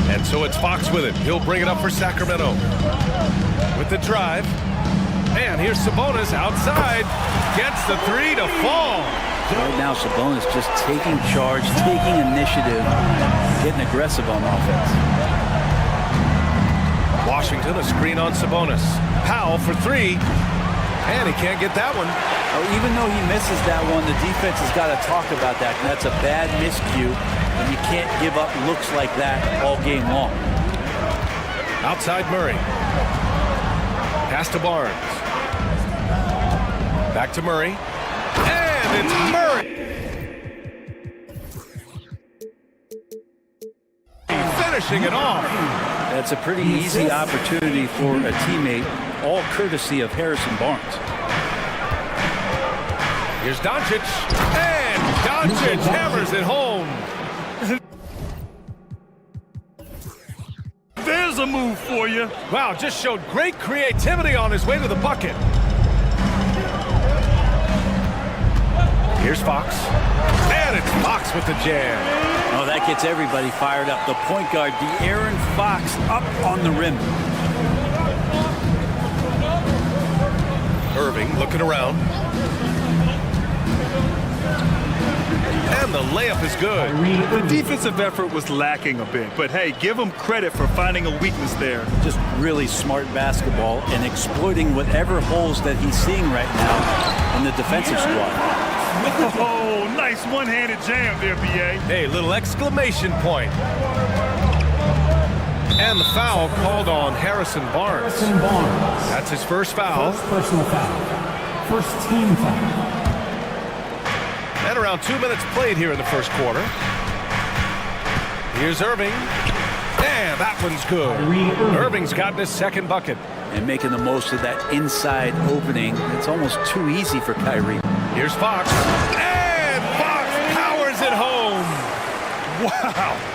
And so it's Fox with it. He'll bring it up for Sacramento. With the drive. And here's Sabonis outside. Gets the three to fall. Right now, Sabonis just taking charge, taking initiative, getting aggressive on offense. Washington, a screen on Sabonis. Powell for three. And he can't get that one. Oh, even though he misses that one, the defense has got to talk about that. That's a bad miscue. And you can't give up looks like that all game long. Outside Murray. Pass to Barnes. Back to Murray. And it's Murray. Finishing it off. That's a pretty easy opportunity for a teammate, all courtesy of Harrison Barnes. Here's Doncic. And Doncic hammers it home. There's a move for you. Wow, just showed great creativity on his way to the bucket. Here's Fox. And it's Fox with the jam. Oh, that gets everybody fired up. The point guard, De'Aaron Fox, up on the rim. Irving looking around. And the layup is good. The defensive effort was lacking a bit, but hey, give them credit for finding a weakness there. Just really smart basketball and exploiting whatever holes that he's seeing right now in the defensive squad. Oh, nice one-handed jam there, B.A. Hey, little exclamation point. And the foul called on Harrison Barnes. That's his first foul. First personal foul. First team foul. And around 2 minutes played here in the first quarter. Here's Irving. And that one's good. Irving's gotten his second bucket. And making the most of that inside opening. It's almost too easy for Kyrie. Here's Fox. And Fox powers it home. Wow.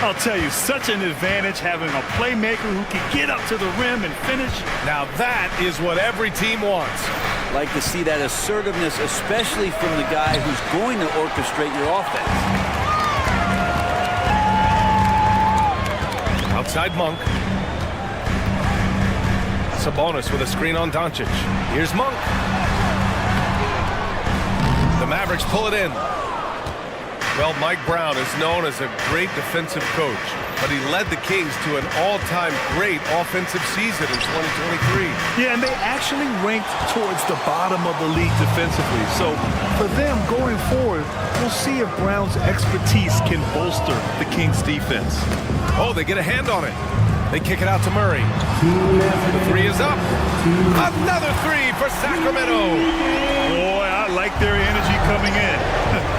I'll tell you, such an advantage having a playmaker who can get up to the rim and finish. Now that is what every team wants. Like to see that assertiveness, especially from the guy who's going to orchestrate your offense. Outside Monk. Sabonis with a screen on Doncic. Here's Monk. The Mavericks pull it in. Well, Mike Brown is known as a great defensive coach, but he led the Kings to an all-time great offensive season in 2023. Yeah, and they actually ranked towards the bottom of the league defensively. So for them going forward, we'll see if Brown's expertise can bolster the Kings defense. Oh, they get a hand on it. They kick it out to Murray. The three is up. Another three for Sacramento. Boy, I like their energy coming in.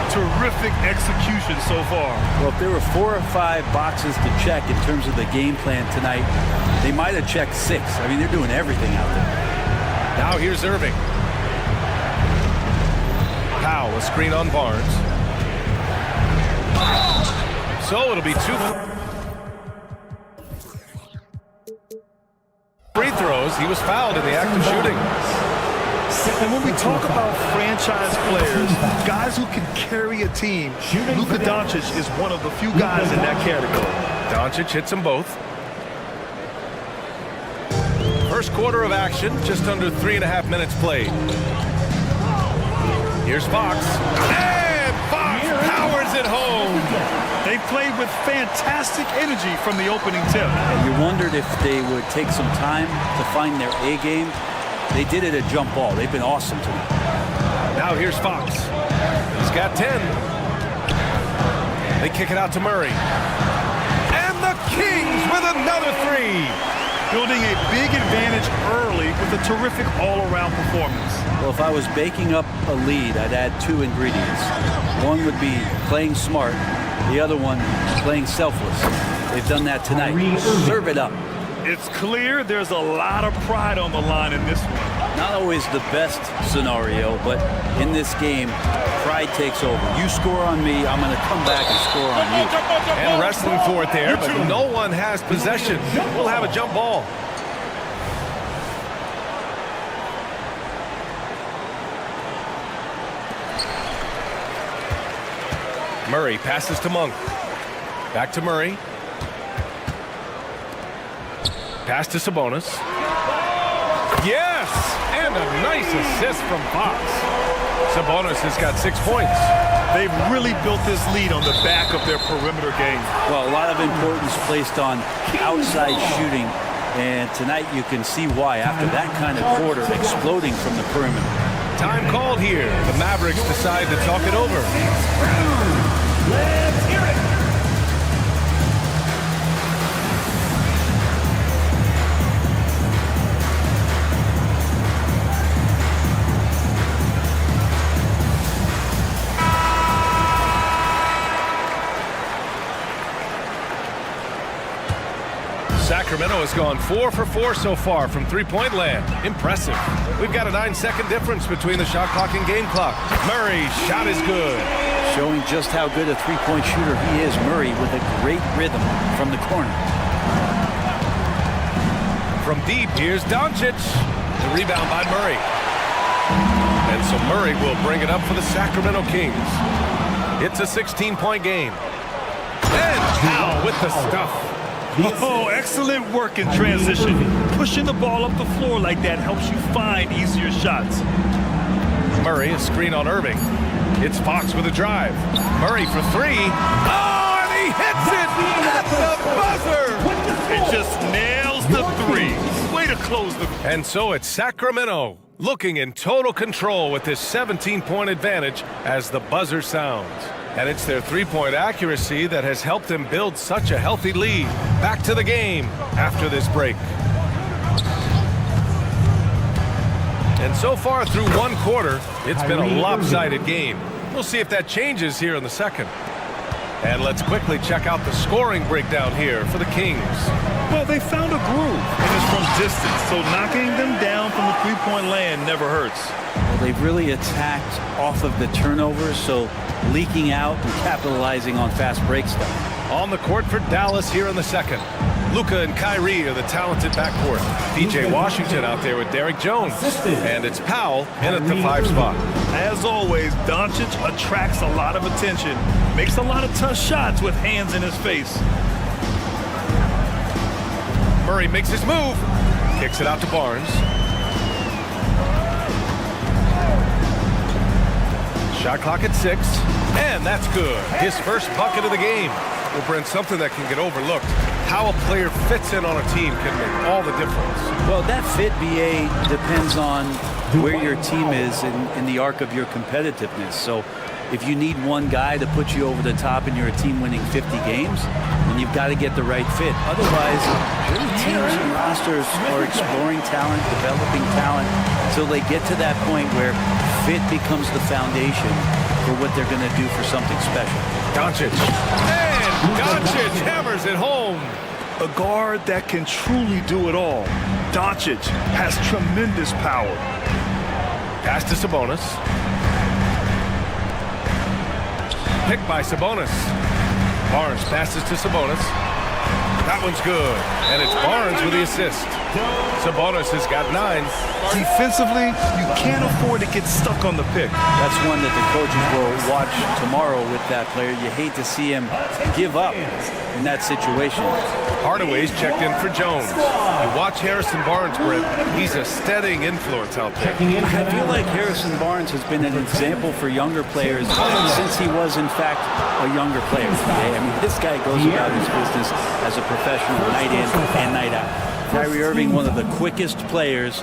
Terrific execution so far. Well, if there were 4 or 5 boxes to check in terms of the game plan tonight, they might have checked 6. I mean, they're doing everything out there. Now here's Irving. Powell, a screen on Barnes. So it'll be 2 free throws. He was fouled in the act of shooting. And when we talk about franchise players, guys who can carry a team, Luka Doncic is one of the few guys in that category. Doncic hits them both. First quarter of action, just under 3.5 minutes played. Here's Fox. And Fox powers it home. They played with fantastic energy from the opening tip. And you wondered if they would take some time to find their A game. They did it at jump ball. They've been awesome tonight. Now here's Fox. He's got 10. They kick it out to Murray. And the Kings with another 3. Building a big advantage early with a terrific all-around performance. Well, if I was baking up a lead, I'd add 2 ingredients. One would be playing smart. The other one, playing selfless. They've done that tonight. Serve it up. It's clear there's a lot of pride on the line in this one. Not always the best scenario, but in this game, pride takes over. You score on me, I'm going to come back and score on you. And wrestling for it there, but no one has possession. We'll have a jump ball. Murray passes to Monk. Back to Murray. Pass to Sabonis. Yes! And a nice assist from Fox. Sabonis has got 6 points. They've really built this lead on the back of their perimeter game. Well, a lot of importance placed on outside shooting. And tonight you can see why after that kind of quarter exploding from the perimeter. Time called here. The Mavericks decide to talk it over. Let's hear it. Sacramento has gone 4 for 4 so far from three-point land. Impressive. We've got a 9-second difference between the shot clock and game clock. Murray's shot is good. Showing just how good a three-point shooter he is, Murray with a great rhythm from the corner. From deep, here's Doncic. The rebound by Murray. And so Murray will bring it up for the Sacramento Kings. It's a 16-point game. And Powell with the stuff. Oh, excellent work in transition. Pushing the ball up the floor like that helps you find easier shots. Murray, a screen on Irving. It's Fox with a drive. Murray for 3. Oh, and he hits it at the buzzer. It just nails the 3. Way to close the... And so it's Sacramento looking in total control with this 17-point advantage as the buzzer sounds. And it's their three-point accuracy that has helped them build such a healthy lead. Back to the game after this break. And so far through one quarter, it's been a lopsided game. We'll see if that changes here in the second. And let's quickly check out the scoring breakdown here for the Kings. Well, they found a groove, and it's from distance, so knocking them down from the three-point land never hurts. Well, they've really attacked off of the turnovers, so leaking out and capitalizing on fast break stuff. On the court for Dallas here in the second. Luka and Kyrie are the talented backcourt. PJ Washington out there with Derek Jones. And it's Powell in at the 5 spot. As always, Doncic attracts a lot of attention. Makes a lot of tough shots with hands in his face. Murray makes his move. Kicks it out to Barnes. Shot clock at 6. And that's good. His first bucket of the game. Well, Brent, something that can get overlooked. How a player fits in on a team can make all the difference. Well, that fit, BA, depends on where your team is in the arc of your competitiveness. So if you need one guy to put you over the top and you're a team winning 50 games, then you've got to get the right fit. Otherwise, really teams and rosters are exploring talent, developing talent, until they get to that point where fit becomes the foundation for what they're going to do for something special. Doncic. And Doncic hammers it home. A guard that can truly do it all. Doncic has tremendous power. Pass to Sabonis. Picked by Sabonis. Barnes passes to Sabonis. That one's good. And it's Barnes with the assist. Sabonis has got 9. Defensively, you can't afford to get stuck on the pick. That's one that the coaches will watch tomorrow with that player. You hate to see him give up in that situation. Hardaway's checked in for Jones. You watch Harrison Barnes, Brent. He's a steadying influence out there. I feel like Harrison Barnes has been an example for younger players since he was, in fact, a younger player today. I mean, this guy goes about his business as a professional night in and night out. Kyrie Irving, one of the quickest players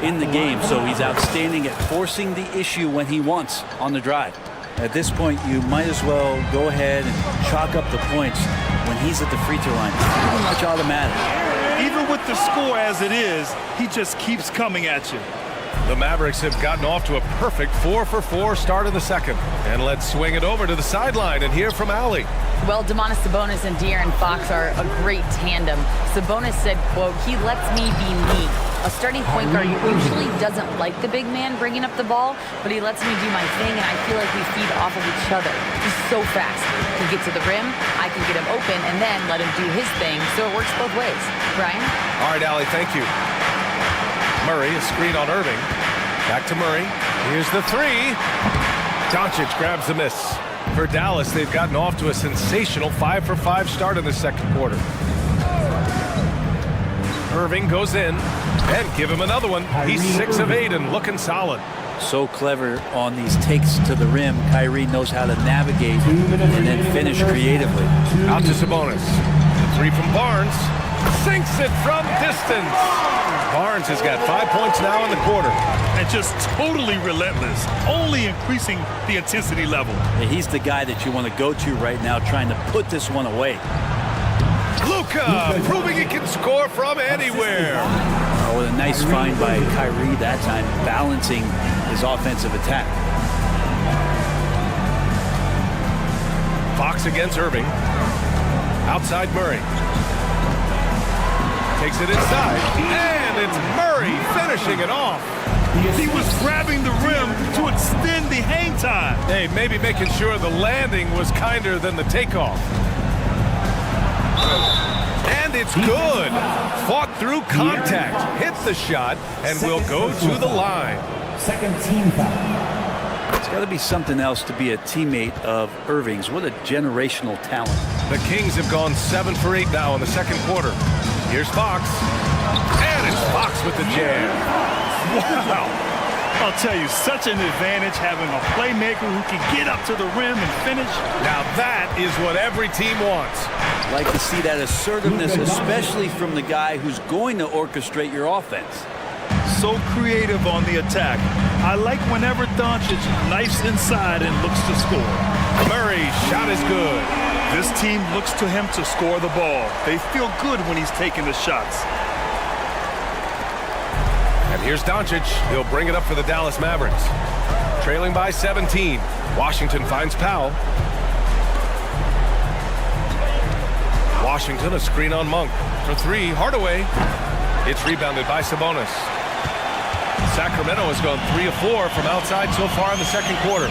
in the game, so he's outstanding at forcing the issue when he wants on the drive. At this point, you might as well go ahead and chalk up the points when he's at the free throw line. It's pretty much automatic. Even with the score as it is, he just keeps coming at you. The Mavericks have gotten off to a perfect 4-for-4 start in the second. And let's swing it over to the sideline and hear from Allie. Well, Domantas Sabonis and De'Aaron Fox are a great tandem. Sabonis said, quote, "He lets me be me. A starting point guard usually doesn't like the big man bringing up the ball, but he lets me do my thing, and I feel like we feed off of each other. He's so fast. He gets to the rim, I can get him open, and then let him do his thing, so it works both ways." Brian? All right, Allie, thank you. Murray, a screen on Irving. Back to Murray. Here's the 3. Doncic grabs the miss. For Dallas, they've gotten off to a sensational 5-for-5 start in the second quarter. Irving goes in, and give him another one. He's 6 of 8 and looking solid. So clever on these takes to the rim. Kyrie knows how to navigate and then finish creatively. Out to Sabonis. The 3 from Barnes. Sinks it from distance. Barnes has got 5 points now in the quarter. And just totally relentless, only increasing the intensity level. He's the guy that you want to go to right now, trying to put this one away. Luka proving he can score from anywhere. Oh, a nice find by Kyrie that time, balancing his offensive attack. Fox against Irving. Outside Murray. Takes it inside, and it's Murray finishing it off. He was grabbing the rim to extend the hang time. Hey, maybe making sure the landing was kinder than the takeoff. And it's good. Fought through contact, hit the shot, and will go to the line. Second team foul. It's got to be something else to be a teammate of Irving's. What a generational talent. The Kings have gone 7 for 8 now in the second quarter. Here's Fox. And it's Fox with the jam. Wow. I'll tell you, such an advantage having a playmaker who can get up to the rim and finish. Now that is what every team wants. Like to see that assertiveness, especially from the guy who's going to orchestrate your offense. So creative on the attack. I like whenever Doncic knifes inside and looks to score. Murray's shot is good. This team looks to him to score the ball. They feel good when he's taking the shots. And here's Doncic. He'll bring it up for the Dallas Mavericks. Trailing by 17. Washington finds Powell. Washington, a screen on Monk. For three, Hardaway. It's rebounded by Sabonis. Sacramento has gone 3 of 4 from outside so far in the second quarter.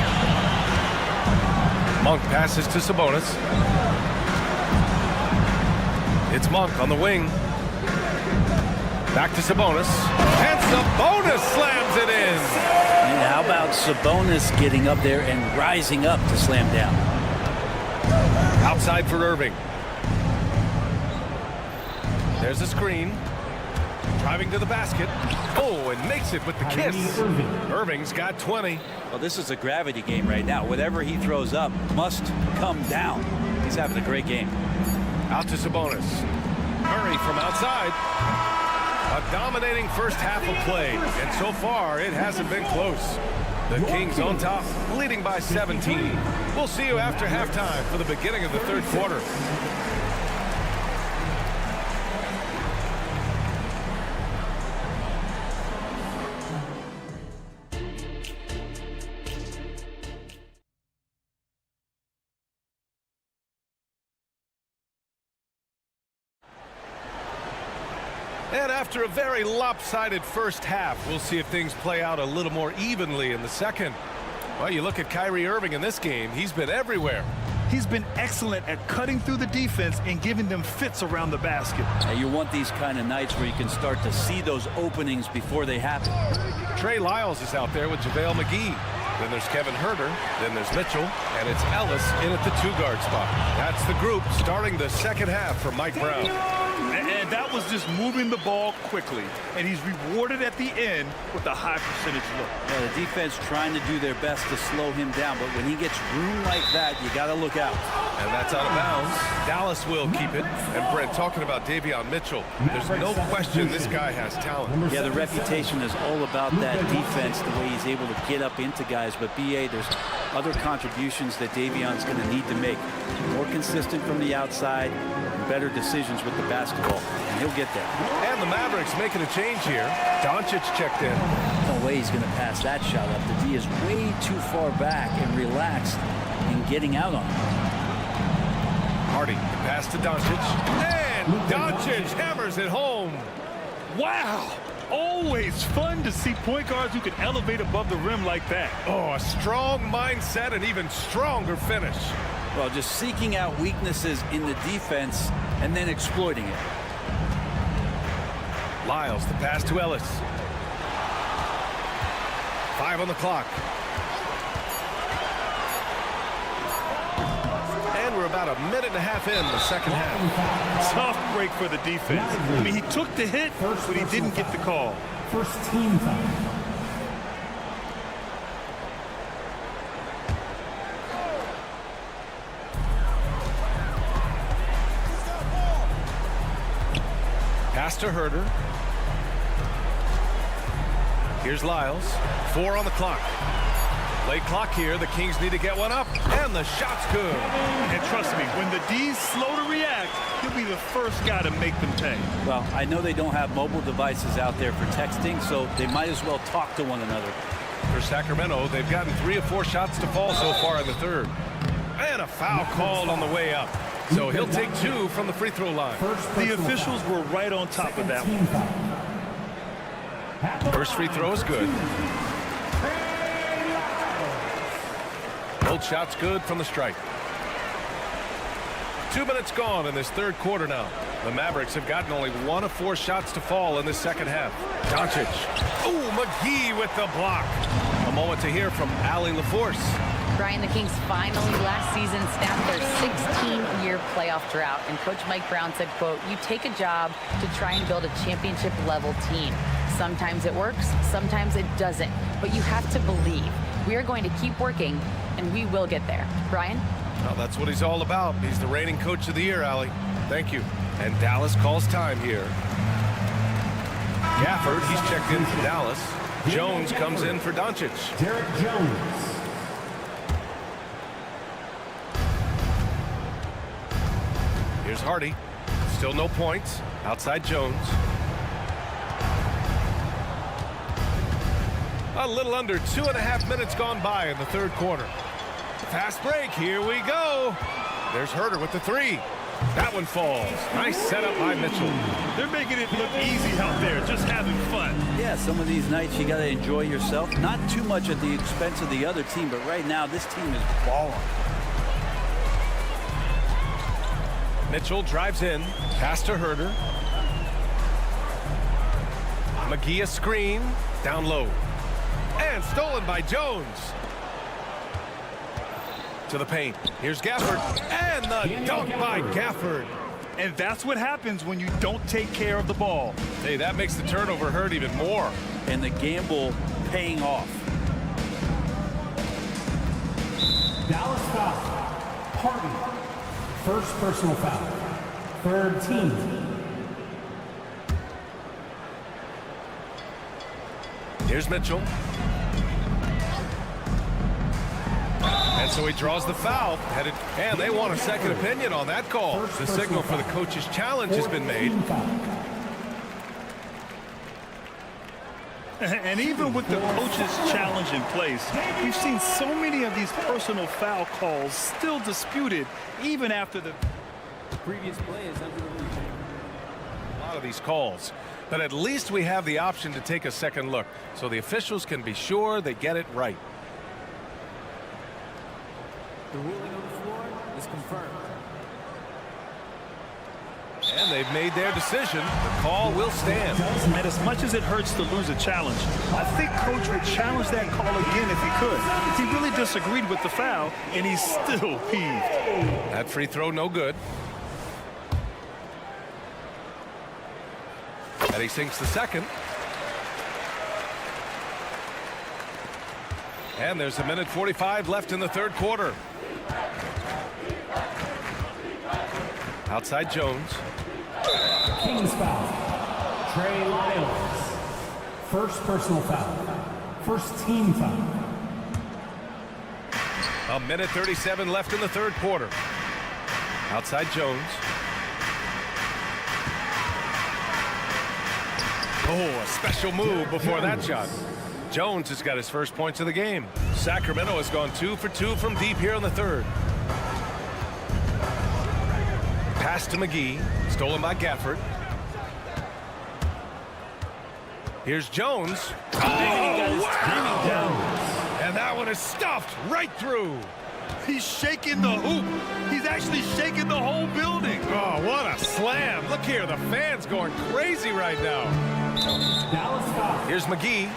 Monk passes to Sabonis. It's Monk on the wing. Back to Sabonis. And Sabonis slams it in. And how about Sabonis getting up there and rising up to slam down? Outside for Irving. There's a screen. Driving to the basket. Oh, and makes it with the kiss. Irving's got 20. Well, this is a gravity game right now. Whatever he throws up must come down. He's having a great game. Out to Sabonis. Murray from outside. A dominating first half of play. And so far, it hasn't been close. The Kings on top, leading by 17. We'll see you after halftime for the beginning of the third quarter. And after a very lopsided first half, we'll see if things play out a little more evenly in the second. Well, you look at Kyrie Irving in this game, he's been everywhere. He's been excellent at cutting through the defense and giving them fits around the basket. Now, you want these kind of nights where you can start to see those openings before they happen. Trey Lyles is out there with JaVale McGee. Then there's Kevin Huerter, then there's Mitchell, and it's Ellis in at the 2-guard spot. That's the group starting the second half for Mike Brown. And that was just moving the ball quickly. And he's rewarded at the end with a high percentage look. Yeah, the defense trying to do their best to slow him down, but when he gets room like that, you got to look out. And that's out of bounds. Dallas will keep it. And Brent, talking about Davion Mitchell, there's no question this guy has talent. Yeah, the reputation is all about that defense, the way he's able to get up into guys. But BA, there's other contributions that Davion's going to need to make. More consistent from the outside, better decisions with the basketball, and he'll get there. And the Mavericks making a change here. Doncic checked in. No way he's going to pass that shot up. The D is way too far back and relaxed in getting out on him. Hardy, the pass to Doncic. And Doncic hammers it home. Wow! Always fun to see point guards who can elevate above the rim like that. Oh, a strong mindset and even stronger finish. Well, just seeking out weaknesses in the defense and then exploiting it. Lyles, the pass to Ellis. 5 on the clock. And we're about a minute and a half in the second half. Tough break for the defense. I mean, he took the hit, but he didn't get the call. First team foul. Pass to Huerter. Here's Lyles. 4 on the clock. Late clock here. The Kings need to get one up. And the shot's good. And trust me, when the D's slow to react, he'll be the first guy to make them pay. Well, I know they don't have mobile devices out there for texting, so they might as well talk to one another. For Sacramento, they've gotten 3 of 4 shots to fall so far in the third. And a foul called on the way up. So he'll take 2 from the free throw line. The officials were right on top of that one. First free throw is good. Both shots good from the strike. 2 minutes gone in this third quarter now. The Mavericks have gotten only 1 of 4 shots to fall in this second half. Doncic. Oh, McGee with the block. A moment to hear from Allie LaForce. Brian, the Kings finally last season snapped their 16-year playoff drought, and Coach Mike Brown said, quote, "You take a job to try and build a championship-level team. Sometimes it works, sometimes it doesn't, but you have to believe. We are going to keep working, and we will get there." Brian? Well, that's what he's all about. He's the reigning coach of the year, Allie. Thank you. And Dallas calls time here. Gafford, he's checked in for Dallas. Jones comes in for Doncic. Derek Jones. Here's Hardy. Still no points. Outside Jones. A little under 2.5 minutes gone by in the third quarter. Fast break. Here we go. There's Herder with the three. That one falls. Nice setup by Mitchell. They're making it look easy out there, just having fun. Yeah, some of these nights you got to enjoy yourself. Not too much at the expense of the other team, but right now this team is balling. Mitchell drives in. Pass to Herder. McGee a screen. Down low. And stolen by Jones. To the paint. Here's Gafford. And the dunk by Gafford. And that's what happens when you don't take care of the ball. Hey, that makes the turnover hurt even more. And the gamble paying off. Dallas foul. Hardy. First personal foul. Third team. Here's Mitchell. And so he draws the foul. And they want a second opinion on that call. The signal for the coach's challenge has been made. And even with the coach's challenge in place, we've seen so many of these personal foul calls still disputed even after the previous play is under the review. A lot of these calls. But at least we have the option to take a second look so the officials can be sure they get it right. The ruling on the floor is confirmed. And they've made their decision. The call will stand. And as much as it hurts to lose a challenge, I think Coach would challenge that call again if he could. He really disagreed with the foul, and he's still peeved. That free throw no good. And he sinks the second. And there's 1:45 left in the third quarter. Outside Jones. Kings foul. Trey Lyles. First personal foul. First team foul. 1:37 left in the third quarter. Outside Jones. Oh, a special move before that shot. Jones has got his first points of the game. Sacramento has gone 2 for 2 from deep here in the third. Pass to McGee. Stolen by Gafford. Here's Jones. Oh, wow. And that one is stuffed right through. He's shaking the hoop. He's actually shaking the whole building. Oh, what a slam. Look here, the fans going crazy right now. Dallas foul. Here's McGee.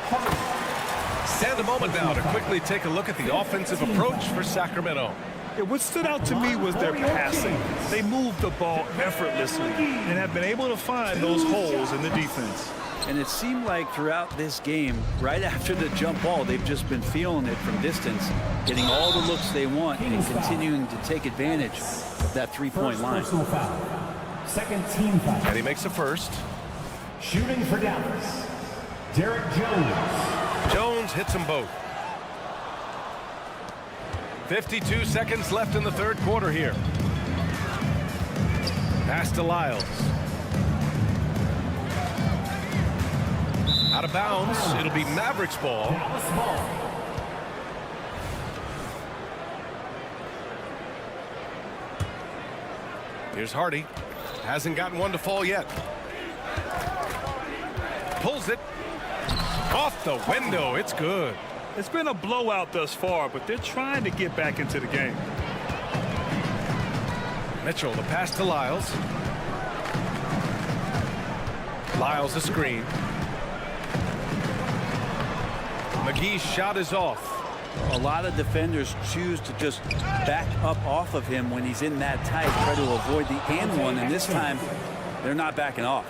Stand a moment now to quickly take a look at the offensive approach for Sacramento. Yeah, what stood out to me was their passing. They moved the ball effortlessly and have been able to find those holes in the defense. And it seemed like throughout this game, right after the jump ball, they've just been feeling it from distance, getting all the looks they want and continuing to take advantage of that three-point line. Personal foul. Second team foul. And he makes the first. Shooting for Dallas. Derek Jones. Jones hits them both. 52 seconds left in the third quarter here. Pass to Lyles. Out of bounds. It'll be Mavericks ball. Here's Hardy. Hasn't gotten one to fall yet. Pulls it. Off the window. It's good. It's been a blowout thus far, but they're trying to get back into the game. Mitchell, the pass to Lyles. Lyles, the screen. McGee's shot is off. A lot of defenders choose to just back up off of him when he's in that tight, try to avoid the and one, and this time they're not backing off.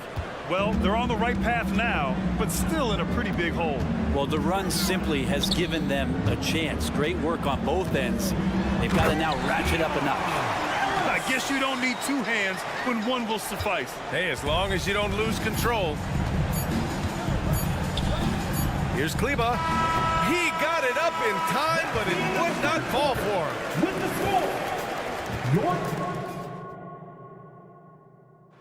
Well, they're on the right path now, but still in a pretty big hole. Well, the run simply has given them a chance. Great work on both ends. They've got to now ratchet up a notch. I guess you don't need two hands when one will suffice. Hey, as long as you don't lose control. Here's Kleba. He got it up in time, but it would not fall for him. With the score, York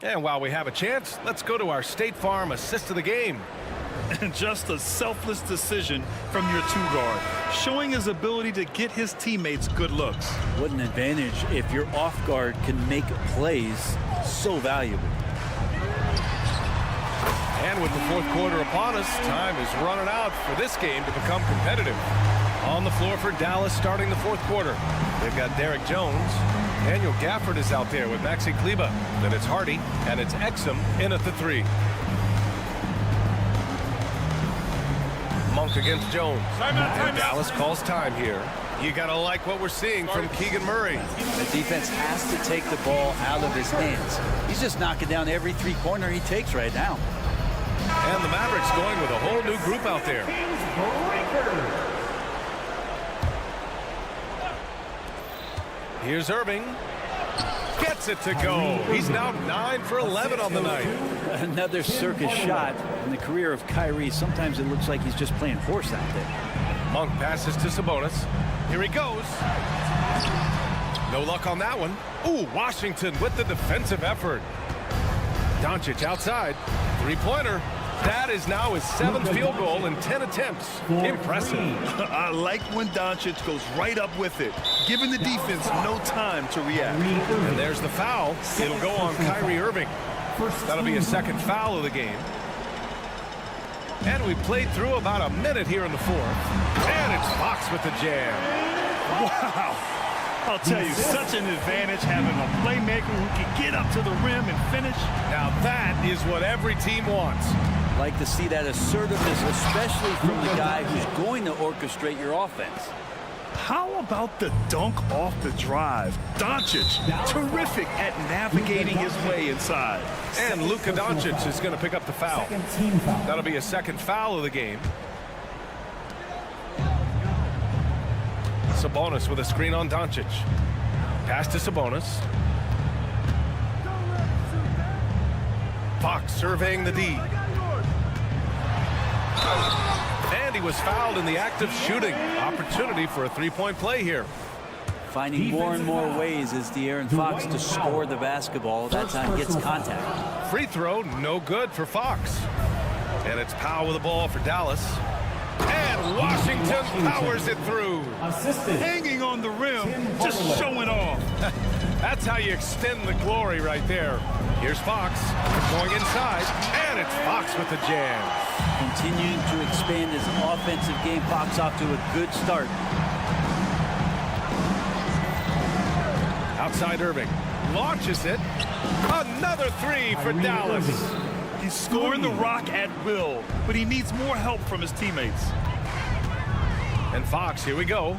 And while we have a chance, let's go to our State Farm assist of the game. And just a selfless decision from your two-guard, showing his ability to get his teammates good looks. What an advantage if your off-guard can make plays so valuable. And with the fourth quarter upon us, time is running out for this game to become competitive. On the floor for Dallas starting the fourth quarter. They've got Derek Jones. Daniel Gafford is out there with Maxi Kleba. Then it's Hardy, and it's Exum in at the 3. Monk against Jones. And Dallas calls time here. You got to like what we're seeing from Keegan Murray. The defense has to take the ball out of his hands. He's just knocking down every three-pointer he takes right now. And the Mavericks going with a whole new group out there. Here's Irving. Gets it to go. He's now 9 for 11 on the night. Another circus shot in the career of Kyrie. Sometimes it looks like he's just playing horse out there. Monk passes to Sabonis. Here he goes. No luck on that one. Ooh, Washington with the defensive effort. Doncic outside. Three-pointer. That is now his 7th field goal in 10 attempts. Impressive. I like when Doncic goes right up with it, giving the defense no time to react. And there's the foul. It'll go on Kyrie Irving. That'll be his 2nd foul of the game. And we played through about a minute here in the 4th. And it's Fox with the jam. Wow. I'll tell you, such an advantage having a playmaker who can get up to the rim and finish. Now that is what every team wants. Like to see that assertiveness, especially from the guy who's going to orchestrate your offense. How about the dunk off the drive? Doncic, terrific at navigating his way inside. And Luka Doncic is going to pick up the foul. That'll be his 2nd foul of the game. Sabonis with a screen on Doncic. Pass to Sabonis. Fox surveying the D. And he was fouled in the act of shooting. Opportunity for a three-point play here. Finding more and more ways as De'Aaron Fox to score the basketball. That time gets contact. Free throw, no good for Fox. And it's Powell with the ball for Dallas. And Washington powers it through. Hanging on the rim, just showing off. That's how you extend the glory right there. Here's Fox going inside, and it's Fox with the jam. Continuing to expand his offensive game. Fox off to a good start. Outside Irving. Launches it. Another 3 for Dallas. He's scoring the rock at will, but he needs more help from his teammates. And Fox, here we go.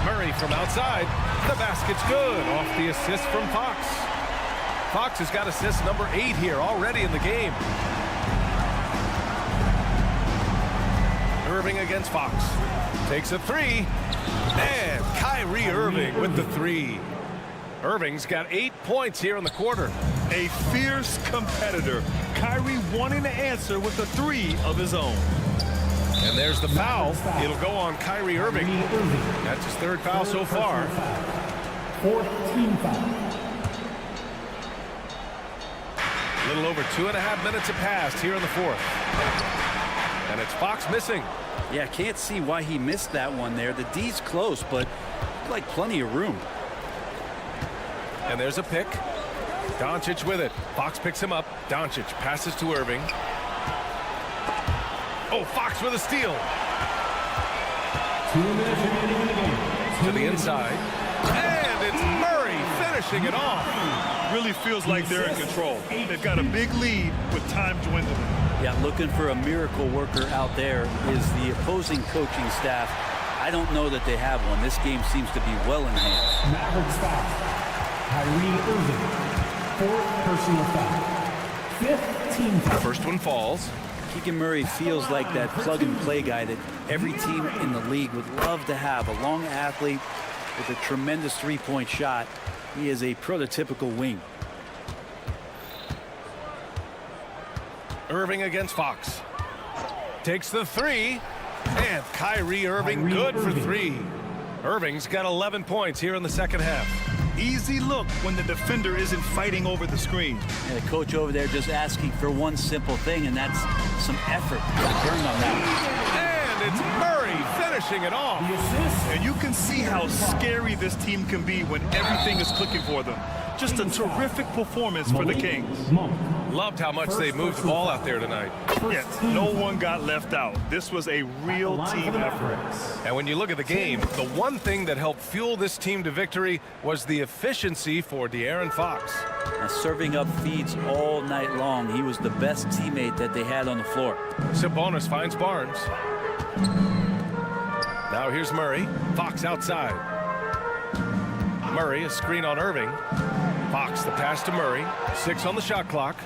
Murray from outside. The basket's good. Off the assist from Fox. Fox has got assist number 8 here already in the game. Irving against Fox. Takes a 3. And Kyrie Irving with the 3. Irving's got 8 points here in the quarter. A fierce competitor. Kyrie wanting to answer with a 3 of his own. And there's the foul. It'll go on Kyrie Irving. That's his 3rd foul so far. 4th team foul. A little over 2.5 minutes have passed here in the 4th. And it's Fox missing. Yeah, can't see why he missed that one there. The D's close, but like plenty of room. And there's a pick. Doncic with it. Fox picks him up. Doncic passes to Irving. Oh, Fox with a steal. 2 minutes remaining in the game. To the inside. And it's Murray finishing it off. Really feels like they're in control. They've got a big lead with time dwindling. Yeah, looking for a miracle worker out there is the opposing coaching staff. I don't know that they have one. This game seems to be well in hand. Mavericks foul. Kyrie Irving. 4th personal foul. 5th team foul. First one falls. Keegan Murray feels like that plug-and-play guy that every team in the league would love to have. A long athlete with a tremendous three-point shot. He is a prototypical wing. Irving against Fox. Takes the 3. And Kyrie Irving good for 3. Irving's got 11 points here in the 2nd half. easy look when the defender isn't fighting over the screen. And the coach over there just asking for one simple thing, and that's some effort. Burned on that. And it's Murray finishing it off. And you can see how scary this team can be when everything is clicking for them. Just a terrific performance for the Kings. Loved how much they moved the ball out there tonight. Yeah, no one got left out. This was a real team effort. And when you look at the game, the one thing that helped fuel this team to victory was the efficiency for De'Aaron Fox. Now, serving up feeds all night long. He was the best teammate that they had on the floor. Sabonis finds Barnes. Now here's Murray. Fox outside. Murray, a screen on Irving. Fox, the pass to Murray. 6 on the shot clock.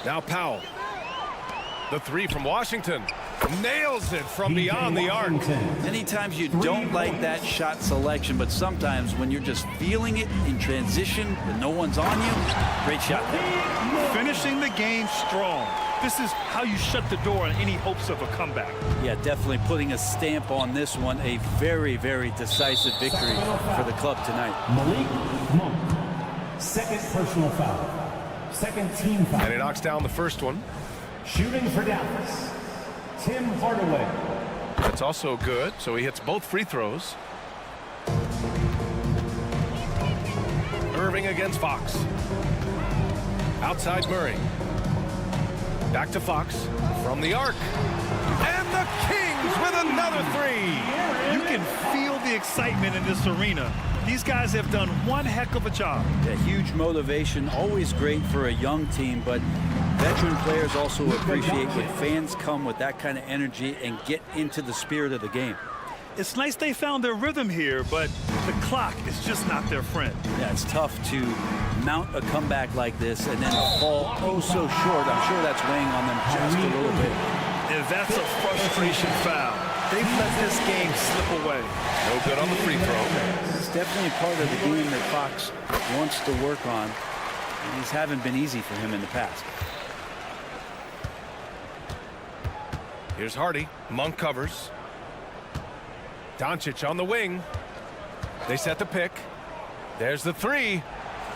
Now Powell. The 3 from Washington. Nails it from beyond the arc. Many times you don't like that shot selection, but sometimes when you're just feeling it in transition and no one's on you, great shot. Finishing the game strong. This is how you shut the door on any hopes of a comeback. Yeah, definitely putting a stamp on this one. A very, very decisive victory for the club tonight. Malik Monk. Second personal foul. Second team foul. And he knocks down the first one. Shooting for Dallas, Tim Hardaway. That's also good, so he hits both free throws. Irving against Fox. Outside Murray. Back to Fox from the arc. And the Kings with another 3. You can feel the excitement in this arena. These guys have done one heck of a job. Yeah, huge motivation, always great for a young team, but veteran players also appreciate when fans come with that kind of energy and get into the spirit of the game. It's nice they found their rhythm here, but the clock is just not their friend. Yeah, it's tough to mount a comeback like this and then fall oh so short. I'm sure that's weighing on them just a little bit. And that's a frustration foul. They've let this game slip away. No good on the free throw. It's definitely part of the game that Fox wants to work on. And these haven't been easy for him in the past. Here's Hardy. Monk covers. Doncic on the wing. They set the pick. There's the 3.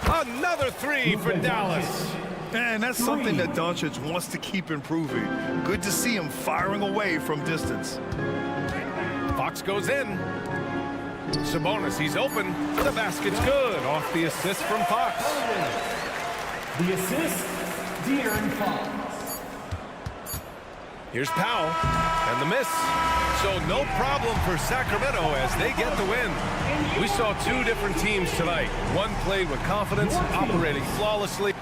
Another 3 for Dallas. And that's something that Doncic wants to keep improving. Good to see him firing away from distance. Fox goes in. Sabonis, he's open. The basket's good. Off the assist from Fox. The assist, De'Aaron Fox. Here's Powell. And the miss. So no problem for Sacramento as they get the win. We saw 2 different teams tonight. One played with confidence, operating flawlessly.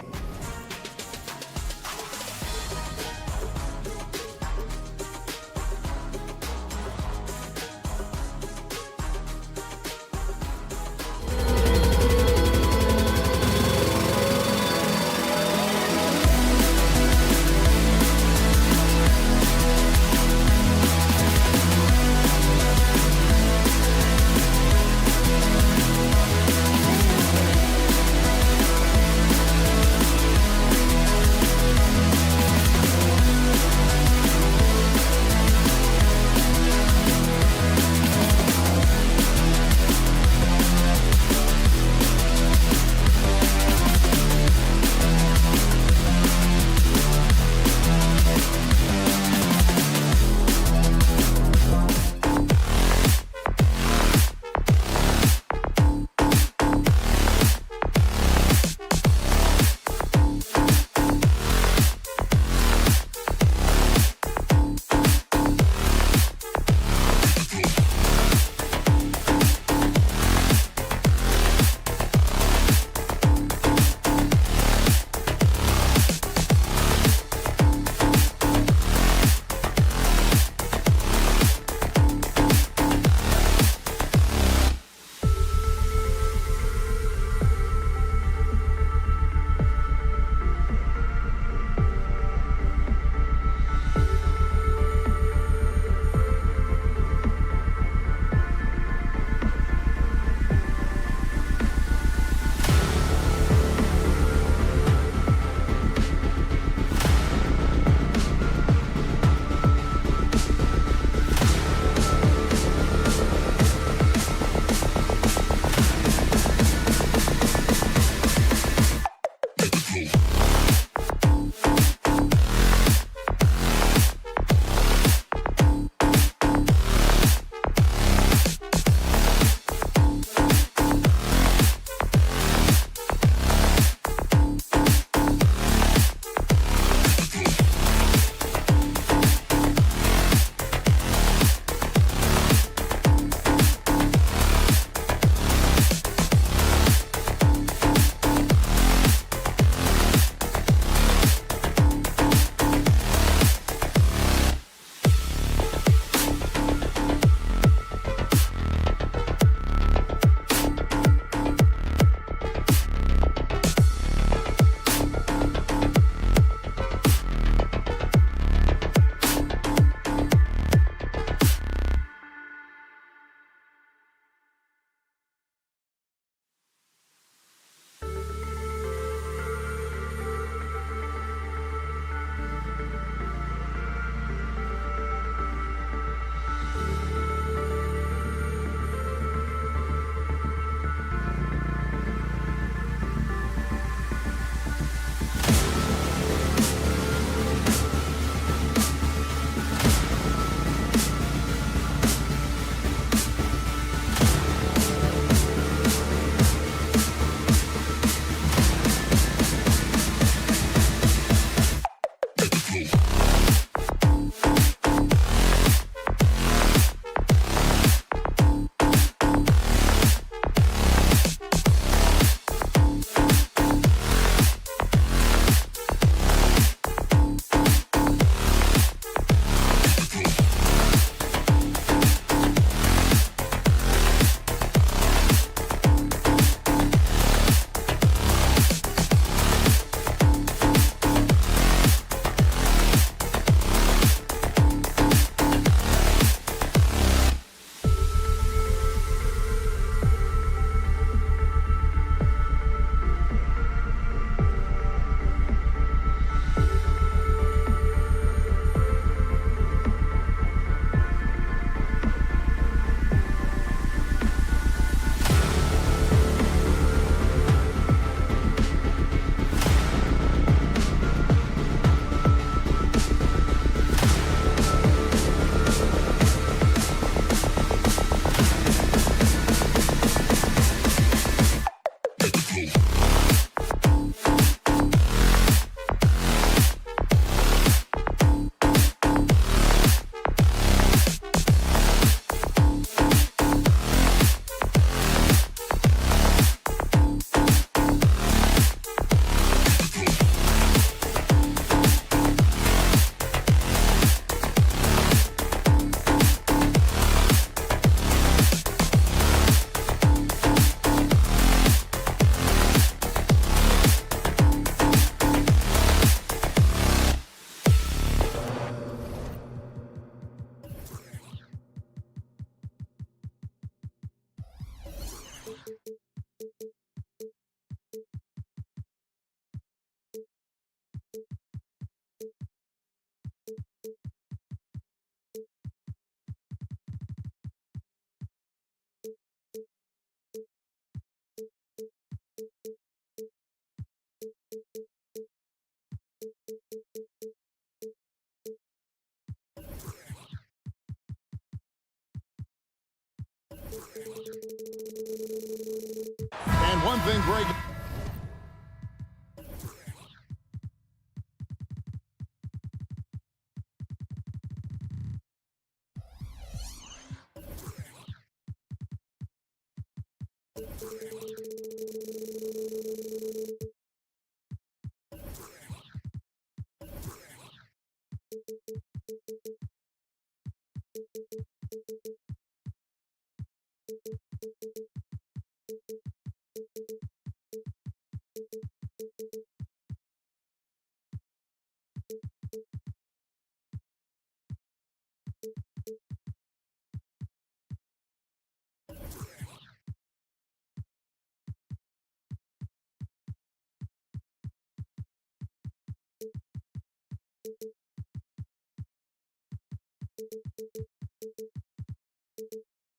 one thing break.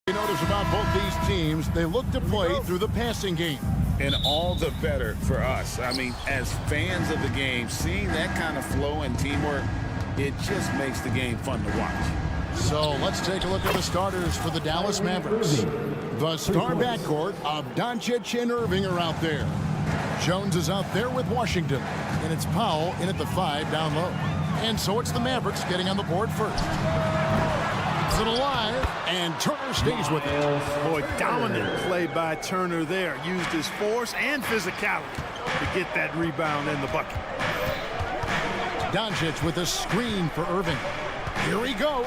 You notice about both these teams, they look to play through the passing game. And all the better for us. I mean, as fans of the game, seeing that kind of flow and teamwork, it just makes the game fun to watch. So let's take a look at the starters for the Dallas Mavericks. The star backcourt of Doncic and Irving are out there. Jones is out there with Washington, and it's Powell in at the 5 down low. And so it's the Mavericks getting on the board first. It's it alive, and Turner stays with it. Boy, dominant play by Turner there. Used his force and physicality to get that rebound in the bucket. Doncic with a screen for Irving. Here he goes.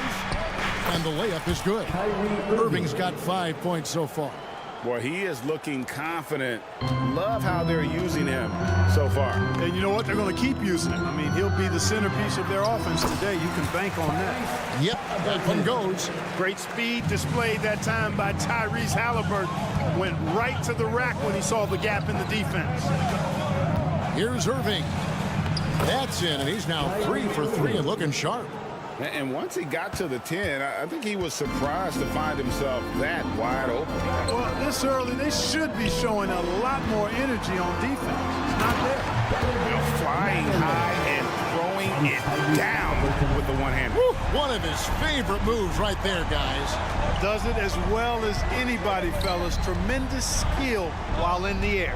And the layup is good. Irving's got 5 points so far. Boy, he is looking confident. Love how they're using him so far. And you know what? They're going to keep using him. I mean, he'll be the centerpiece of their offense today. You can bank on that. Yep, that one goes. Great speed displayed that time by Tyrese Halliburton. Went right to the rack when he saw the gap in the defense. Here's Irving. That's in, and he's now 3 for 3 and looking sharp. And once he got to the 10, I think he was surprised to find himself that wide open. Well, this early, they should be showing a lot more energy on defense. It's not there. You know, flying high and throwing it down with the one hand. One of his favorite moves right there, guys. Does it as well as anybody, fellas. Tremendous skill while in the air.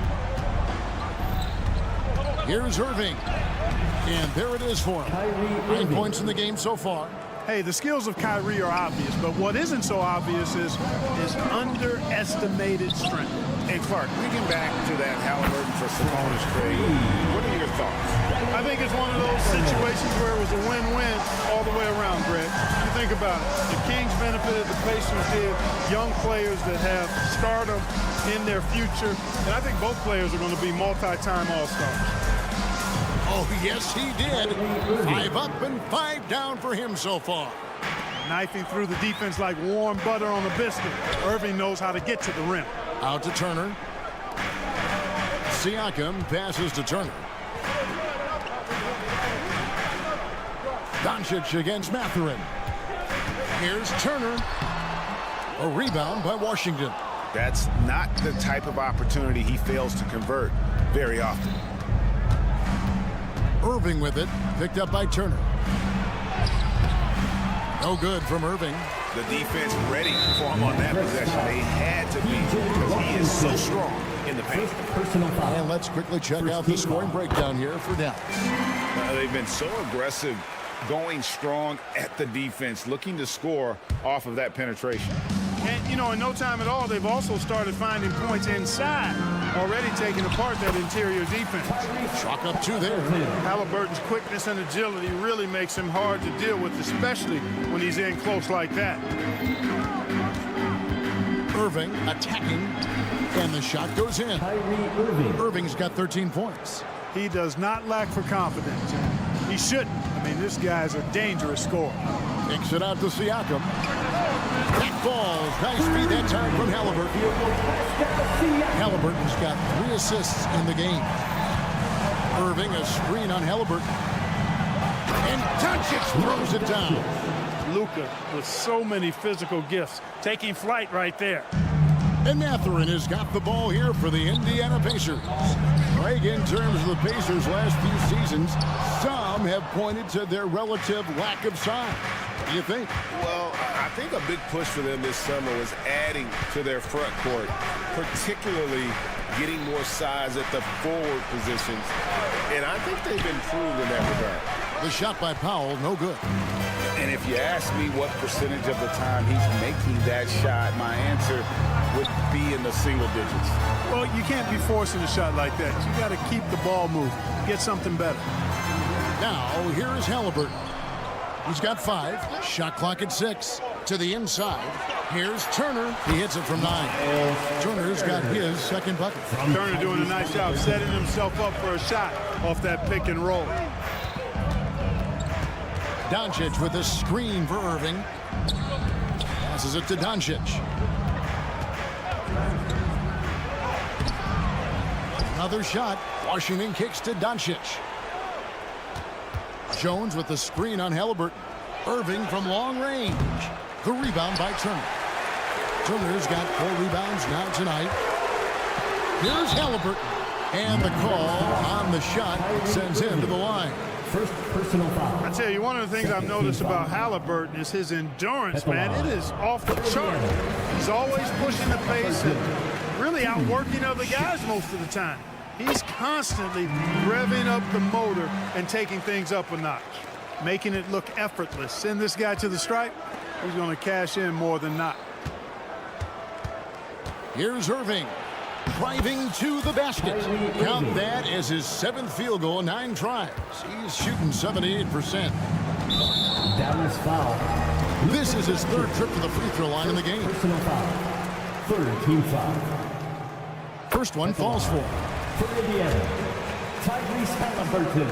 Here's Irving. And there it is for him. 9 points in the game so far. Hey, the skills of Kyrie are obvious, but what isn't so obvious is his underestimated strength. Hey, Clark, thinking back to that Halliburton for Sabonis trade, what are your thoughts? I think it's one of those situations where it was a win-win all the way around, Greg. You think about it. The Kings benefited, the Pacers did. Young players that have stardom in their future. And I think both players are going to be multi-time All-Stars. Oh, yes, he did. 5 up and 5 down for him so far. Knifing through the defense like warm butter on a biscuit. Irving knows how to get to the rim. Out to Turner. Siakam passes to Turner. Doncic against Mathurin. Here's Turner. A rebound by Washington. That's not the type of opportunity he fails to convert very often. Irving with it, picked up by Turner. No good from Irving. The defense ready for him on that possession. They had to be because he is so strong in the paint. And let's quickly check out the scoring breakdown here for Dallas. They've been so aggressive, going strong at the defense, looking to score off of that penetration. And, you know, in no time at all, they've also started finding points inside, already taking apart that interior defense. Chalk up 2 there. Halliburton's quickness and agility really makes him hard to deal with, especially when he's in close like that. Irving attacking, and the shot goes in. Irving's got 13 points. He does not lack for confidence. He shouldn't. I mean, this guy's a dangerous scorer. Kicks it out to Siakam. That ball, nice speed that time from Halliburton. Halliburton's got 3 assists in the game. Irving, a screen on Halliburton. And Doncic throws it down. Luka with so many physical gifts, taking flight right there. And Mathurin has got the ball here for the Indiana Pacers. Craig, in terms of the Pacers' last few seasons, some have pointed to their relative lack of size. What do you think? Well, I think a big push for them this summer was adding to their front court, particularly getting more size at the forward positions. And I think they've improved in that regard. The shot by Powell, no good. And if you ask me what percentage of the time he's making that shot, my answer would be in the single digits. Well, you can't be forcing a shot like that. You got to keep the ball moving, get something better. Now, here is Halliburton. He's got 5. Shot clock at 6. To the inside. Here's Turner. He hits it from 9. Turner's got his second bucket. Turner doing a nice job setting himself up for a shot off that pick and roll. Doncic with a screen for Irving. Passes it to Doncic. Another shot. Washington kicks to Doncic. Jones with the screen on Halliburton. Irving from long range. The rebound by Turner. Turner's got 4 rebounds now tonight. Here's Halliburton. And the call on the shot sends him to the line. First personal foul. I tell you, one of the things I've noticed about Halliburton is his endurance, man. It is off the chart. He's always pushing the pace and really outworking other guys most of the time. He's constantly revving up the motor and taking things up a notch, making it look effortless. Send this guy to the stripe, he's going to cash in more than not. Here's Irving. Driving to the basket. Count that as his 7th field goal in 9 tries. He's shooting 78%. Dallas foul. This is his 3rd trip to the free throw line in the game. Personal foul. 3rd team foul. First one falls for. For Indiana, Tyrese Halliburton.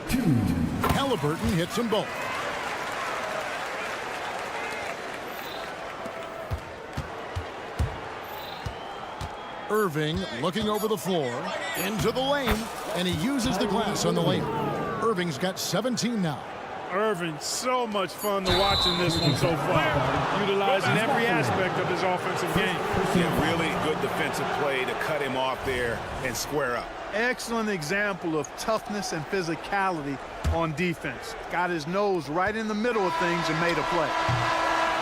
2. Halliburton hits them both. Irving looking over the floor, into the lane, and he uses the glass on the lane. Irving's got 17 now. Irving, so much fun to watch in this one so far, utilizing every aspect of his offensive game. Yeah, really good defensive play to cut him off there and square up. Excellent example of toughness and physicality on defense. Got his nose right in the middle of things and made a play.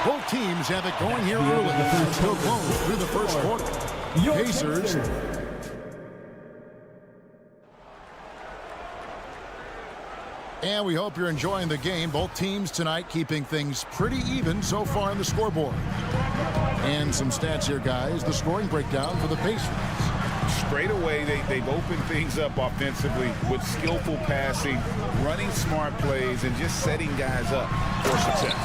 Both teams have it going here early. Still close through the first quarter. Pacers. And we hope you're enjoying the game. Both teams tonight keeping things pretty even so far on the scoreboard. And some stats here, guys. The scoring breakdown for the Pacers. Straight away, they've opened things up offensively with skillful passing, running smart plays, and just setting guys up for success.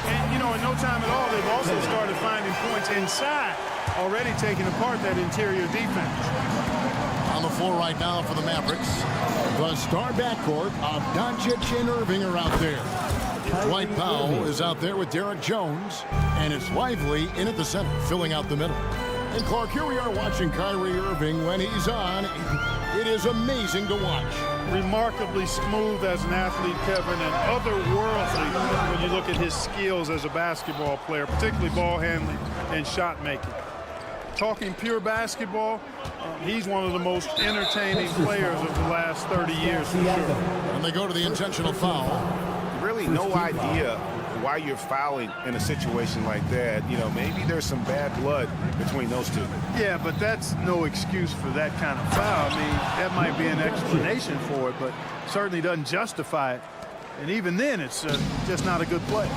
And, you know, in no time at all, they've also started finding points inside, already taking apart that interior defense. On the floor right now for the Mavericks, the star backcourt of Doncic and Irving are out there. Dwight Powell is out there with Derek Jones, and it's Lively in at the center, filling out the middle. And Clark, here we are watching Kyrie Irving when he's on. It is amazing to watch. Remarkably smooth as an athlete, Kevin, and otherworldly when you look at his skills as a basketball player, particularly ball handling and shot making. Talking pure basketball, he's one of the most entertaining players of the last 30 years for sure. And they go to the intentional foul. Really no idea why you're fouling in a situation like that. You know, maybe there's some bad blood between those two. Yeah, but that's no excuse for that kind of foul. I mean, that might be an explanation for it, but certainly doesn't justify it. And even then, it's just not a good play.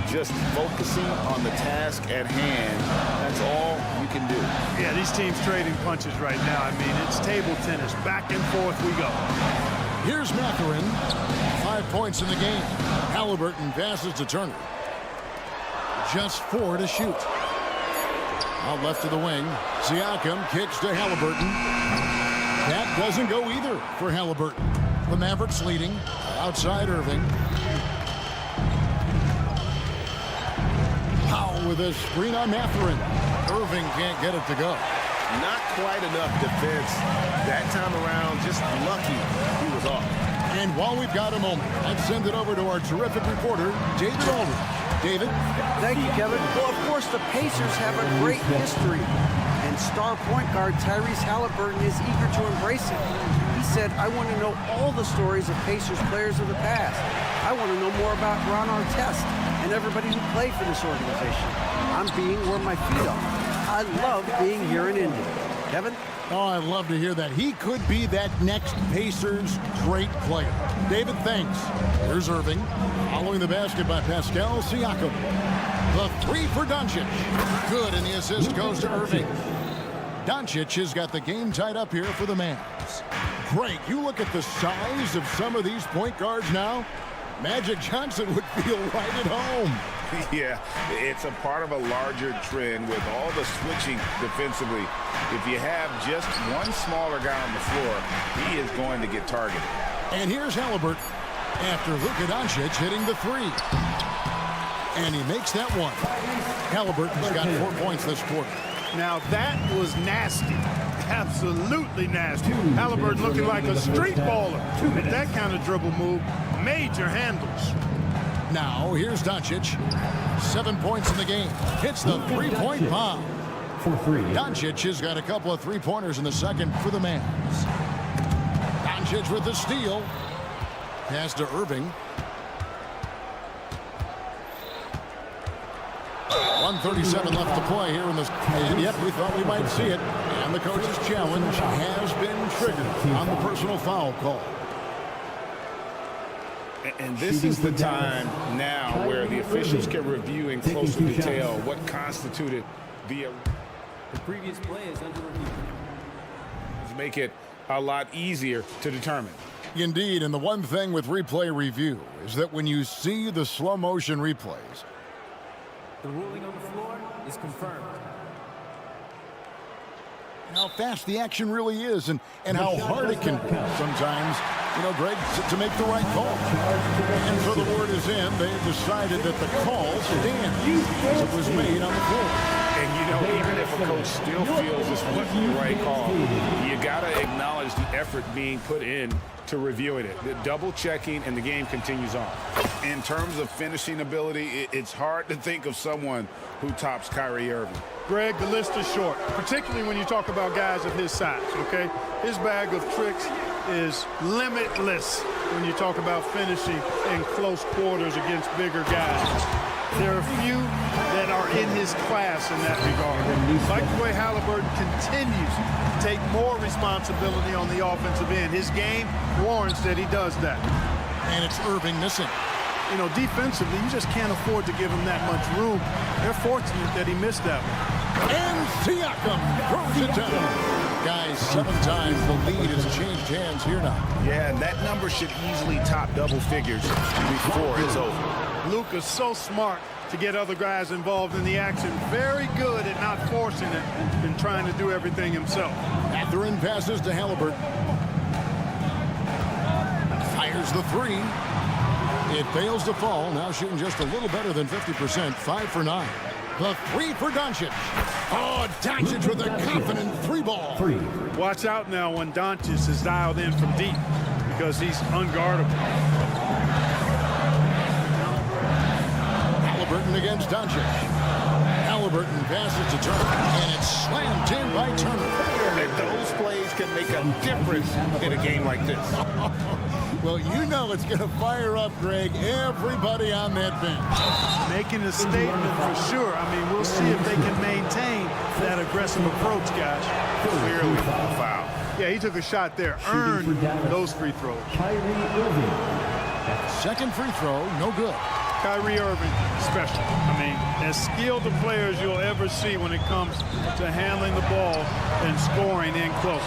Just focusing on the task at hand, that's all you can do. Yeah, these teams trading punches right now. I mean, it's table tennis. Back and forth we go. Here's Mathurin. 5 points in the game. Halliburton passes to Turner. Just 4 to shoot. Out left to the wing. Siakam kicks to Halliburton. That doesn't go either for Halliburton. The Mavericks leading. Outside Irving. Powell with a screen on Mathurin. Irving can't get it to go. Not quite enough defense that time around. Just lucky he was off. And while we've got a moment, let's send it over to our terrific reporter, David Aldridge. David? Thank you, Kevin. Well, of course, the Pacers have a great history, and star point guard Tyrese Halliburton is eager to embrace it. He said, I want to know all the stories of Pacers players of the past. I want to know more about Ron Artest and everybody who played for this organization. I'm being where my feet are. I love being here in Indy. Kevin? Oh, I love to hear that. He could be that next Pacers great player. David, thanks. Here's Irving. Following the basket by Pascal Siakam. The three for Doncic. Good, and the assist goes to Irving. Doncic has got the game tied up here for the Mavs. Greg, you look at the size of some of these point guards now. Magic Johnson would feel right at home. Yeah, it's a part of a larger trend with all the switching defensively. If you have just one smaller guy on the floor, he is going to get targeted. And here's Halliburton after Luka Doncic hitting the three. And he makes that one. Halliburton's got 4 points this quarter. Now that was nasty. Absolutely nasty. Halliburton looking like a street baller. With that kind of dribble move, major handles. Now here's Doncic. 7 points in the game. Hits the three-point bomb. Doncic has got a couple of three-pointers in the second for the Mavs. Doncic with the steal. Pass to Irving. 1:37 left to play here in this. And yep, we thought we might see it. And the coach's challenge has been triggered on the personal foul call. And this is the time now where the officials can review in closer detail what constituted the previous play is under review. Make it a lot easier to determine. Indeed, and the one thing with replay review is that when you see the slow motion replays, the ruling on the floor is confirmed. How fast the action really is and how hard it can be sometimes, you know, Greg, to make the right call. And so the word is in. They've decided that the call stands as it was made on the floor. And, you know, even if a coach still feels this wasn't the right call, you got to acknowledge the effort being put in to reviewing it. The double checking, and the game continues on. In terms of finishing ability, it's hard to think of someone who tops Kyrie Irving. Greg, the list is short, particularly when you talk about guys of his size, okay? His bag of tricks is limitless when you talk about finishing in close quarters against bigger guys. There are few that are in his class in that regard. Like the way Halliburton continues to take more responsibility on the offensive end. His game warrants that he does that. And it's Irving missing. You know, defensively, you just can't afford to give him that much room. They're fortunate that he missed that one. And Siakam throws it down. Guys, 7 times the lead has changed hands here now. Yeah, and that number should easily top double figures before it's over. Luka's so smart to get other guys involved in the action. Very good at not forcing it and trying to do everything himself. Mathurin passes to Halliburton. Fires the three. It fails to fall. Now shooting just a little better than 50%. 5 for 9. The three for Doncic. Oh, Doncic with a confident three ball. Watch out now when Doncic is dialed in from deep because he's unguardable. Halliburton against Doncic. Halliburton passes to Turner, and it's slammed in by Turner. And those plays can make a difference in a game like this. Well, you know it's going to fire up, Greg, everybody on that bench. Making a statement for sure. I mean, we'll see if they can maintain that aggressive approach, guys. Clearly a foul. Yeah, he took a shot there. Earned those free throws. Second free throw, no good. Kyrie Irving, special. I mean, as skilled a player as you'll ever see when it comes to handling the ball and scoring in close.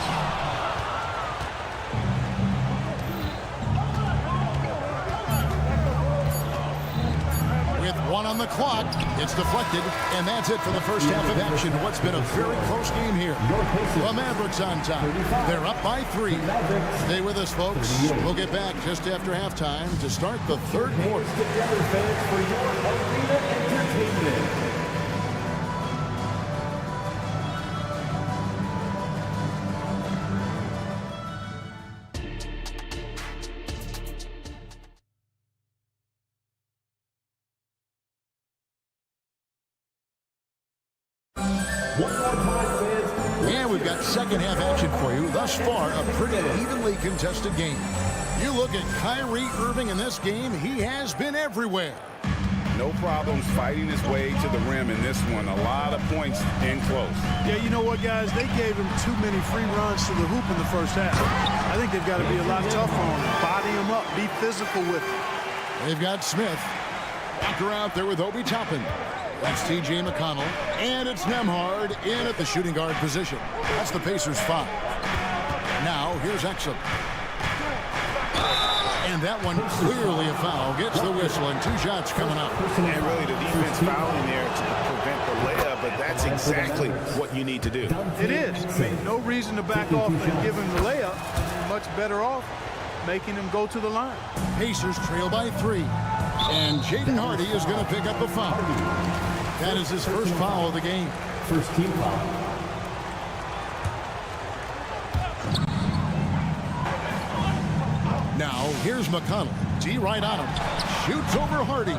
With 1 on the clock, it's deflected, and that's it for the first half of action. What's been a very close game here. The Mavericks on top. They're up by 3. Stay with us, folks. We'll get back just after halftime to start the third quarter. Together, fans, for your arena entertainment. And we've got second half action for you. Thus far, a pretty evenly contested game. You look at Kyrie Irving in this game, he has been everywhere. no problems fighting his way to the rim in this one. A lot of points in close. Yeah, you know what, guys? They gave him too many free runs to the hoop in the first half. I think they've got to be a lot tougher on him. Body him up. Be physical with him. They've got Smith. Walker out there with Obi Toppin. That's T.J. McConnell. And it's Nembhard in at the shooting guard position. That's the Pacers' foul. Now, here's Exum. And that one clearly a foul. Gets the whistle and 2 shots coming up. And really the defense fouling there to prevent the layup, but that's exactly what you need to do. It is. I mean, no reason to back off and give him the layup. Much better off making him go to the line. Pacers trail by 3. And Jaden Hardy is going to pick up a foul. That is his first foul of the game. First team foul. Now, here's McConnell. D right on him. Shoots over Hardy.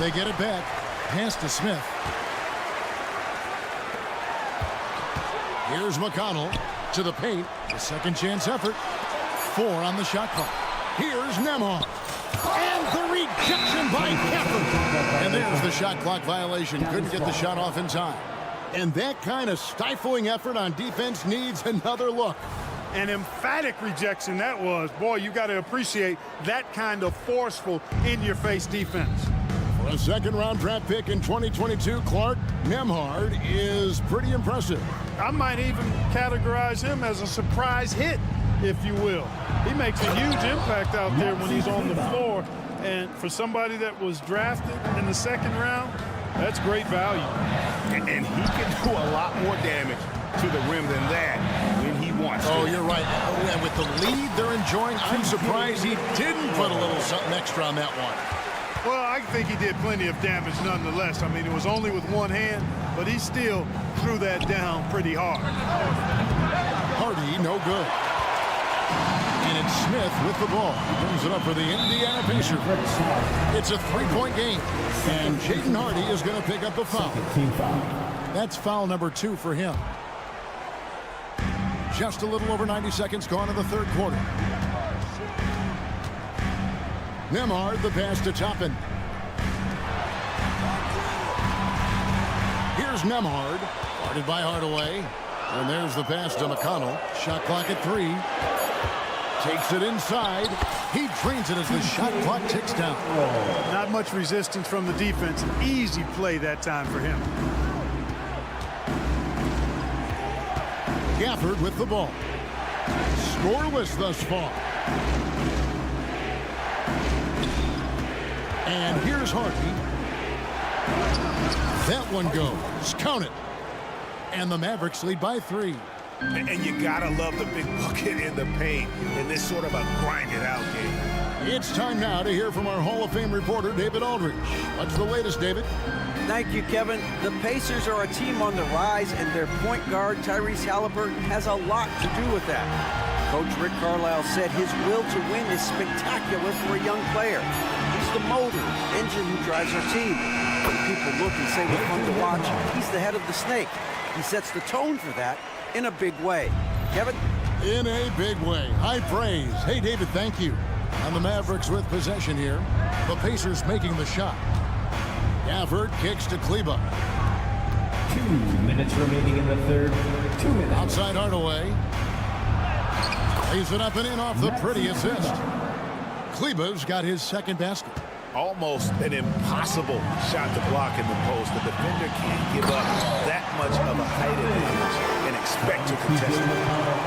They get it back. Pass to Smith. Here's McConnell to the paint. The second chance effort. 4 on the shot clock. Here's Nembhard. And the rejection by Kemper. And there's the shot clock violation. Couldn't get the shot off in time. And that kind of stifling effort on defense needs another look. An emphatic rejection that was. Boy, you got to appreciate that kind of forceful, in-your-face defense. For a second-round draft pick in 2022, Clark, Nembhard is pretty impressive. I might even categorize him as a surprise hit, if you will. He makes a huge impact out there when he's on the floor. And for somebody that was drafted in the second round, that's great value. And he can do a lot more damage to the rim than that when he wants to. Oh, you're right. Oh, and with the lead they're enjoying, I'm surprised he didn't put a little something extra on that one. Well, I think he did plenty of damage nonetheless. I mean, it was only with one hand, but he still threw that down pretty hard. Hardy, no good. And it's Smith with the ball. He brings it up for the Indiana Pacers. It's a 3-point game. And Jaden Hardy is going to pick up a foul. That's foul number 2 for him. Just a little over 90 seconds gone in the third quarter. Nembhard, the pass to Toppin. Here's Nembhard, guarded by Hardaway. And there's the pass to McConnell. Shot clock at 3. Takes it inside. He drains it as the shot clock ticks down. Not much resistance from the defense. An easy play that time for him. Gafford with the ball. Scoreless thus far. And here's Hardy. That one goes. Count it. And the Mavericks lead by 3. And you gotta love the big bucket in the paint in this sort of a grinded-out game. It's time now to hear from our Hall of Fame reporter, David Aldridge. What's the latest, David? Thank you, Kevin. The Pacers are a team on the rise, and their point guard, Tyrese Halliburton, has a lot to do with that. Coach Rick Carlisle said his will to win is spectacular for a young player. He's the motor, engine who drives our team. When people look and say we're fun to watch, he's the head of the snake. He sets the tone for that in a big way. Kevin? In a big way. High praise. Hey, David, thank you. And the Mavericks with possession here. The Pacers making the shot. Gafford kicks to Kleba. 2 minutes remaining in the third. 2 minutes. Outside Hardaway. Lays it up and in off the pretty assist. Kleba's got his second basket. Almost an impossible shot to block in the post. The defender can't give up that much of a height advantage and expect to contest it.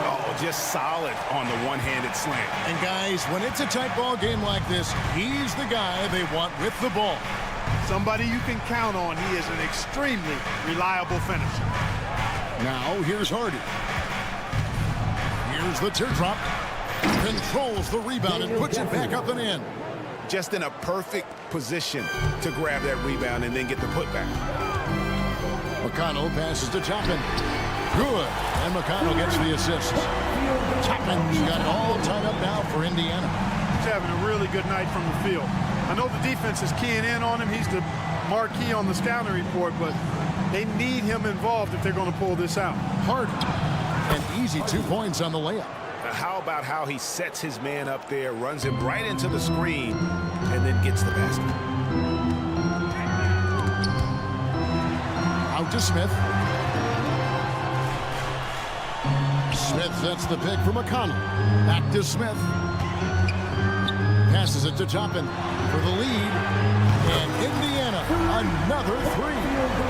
Oh, just solid on the one-handed slam. And guys, when it's a tight ball game like this, he's the guy they want with the ball. Somebody you can count on. He is an extremely reliable finisher. Now, here's Hardy. Here's the teardrop. Controls the rebound and puts it back up and in. Just in a perfect position to grab that rebound and then get the putback. McConnell passes to Toppin. Good. And McConnell gets the assist. Toppin's got it all tied up now for Indiana. He's having a really good night from the field. I know the defense is keying in on him. He's the marquee on the scouting report, but they need him involved if they're going to pull this out. Hard. An easy 2 points on the layup. How about how he sets his man up there, runs him right into the screen, and then gets the basket. to Smith. Smith sets the pick for McConnell. Back to Smith. Passes it to Toppin for the lead. And Indiana, another three.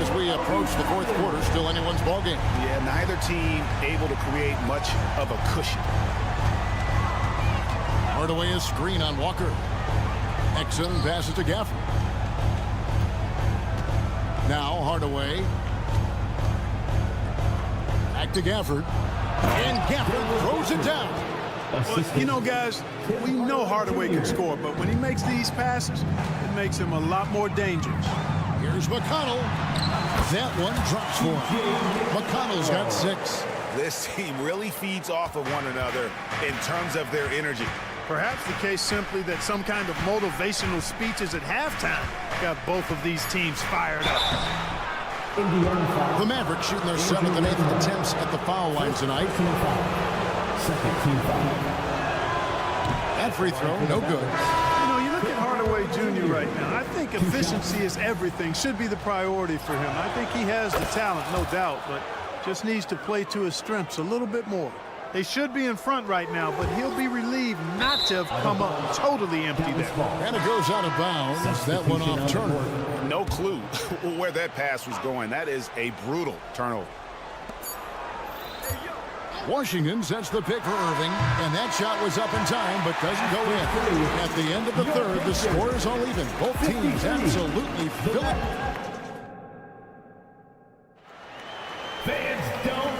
As we approach the fourth quarter, still anyone's ballgame. Yeah, neither team able to create much of a cushion. Hardaway is screen on Walker. Exum passes to Gafford. Now Hardaway. Back to Gafford. And Gafford throws it down. Well, you know, guys, we know Hardaway can score, but when he makes these passes, it makes him a lot more dangerous. Here's McConnell. That one drops for him. McConnell's got 6. This team really feeds off of one another in terms of their energy. Perhaps the case simply that some kind of motivational speeches at halftime got both of these teams fired up. The Mavericks shooting their 7th and 8th attempts at the foul line tonight. Second team foul. That free throw, no good. You know, you look at Hardaway Jr. right now. I think efficiency is everything, should be the priority for him. I think he has the talent, no doubt, but just needs to play to his strengths a little bit more. They should be in front right now, but he'll be relieved not to have come up totally empty there. And it goes out of bounds. That one off turnover. No clue where that pass was going. That is a brutal turnover. Washington sets the pick for Irving, and that shot was up in time, but doesn't go in. At the end of the third, the score is all even. Both teams absolutely fill it.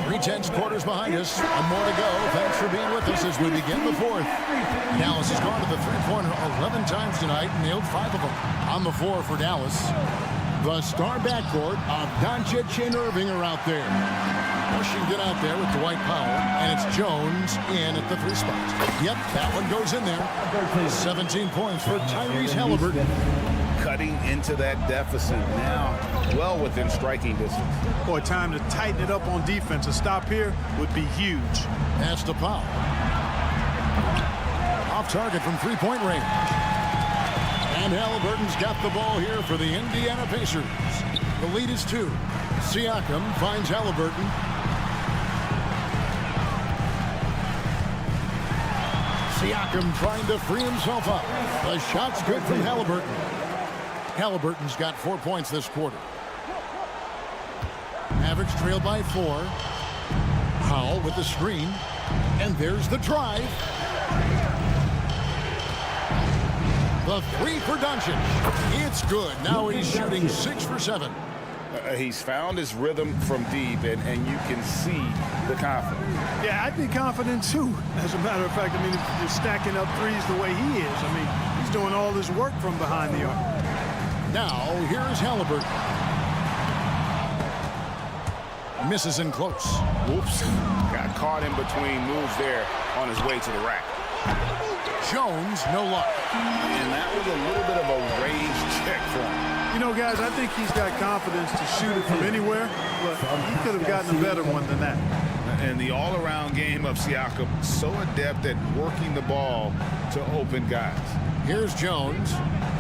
3/10 quarters behind us. One more to go. Thanks for being with us as we begin the fourth. Dallas has gone to the three-pointer 11 times tonight and nailed 5 of them. On the floor for Dallas, the star backcourt of Doncic and Irving are out there. Washington out there with Dwight Powell, and it's Jones in at the 3 spot. Yep, that one goes in there. 17 points for Tyrese Halliburton. Cutting into that deficit now, well within striking distance. Boy, time to tighten it up on defense. A stop here would be huge. Pass to Powell. Off target from three-point range. And Halliburton's got the ball here for the Indiana Pacers. The lead is 2. Siakam finds Halliburton. Siakam trying to free himself up. The shot's good from Halliburton. Halliburton's got 4 points this quarter. Mavericks trail by 4. Powell with the screen. And there's the drive. The 3 for Doncic. It's good. Now he's shooting 6 for 7. He's found his rhythm from deep, and you can see the confidence. Yeah, I'd be confident too. As a matter of fact, I mean, if you're stacking up threes the way he is, I mean, he's doing all his work from behind the arc. Now, here's Halliburton. Misses in close. Whoops. Got caught in between moves there on his way to the rack. Jones, no luck. And that was a little bit of a rage check for him. You know, guys, I think he's got confidence to shoot it from anywhere, but he could have gotten a better one than that. And the all-around game of Siakam, so adept at working the ball to open guys. Here's Jones,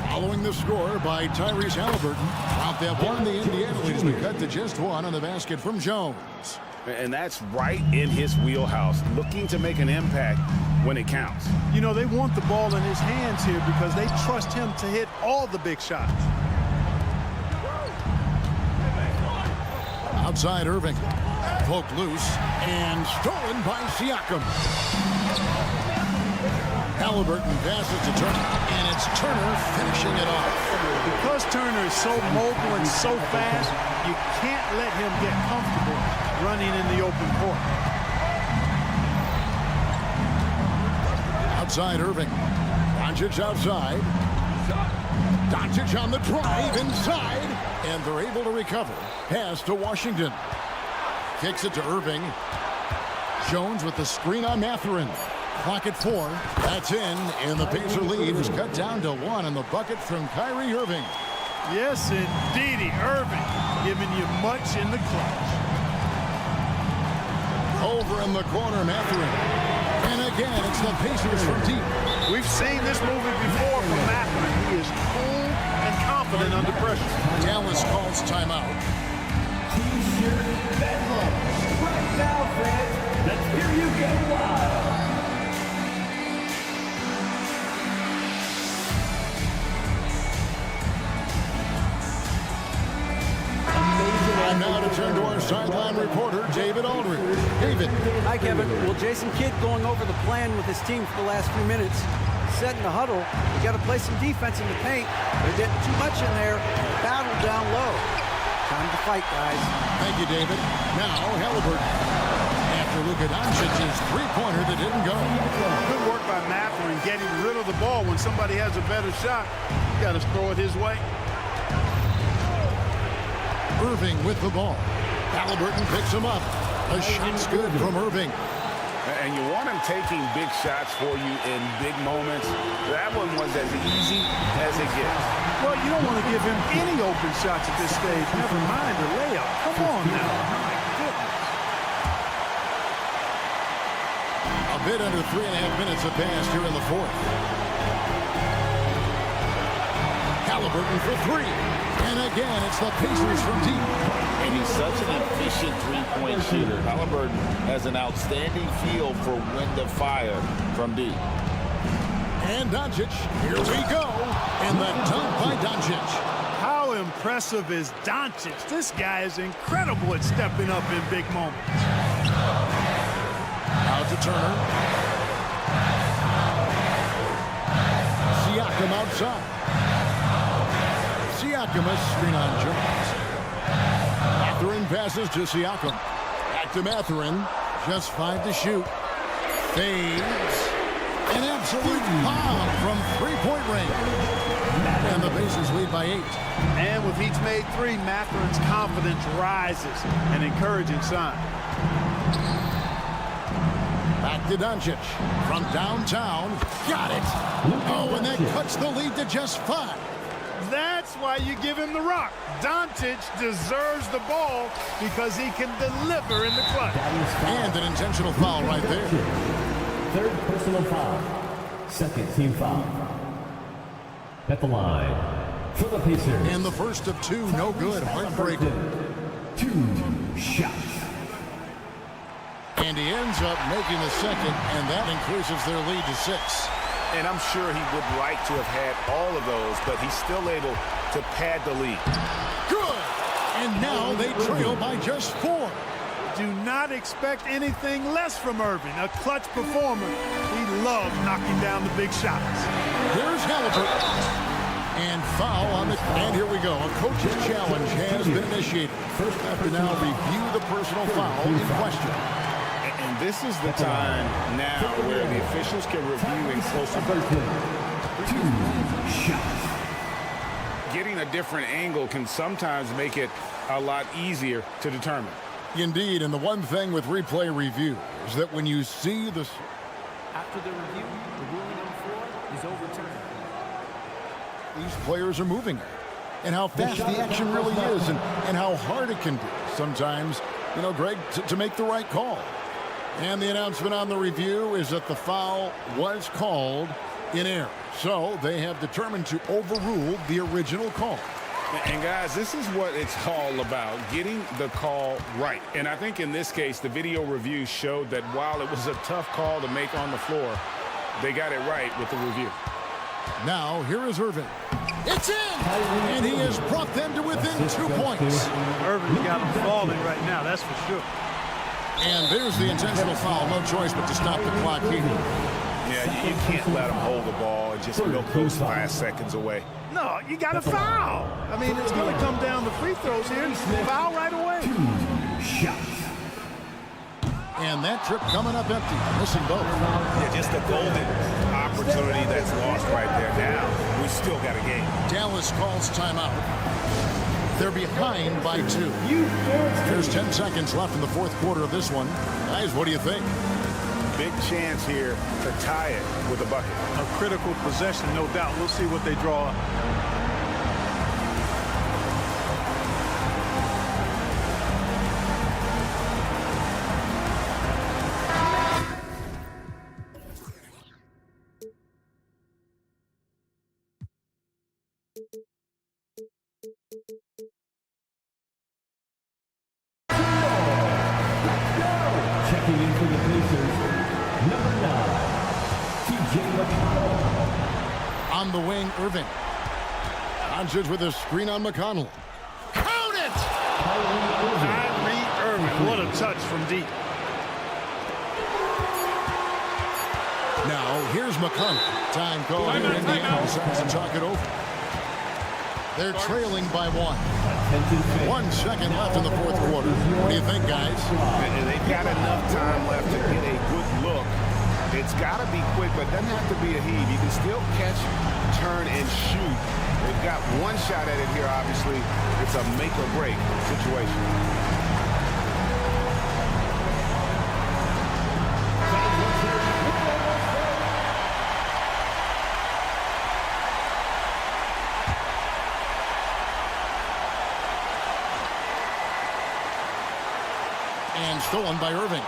following the score by Tyrese Halliburton. Out that one, the Indiana lead has been cut to just 1 on the basket from Jones. And that's right in his wheelhouse, looking to make an impact when it counts. You know, they want the ball in his hands here because they trust him to hit all the big shots. Outside Irving. Poked loose and stolen by Siakam. Halliburton passes to Turner, and it's Turner finishing it off. Because Turner is so mobile and so fast, you can't let him get comfortable running in the open court. Outside Irving. Doncic outside. Doncic on the drive inside, and they're able to recover. Pass to Washington. Kicks it to Irving. Jones with the screen on Mathurin. Clock at 4. That's in, and the Pacer lead is cut down to 1 on the bucket from Kyrie Irving. Yes, indeedy, Irving giving you much in the clutch. Over in the corner, Mathurin. And again, it's the Pacers from deep. We've seen this movie before from Mathurin. He is cool and confident under pressure. Dallas calls timeout. T-shirt bedlam. Right now, fans, let's hear you get wild. And now to turn to our sideline reporter, David Aldridge. David. Hi, Kevin. Well, Jason Kidd going over the plan with his team for the last few minutes. Said in the huddle, you got to play some defense in the paint. They're getting too much in there. Battle down low. Time to fight, guys. Thank you, David. Now, Halliburton. After Luka Doncic's three-pointer that didn't go. Good work by Mathurin getting rid of the ball when somebody has a better shot. You got to throw it his way. Irving with the ball. Halliburton picks him up. A shot's good from Irving. And you want him taking big shots for you in big moments. That one was as easy as it gets. Well, you don't want to give him any open shots at this stage. Never mind a layup. Come on now. My goodness. A bit under 3.5 minutes have passed here in the fourth. Halliburton for three. And again, it's the Pacers from deep. And he's such an efficient three-point shooter. Halliburton has an outstanding feel for when to fire from deep. And Doncic, here we go. And the dunk by Doncic. How impressive is Doncic? This guy is incredible at stepping up in big moments. Out to Turner. Siakam outside. Siakam a screen on Jones. Mathurin passes to Siakam. Back to Mathurin. Just 5 to shoot. Fades. An absolute bomb from three-point range. And the Pacers lead by 8. And with each made three, Mathurin's confidence rises. An encouraging sign. Back to Doncic. From downtown. Got it. Oh, and that cuts the lead to just 5. That's why you give him the rock. Doncic deserves the ball because he can deliver in the clutch. And an intentional foul right there. Third personal foul. Second team foul. At the line for the Pacers. And the first of 2, no good. Heartbreaker. 2 shots. And he ends up making the second, and that increases their lead to 6. And I'm sure he would like to have had all of those, but he's still able to pad the lead. Good! And now they trail by just 4. Do not expect anything less from Irving. A clutch performer. He loves knocking down the big shots. Here's Halliburton. And foul on the... And here we go. A coach's challenge has been initiated. First have to now review the personal foul in question. And this is the time now where the officials can review in closer. 2 shots. Getting a different angle can sometimes make it a lot easier to determine. Indeed, and the one thing with replay review is that when you see the... After the review, the ruling on the floor is overturned. These players are moving it, and how fast the action really is, and how hard it can be sometimes, you know, Greg, to make the right call. And the announcement on the review is that the foul was called in error. So they have determined to overrule the original call. And guys, this is what it's all about, getting the call right. And I think in this case, the video review showed that while it was a tough call to make on the floor, they got it right with the review. Now, here is Irving. It's in! And he has brought them to within 2 points. Irving's got them falling right now, that's for sure. And there's the intentional foul. No choice but to stop the clock here. Yeah, you can't let him hold the ball and just milk those 5 seconds away. No, you got to foul. I mean, it's going to come down to free throws here. Foul right away. 2 shots. And that trip coming up empty. Missing both. Yeah, just a golden opportunity that's lost right there. Now, we still got a game. Dallas calls timeout. They're behind by 2. There's 10 seconds left in the fourth quarter of this one. Guys, what do you think? Big chance here to tie it with a bucket. A critical possession, no doubt. We'll see what they draw up. from the wing, Irving. Doncic with a screen on McConnell. Count it! Kyrie Irving, what a touch from deep. Now, here's McConnell. Time called here. Indiana decides to talk it over. They're trailing by 1. 1 second left in the fourth quarter. What do you think, guys? They've got enough time left to get a good look. It's got to be quick, but it doesn't have to be a heave. You can still catch, turn, and shoot. They've got one shot at it here, obviously. It's a make-or-break situation. And stolen by Irving.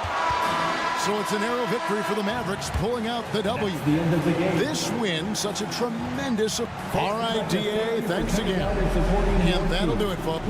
So it's a narrow victory for the Mavericks, pulling out the W. The end of the game. This win, such a tremendous RIDA. Thanks again. And that'll do it, folks.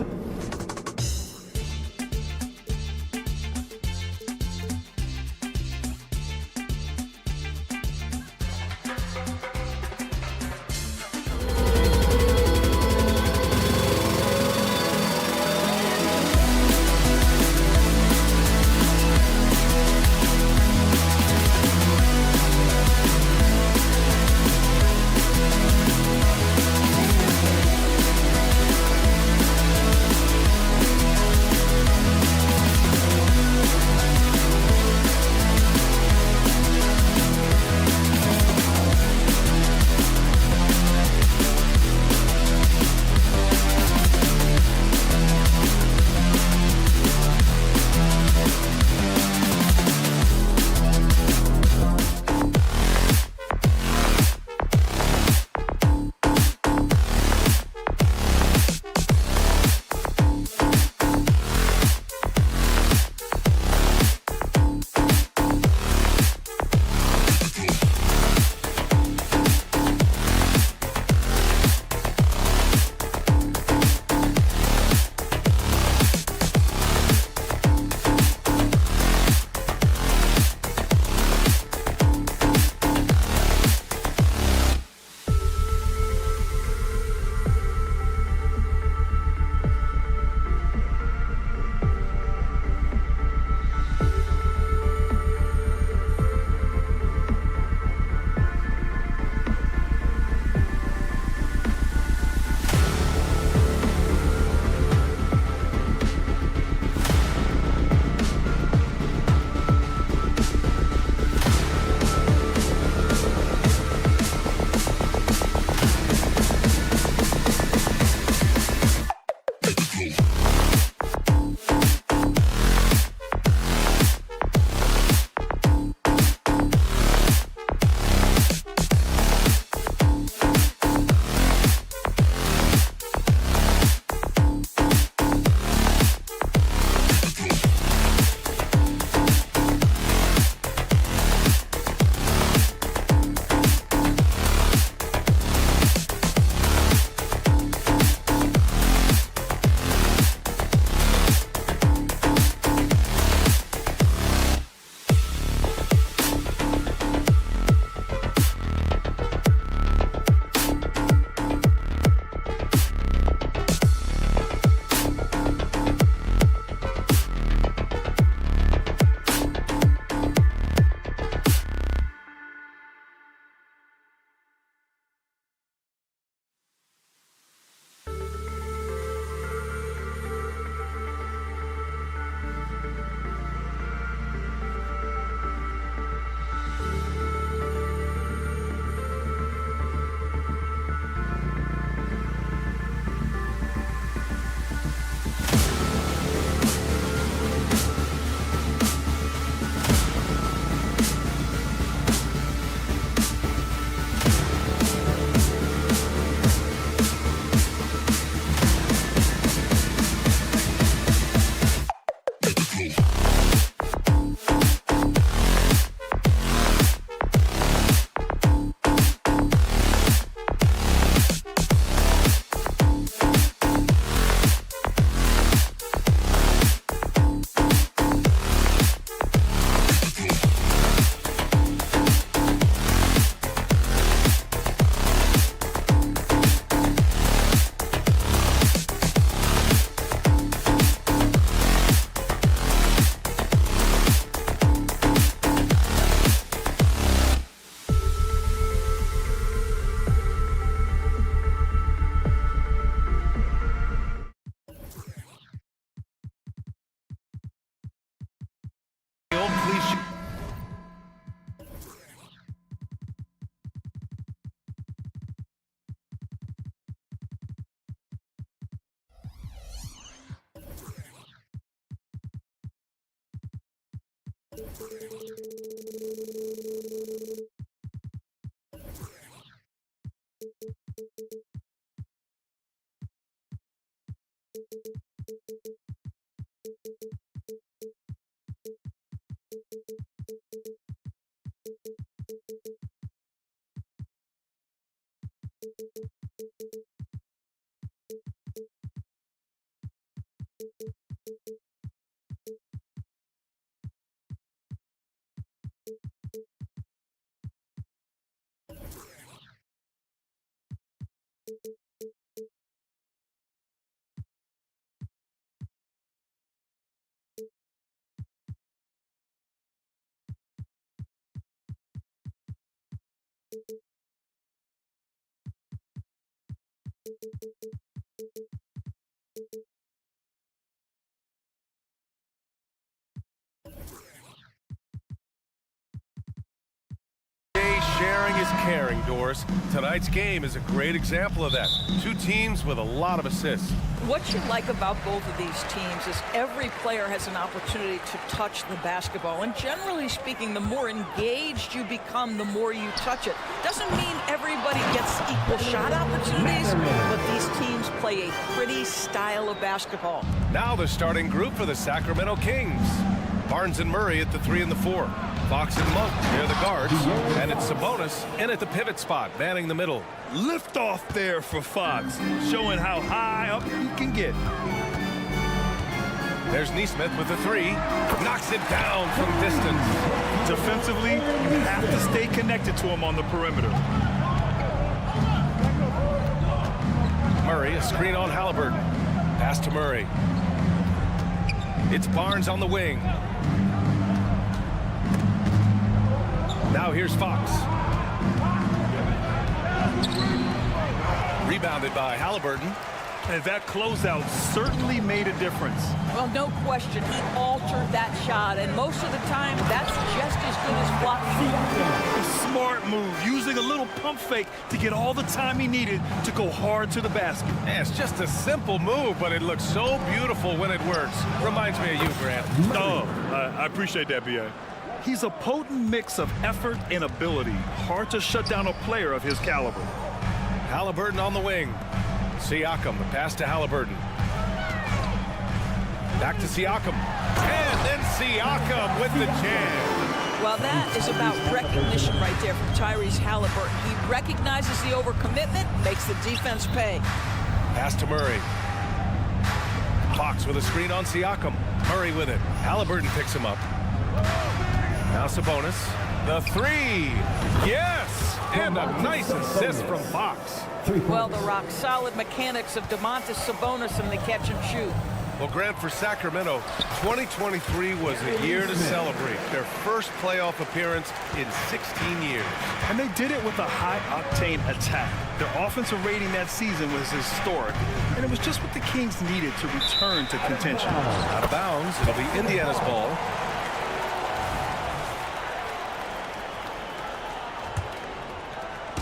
Sharing is caring, Doris. Tonight's game is a great example of that. Two teams with a lot of assists. What you like about both of these teams is every player has an opportunity to touch the basketball. And generally speaking, the more engaged you become, the more you touch it. Doesn't mean everybody gets equal shot opportunities, but these teams play a pretty style of basketball. Now the starting group for the Sacramento Kings. Barnes and Murray at the 3 and the 4. Fox and Monk near the guards. And it's Sabonis in at the pivot spot, manning the middle. Lift off there for Fox, showing how high up he can get. There's Neesmith with the 3. Knocks it down from distance. Defensively, you have to stay connected to him on the perimeter. Murray, a screen on Halliburton. Pass to Murray. It's Barnes on the wing. Now here's Fox. Rebounded by Halliburton. And that closeout certainly made a difference. Well, no question, he altered that shot, and most of the time, that's just as good as blocking. A smart move, using a little pump fake to get all the time he needed to go hard to the basket. Yeah, it's just a simple move, but it looks so beautiful when it works. Reminds me of you, Grant. Oh, I appreciate that, B.A. He's a potent mix of effort and ability. Hard to shut down a player of his caliber. Halliburton on the wing. Siakam, the pass to Halliburton. Back to Siakam. And then Siakam with the jam. Well, that is about recognition right there from Tyrese Halliburton. He recognizes the overcommitment, makes the defense pay. Pass to Murray. Fox with a screen on Siakam. Murray with it. Halliburton picks him up. Now Sabonis. The 3. Yes! And a nice assist from Fox. Well, the rock-solid mechanics of Domantas Sabonis and the catch and shoot. Well, Grant, for Sacramento, 2023 was a year to celebrate. Their first playoff appearance in 16 years. And they did it with a high-octane attack. Their offensive rating that season was historic, and it was just what the Kings needed to return to contention. Out of bounds, it'll be Indiana's ball.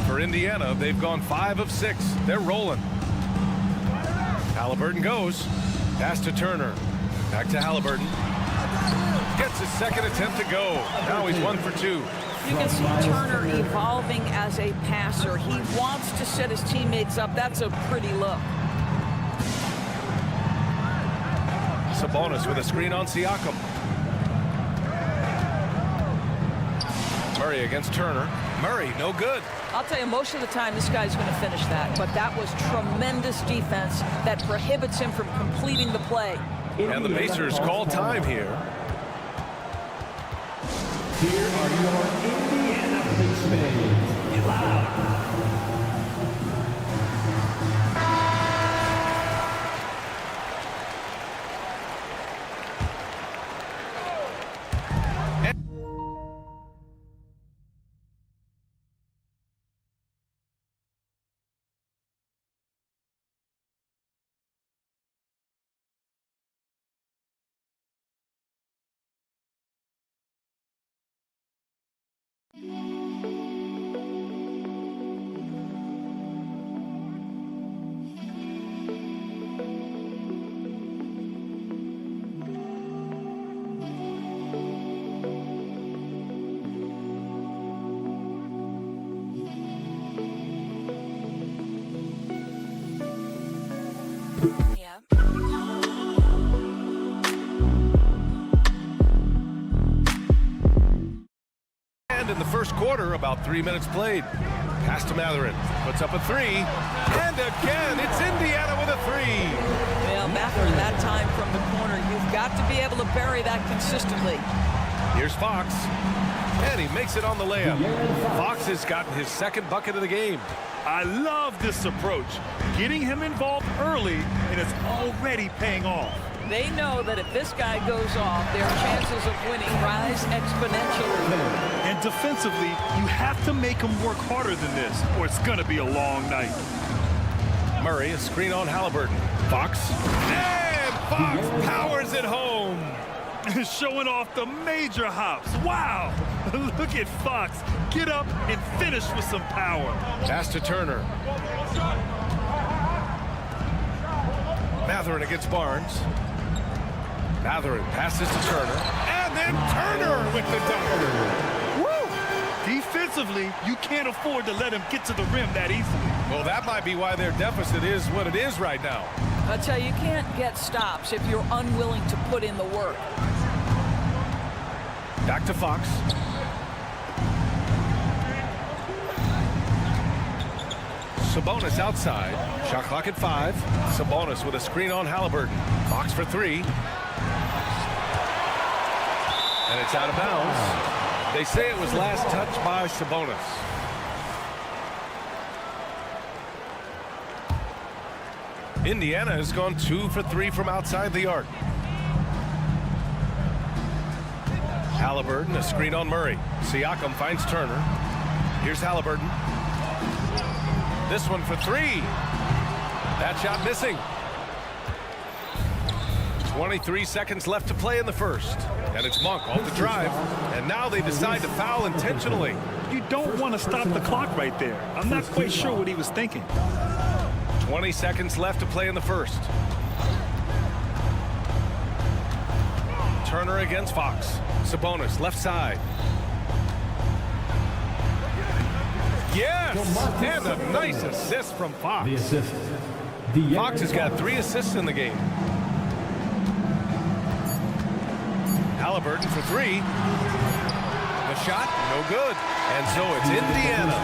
For Indiana, they've gone 5 of 6. They're rolling. Halliburton goes. Pass to Turner. Back to Halliburton. Gets his second attempt to go. Now he's 1 for 2. You can see Turner evolving as a passer. He wants to set his teammates up. That's a pretty look. Sabonis with a screen on Siakam. Murray against Turner. Murray, no good. I'll tell you, most of the time, this guy's going to finish that. But that was tremendous defense that prohibits him from completing the play. And the Pacers call time here. Here are your Indiana Pacers. Get loud. And in the first quarter, about 3 minutes played. Pass to Matherin. Puts up a three. And again, it's Indiana with a three. Yeah, Matherin that time from the corner. You've got to be able to bury that consistently. Here's Fox. And he makes it on the layup. Fox has gotten his second bucket of the game. I love this approach. Getting him involved early, and it's already paying off. They know that if this guy goes off, their chances of winning rise exponentially. And defensively, you have to make him work harder than this, or it's going to be a long night. Murray, a screen on Halliburton. Fox. And Fox powers it home. Showing off the major hops. Wow. Look at Fox. Get up and finish with some power. Pass to Turner. Matherin against Barnes. Matherin passes to Turner. And then Turner with the dunk. Woo! Defensively, you can't afford to let him get to the rim that easily. Well, that might be why their deficit is what it is right now. I tell you, you can't get stops if you're unwilling to put in the work. Back to Fox. Sabonis outside. Shot clock at 5. Sabonis with a screen on Halliburton. Fox for 3. And it's out of bounds. They say it was last touched by Sabonis. Indiana has gone 2 for 3 from outside the arc. Halliburton, a screen on Murray. Siakam finds Turner. Here's Halliburton. This one for 3. That shot missing. 23 seconds left to play in the first. And it's Monk off the drive. And now they decide to foul intentionally. You don't want to stop the clock right there. I'm not quite sure what he was thinking. 20 seconds left to play in the first. Turner against Fox. Sabonis, left side. Yes! And a nice assist from Fox. Fox has got 3 assists in the game. Halliburton for 3. The shot, no good. And so it's Indiana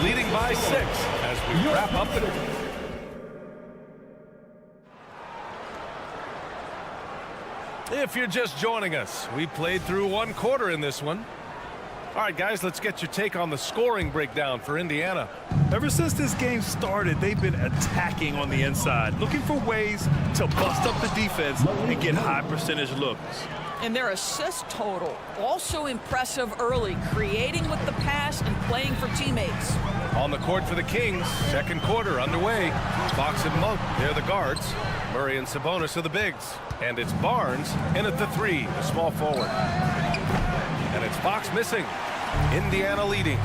leading by 6 as we wrap up the... If you're just joining us, we played through 1 quarter in this one. All right, guys, let's get your take on the scoring breakdown for Indiana. Ever since this game started, they've been attacking on the inside, looking for ways to bust up the defense and get high percentage looks. And their assist total, also impressive early, creating with the pass and playing for teammates. On the court for the Kings, second quarter underway. Fox and Monk, they're the guards. Murray and Sabonis are the bigs. And it's Barnes in at the 3, the small forward. And it's Fox missing. Indiana leading.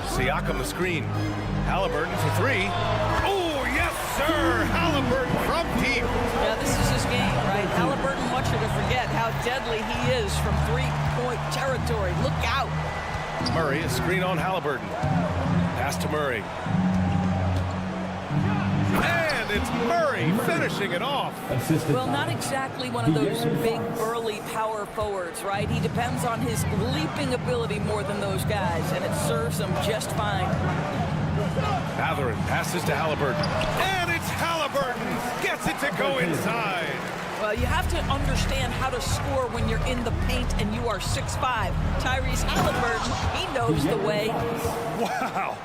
Siakam the screen. Halliburton for 3. Oh, yes, sir! Halliburton from deep. Yeah, this is his game, right? Halliburton wants you to forget how deadly he is from three-point territory. Look out. Murray, a screen on Halliburton. Pass to Murray. And it's Murray finishing it off. Well, not exactly one of those big, burly power forwards, right? He depends on his leaping ability more than those guys, and it serves him just fine. Matherin passes to Halliburton. And it's Halliburton. Gets it to go inside. Well, you have to understand how to score when you're in the paint and you are 6'5". Tyrese Halliburton, he knows the way. Wow.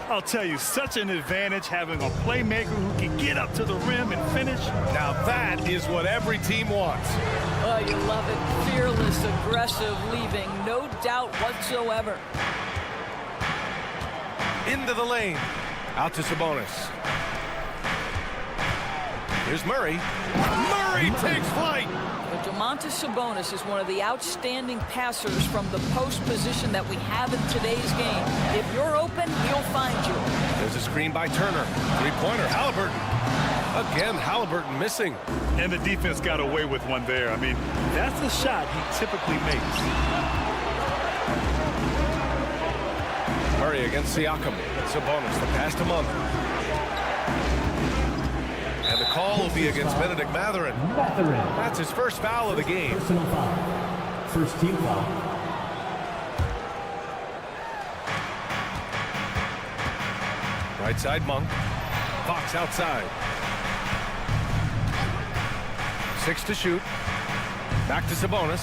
I'll tell you, such an advantage having a playmaker who can get up to the rim and finish. Now that is what every team wants. Oh, you love it. Fearless, aggressive, leaving. No doubt whatsoever. Into the lane. Out to Sabonis. Here's Murray. Murray takes flight. But Domantas Sabonis is one of the outstanding passers from the post position that we have in today's game. If you're open, he'll find you. There's a screen by Turner. Three-pointer, Halliburton. Again, Halliburton missing. And the defense got away with one there. I mean, that's the shot he typically makes. Murray against Siakam. Sabonis, the pass to Monk. And the call will be against Benedict Mathurin. That's his first foul of the game. Personal foul. First team foul. Right side, Monk. Fox outside. 6 to shoot. Back to Sabonis.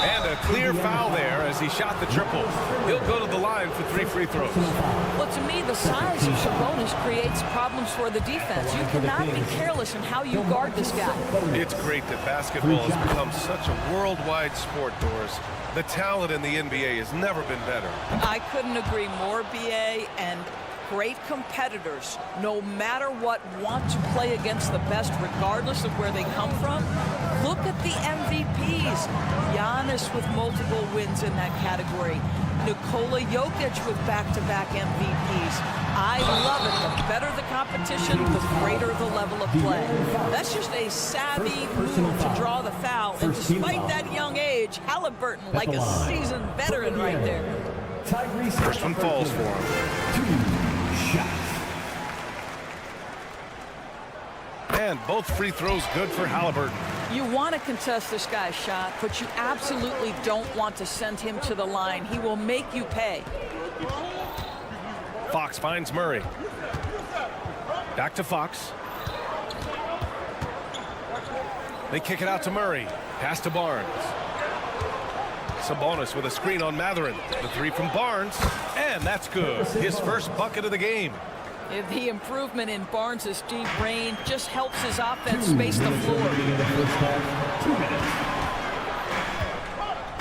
And a clear foul there as he shot the triple. He'll go to the line for 3 free throws. Well, to me, the size of Sabonis creates problems for the defense. You cannot be careless in how you guard this guy. It's great that basketball has become such a worldwide sport, Doris. The talent in the NBA has never been better. I couldn't agree more, BA, and great competitors, no matter what, want to play against the best regardless of where they come from. Look at the MVPs. Giannis with multiple wins in that category. Nikola Jokic with back-to-back MVPs. I love it. The better the competition, the greater the level of play. That's just a savvy move to draw the foul. And despite that young age, Halliburton like a seasoned veteran right there. First one falls for him. And both free throws good for Halliburton. You want to contest this guy's shot, but you absolutely don't want to send him to the line. He will make you pay. Fox finds Murray. Back to Fox. They kick it out to Murray. Pass to Barnes. Sabonis with a screen on Mathurin. The 3 from Barnes. And that's good. His first bucket of the game. The improvement in Barnes' deep range just helps his offense space the floor.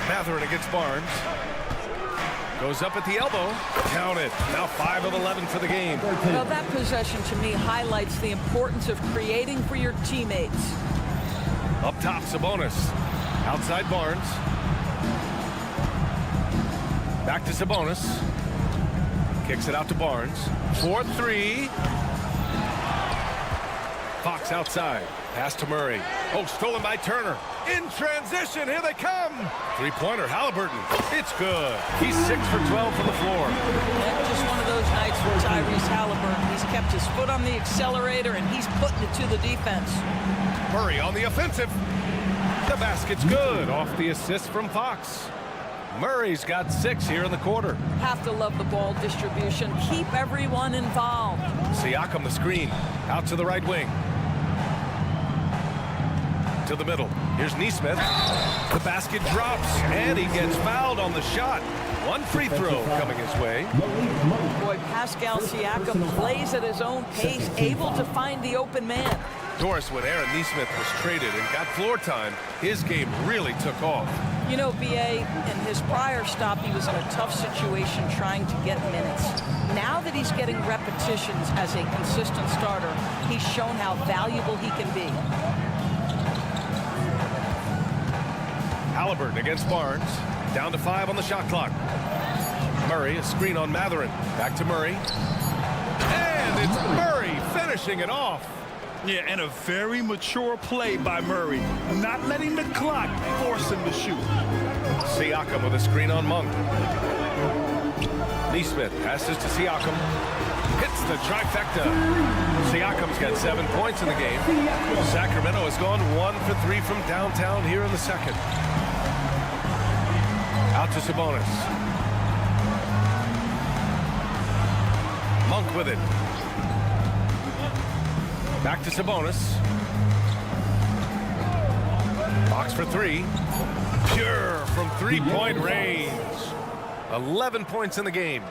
Mathurin against Barnes. Goes up at the elbow. Count it. Now 5 of 11 for the game. Well, that possession to me highlights the importance of creating for your teammates. Up top, Sabonis. Outside Barnes. Back to Sabonis. Kicks it out to Barnes. 4-3. Fox outside. Pass to Murray. Oh, stolen by Turner. In transition, here they come. 3-pointer, Halliburton. It's good. He's 6 for 12 from the floor. And just one of those nights for Tyrese Halliburton. He's kept his foot on the accelerator, and he's putting it to the defense. Murray on the offensive. The basket's good. Off the assist from Fox. Murray's got 6 here in the quarter. Have to love the ball distribution. Keep everyone involved. Siakam the screen. Out to the right wing. To the middle. Here's Nesmith. The basket drops, and he gets fouled on the shot. 1 free throw coming his way. Boy, Pascal Siakam plays at his own pace, able to find the open man. Doris, when Aaron Nesmith was traded and got floor time, his game really took off. You know, BA, in his prior stop, he was in a tough situation trying to get minutes. Now that he's getting repetitions as a consistent starter, he's shown how valuable he can be. Halliburton against Barnes. Down to 5 on the shot clock. Murray, a screen on Mathurin. Back to Murray. And it's Murray finishing it off. Yeah, and a very mature play by Murray. Not letting the clock force him to shoot. Siakam with a screen on Monk. Nesmith passes to Siakam. Hits the trifecta. Siakam's got 7 points in the game. Sacramento has gone 1 for 3 from downtown here in the second. Out to Sabonis. Monk with it. Back to Sabonis. Box for 3. Pure from 3-point range. 11 points in the game.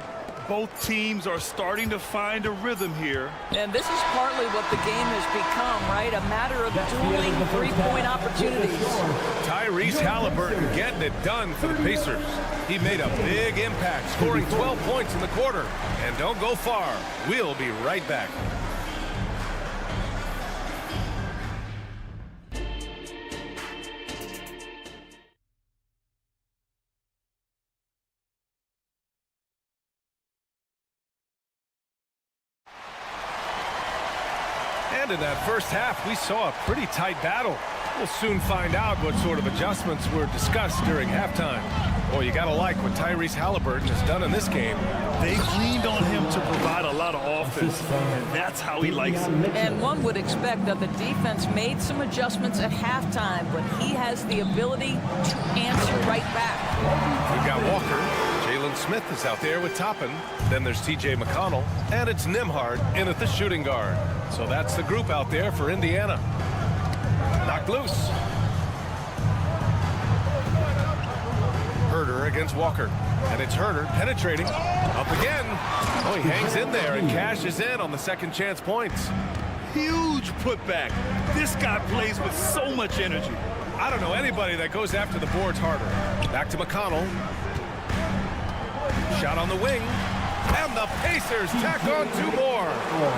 Both teams are starting to find a rhythm here. And this is partly what the game has become, right? A matter of dueling 3-point opportunities. Tyrese Halliburton getting it done for the Pacers. He made a big impact, scoring 12 points in the quarter. And don't go far. We'll be right back. And in that first half, we saw a pretty tight battle. We'll soon find out what sort of adjustments were discussed during halftime. Boy, you got to like what Tyrese Halliburton has done in this game. They've leaned on him to provide a lot of offense, and that's how he likes it. And one would expect that the defense made some adjustments at halftime, but he has the ability to answer right back. We've got Walker. Jalen Smith is out there with Toppin. Then there's TJ McConnell. And it's Nembhard in at the shooting guard. So that's the group out there for Indiana. Knocked loose. Herder against Walker. And it's Herder penetrating. Up again. Oh, he hangs in there and cashes in on the second chance points. Huge putback. This guy plays with so much energy. I don't know anybody that goes after the boards harder. Back to McConnell. Shot on the wing. And the Pacers tack on 2 more.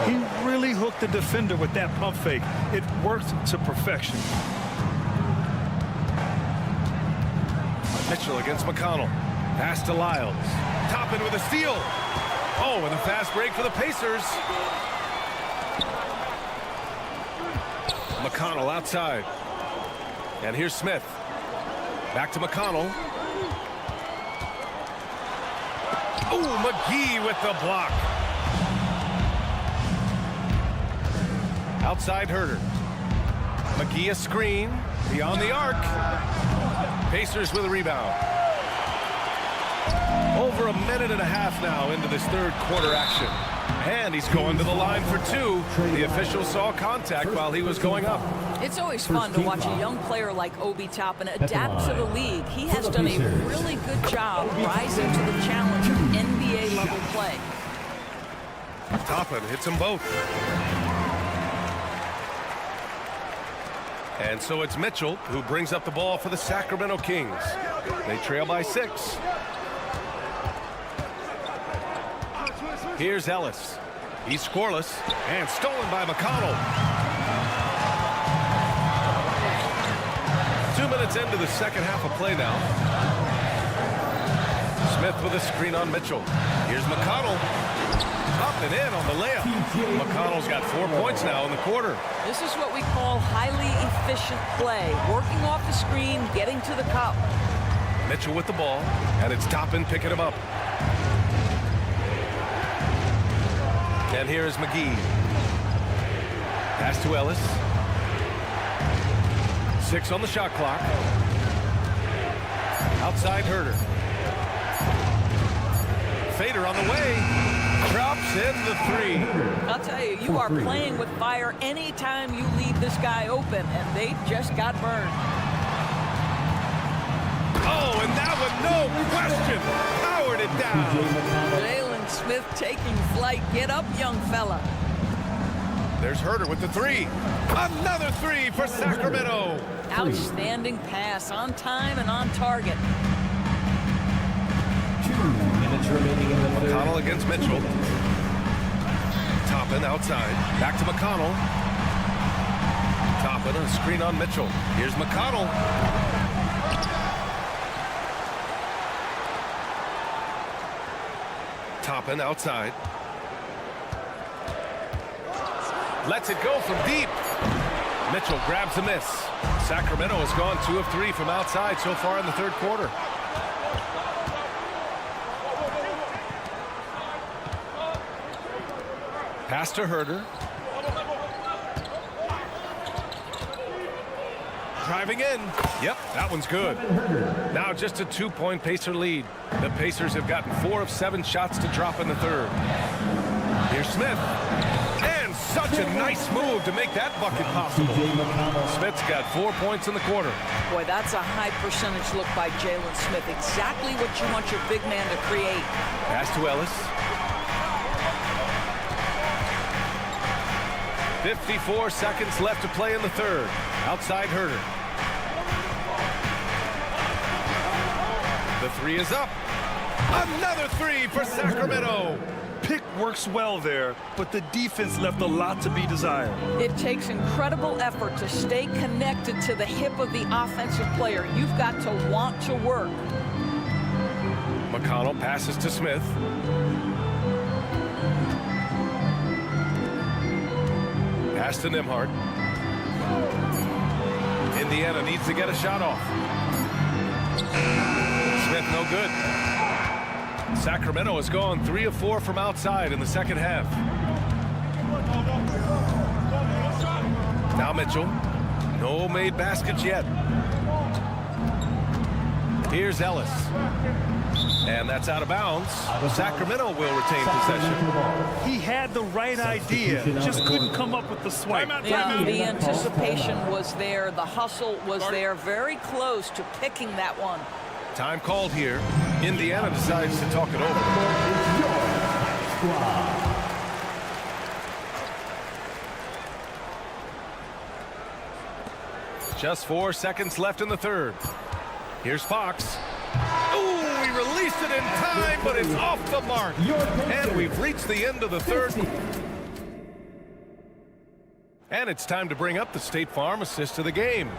He really hooked the defender with that pump fake. It worked to perfection. Mitchell against McConnell. Pass to Lyles. Toppin with a steal. Oh, and a fast break for the Pacers. McConnell outside. And here's Smith. Back to McConnell. Oh, McGee with the block. Outside Herder. McGee a screen. Beyond the arc. Pacers with a rebound. Over a minute and a half now into this third quarter action. And he's going to the line for 2. The official saw contact while he was going up. It's always fun to watch a young player like Obi Toppin adapt to the league. He has done a really good job rising to the challenge of NBA-level play. Toppin hits them both. And so it's Mitchell who brings up the ball for the Sacramento Kings. They trail by 6. Here's Ellis. He's scoreless and stolen by McConnell. 2 minutes into the second half of play now. Smith with a screen on Mitchell. Here's McConnell. Up and in on the layup. McConnell's got 4 points now in the quarter. This is what we call highly efficient play. Working off the screen, getting to the cup. Mitchell with the ball, and it's Toppin picking him up. And here's McGee. Pass to Ellis. 6 on the shot clock. Outside Herder. Fader on the way. Drops in the 3. I'll tell you, you are playing with fire anytime you leave this guy open, and they just got burned. Oh, and that one, no question, powered it down. Jalen Smith taking flight. Get up, young fella. There's Herder with the 3. Another 3 for Sacramento. Outstanding pass, on time and on target. 2 minutes remaining in the third. McConnell against Mitchell. Toppin outside. Back to McConnell. Toppin, a screen on Mitchell. Here's McConnell. Toppin outside. Lets it go from deep. Mitchell grabs a miss. Sacramento has gone 2 of 3 from outside so far in the third quarter. Pass to Herder. Driving in. Yep, that one's good. Now just a 2-point Pacer lead. The Pacers have gotten 4 of 7 shots to drop in the third. Here's Smith. And such a nice move to make that bucket possible. Smith's got 4 points in the quarter. Boy, that's a high percentage look by Jalen Smith. Exactly what you want your big man to create. Pass to Ellis. 54 seconds left to play in the third. Outside Herder. The 3 is up. Another 3 for Sacramento. Pick works well there, but the defense left a lot to be desired. It takes incredible effort to stay connected to the hip of the offensive player. You've got to want to work. McConnell passes to Smith. Pass to Nembhard. Indiana needs to get a shot off. Smith, no good. Sacramento has gone 3 of 4 from outside in the second half. Now Mitchell. No made baskets yet. Here's Ellis. And that's out of bounds. Sacramento will retain possession. He had the right idea, just couldn't come up with the swipe. Yeah, the anticipation was there. The hustle was there. Very close to picking that one. Time called here. Indiana decides to talk it over. Just 4 seconds left in the third. Here's Fox. Ooh, he released it in time, but it's off the mark. And we've reached the end of the third. And it's time to bring up the State Farm assist of the game.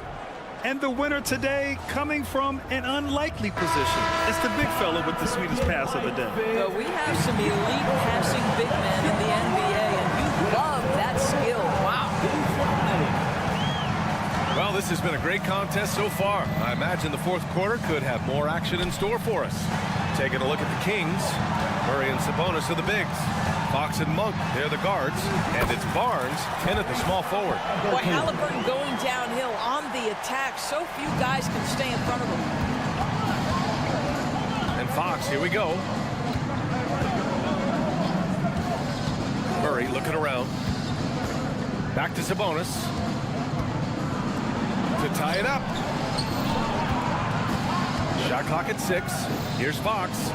And the winner today coming from an unlikely position. It's the big fella with the sweetest pass of the day. So we have some elite passing big men in the NBA, and you love that skill. Wow. Well, this has been a great contest so far. I imagine the fourth quarter could have more action in store for us. Taking a look at the Kings, Murray and Sabonis are the bigs. Fox and Monk, they're the guards. And it's Barnes in at the small forward. Boy, Halliburton going downhill on the attack. So few guys can stay in front of him. And Fox, here we go. Murray looking around. Back to Sabonis. To tie it up. Shot clock at 6. Here's Fox.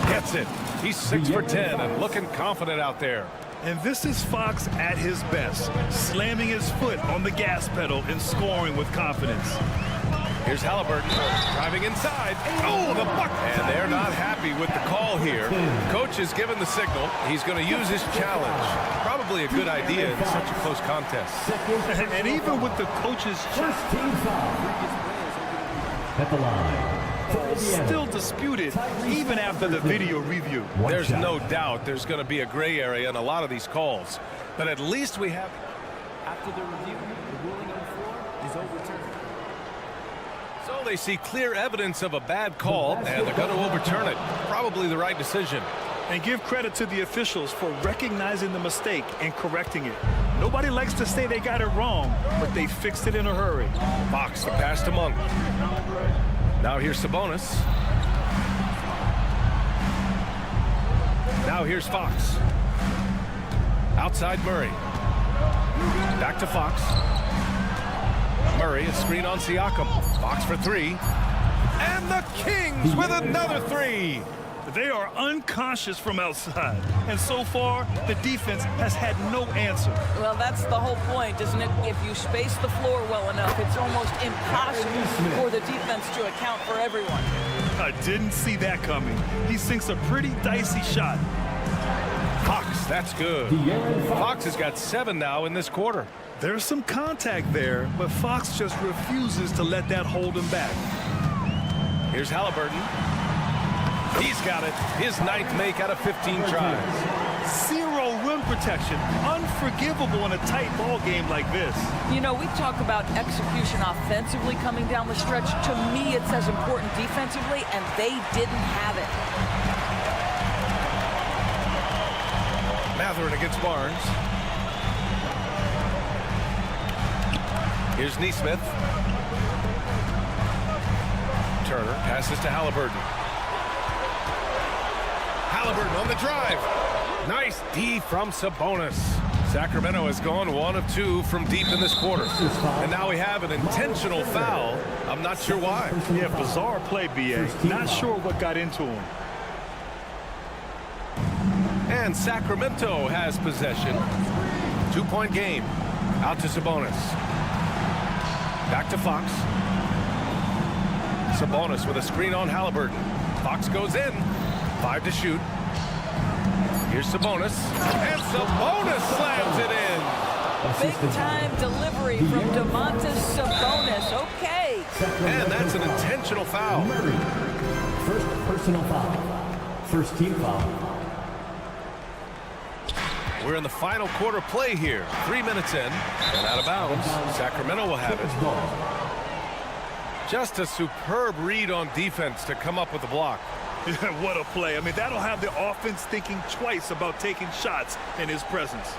Gets it. He's 6 for 10 and looking confident out there. And this is Fox at his best, slamming his foot on the gas pedal and scoring with confidence. Here's Halliburton driving inside. Oh, the bucket! And they're not happy with the call here. Coach has given the signal. He's going to use his challenge. Probably a good idea in such a close contest. And even with the coach's at the line. Still disputed even after the video review. There's no doubt there's going to be a gray area in a lot of these calls. But at least we have... After the review, the ruling on the floor is overturned. So they see clear evidence of a bad call, and they're going to overturn it. Probably the right decision. And give credit to the officials for recognizing the mistake and correcting it. Nobody likes to say they got it wrong, but they fixed it in a hurry. Fox, the pass to Monk. Now here's Sabonis. Now here's Fox. Outside Murray. Back to Fox. Murray, a screen on Siakam. Fox for 3. And the Kings with another 3. They are unconscious from outside. And so far, the defense has had no answer. Well, that's the whole point, isn't it? If you space the floor well enough, it's almost impossible for the defense to account for everyone. I didn't see that coming. He sinks a pretty dicey shot. Fox, that's good. Fox has got 7 now in this quarter. There's some contact there, but Fox just refuses to let that hold him back. Here's Halliburton. He's got it. His 9th make out of 15 tries. 0 rim protection. Unforgivable in a tight ball game like this. You know, we talk about execution offensively coming down the stretch. To me, it's as important defensively, and they didn't have it. Matherin against Barnes. Here's Neesmith. Turner passes to Halliburton. Halliburton on the drive. Nice D from Sabonis. Sacramento has gone 1 of 2 from deep in this quarter. And now we have an intentional foul. I'm not sure why. Yeah, bizarre play, B.A. Not sure what got into him. And Sacramento has possession. 2-point game. Out to Sabonis. Back to Fox. Sabonis with a screen on Halliburton. Fox goes in. 5 to shoot. Here's Sabonis. And Sabonis slams it in. Big-time delivery from Domantas Sabonis. Okay. And that's an intentional foul. First personal foul. First team foul. We're in the final quarter play here. 3 minutes in. And out of bounds. Sacramento will have it. Just a superb read on defense to come up with the block. What a play. I mean, that'll have the offense thinking twice about taking shots in his presence.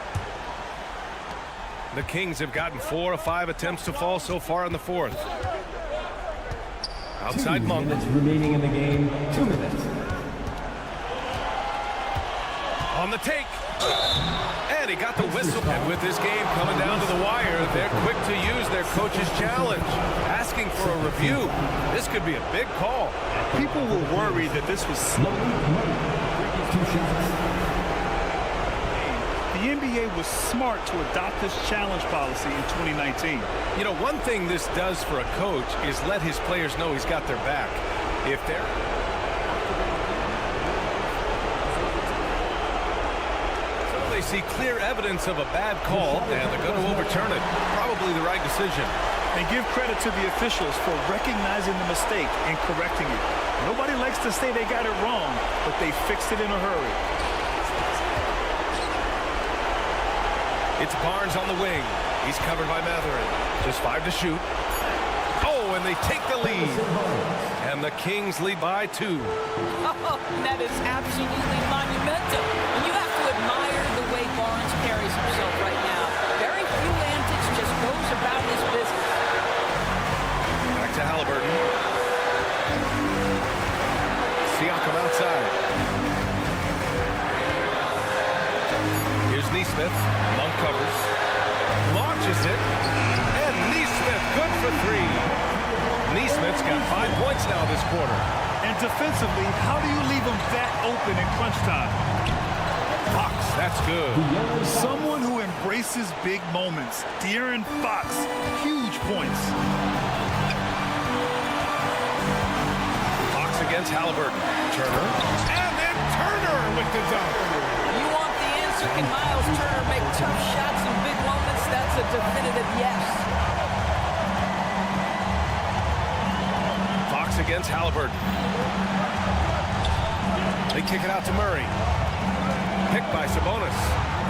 The Kings have gotten 4 of 5 attempts to fall so far in the fourth. Outside Monk. 2 minutes remaining in the game. 2 minutes. On the take. And he got the whistle. And with this game coming down to the wire, they're quick to use their coach's challenge, asking for a review. This could be a big call. People were worried that this was slow. The NBA was smart to adopt this challenge policy in 2019. You know, one thing this does for a coach is let his players know he's got their back. If they're... So they see clear evidence of a bad call, and they're going to overturn it. Probably the right decision. And give credit to the officials for recognizing the mistake and correcting it. Nobody likes to say they got it wrong, but they fixed it in a hurry. It's Barnes on the wing. He's covered by Matherin. Just 5 to shoot. Oh, and they take the lead. And the Kings lead by 2. Oh, that is absolutely monumental. And you have to admire the way Barnes carries himself right now. Very few antics, just goes about his business. Back to Halliburton. Siakam outside. Here's Neesmith. Monk covers. Launches it. And Neesmith good for 3. Neesmith's got 5 points now this quarter. And defensively, how do you leave him that open in crunch time? Fox, that's good. Someone who embraces big moments. De'Aaron Fox, huge points. Fox against Halliburton. Turner. And then Turner with the dunk. You want the answer? Can Miles Turner make tough shots in big moments? That's a definitive yes. Fox against Halliburton. They kick it out to Murray. Picked by Sabonis.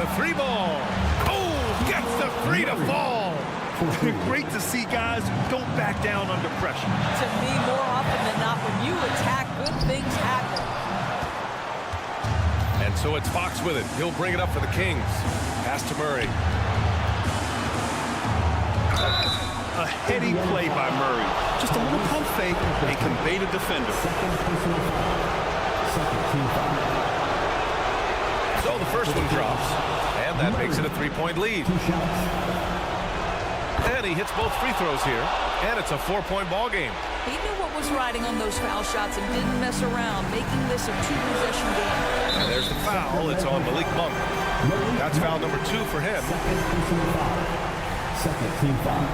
The 3 ball. Oh, gets the 3 to fall. Great to see guys who don't back down under pressure. To me, more often than not, when you attack, good things happen. And so it's Fox with it. He'll bring it up for the Kings. Pass to Murray. A heady play by Murray. Just a little pump fake and convey the defender. So the first one drops. And that makes it a 3-point lead. And he hits both free throws here. And it's a 4-point ball game. He knew what was riding on those foul shots and didn't mess around, making this a 2-possession game. And there's the foul. It's on Malik Monk. That's foul number 2 for him. Second team foul.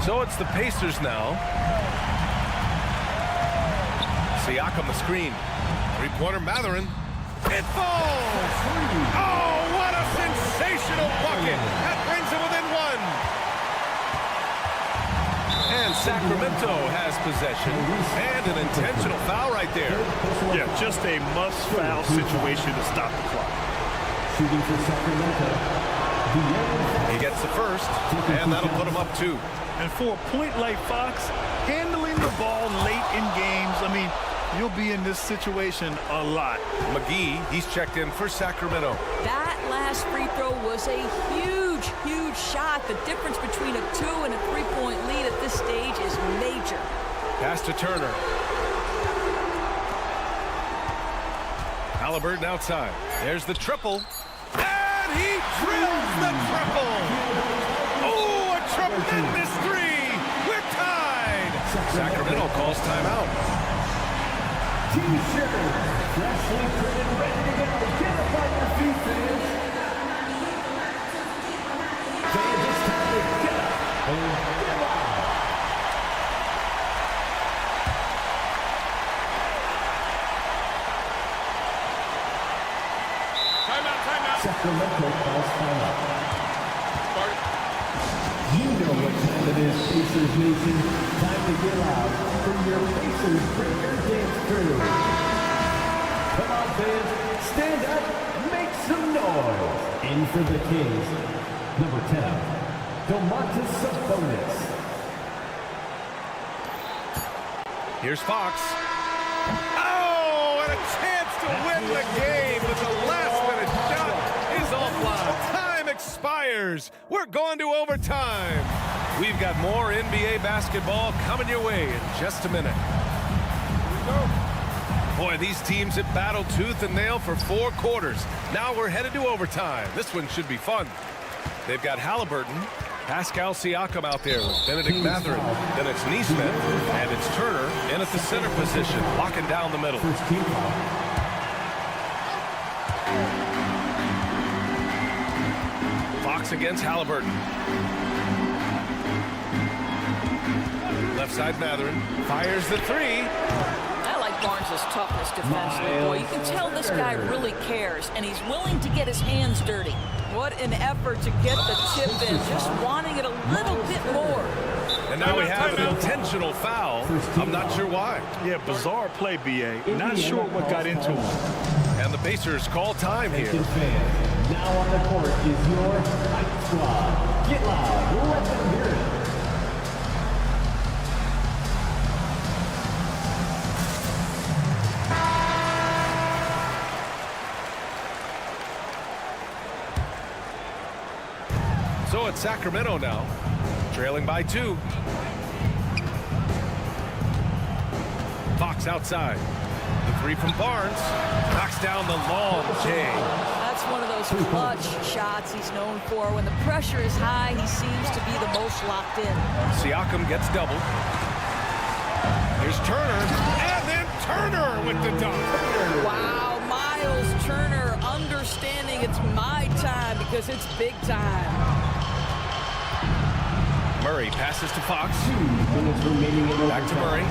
So it's the Pacers now. Siakam the screen. 3-pointer Matherin. It falls! Oh, what a sensational bucket! That brings it within 1. And Sacramento has possession. And an intentional foul right there. Yeah, just a must-foul situation to stop the clock. Shooting for Sacramento. He gets the first, and that'll put him up 2. And for a point like Fox, handling the ball late in games, I mean, you'll be in this situation a lot. McGee, he's checked in for Sacramento. That last free throw was a huge, huge shot. The difference between a 2 and a 3-point lead at this stage is major. Pass to Turner. Halliburton outside. There's the triple. And he drills the triple. Oh, a tremendous 3. We're tied. Sacramento calls timeout. Team Shag, freshly printed, ready to go. Get up on your feet, fans. Fans, it's time to get up and get out. Timeout. Sacramento calls timeout. You know what time it is, Pacers Nation. Time to get out from your Pacers Breaker Dance crew. Come on, fans. Stand up. Make some noise. In for the Kings. Number 10. Domantas Sabonis. Here's Fox. Oh, and a chance to win the game, but the last-minute shot is offline. Time expires. We're going to overtime. We've got more NBA basketball coming your way in just a minute. Here we go. Boy, these teams have battled tooth and nail for 4 quarters. Now we're headed to overtime. This one should be fun. They've got Halliburton, Pascal Siakam out there with Benedict Mathurin. Then it's Neesmith, and it's Turner in at the center position, locking down the middle. Fox against Halliburton. Left side Mathurin fires the 3. Barnes' toughness defensively. Boy, you can tell this guy really cares, and he's willing to get his hands dirty. What an effort to get the tip in, just wanting it a little bit more. And now we have an intentional foul. I'm not sure why. Yeah, bizarre play, B.A. Not sure what got into him. And the Pacers call time here. Now on the court is your Night Squad. Get loud. Let them hear it. So it's Sacramento now, trailing by 2. Fox outside. The 3 from Barnes knocks down the long J. That's one of those clutch shots he's known for. When the pressure is high, he seems to be the most locked in. Siakam gets doubled. Here's Turner, and then Turner with the dunk. Wow, Miles Turner understanding it's my time because it's big time. Murray passes to Fox. Back to Murray.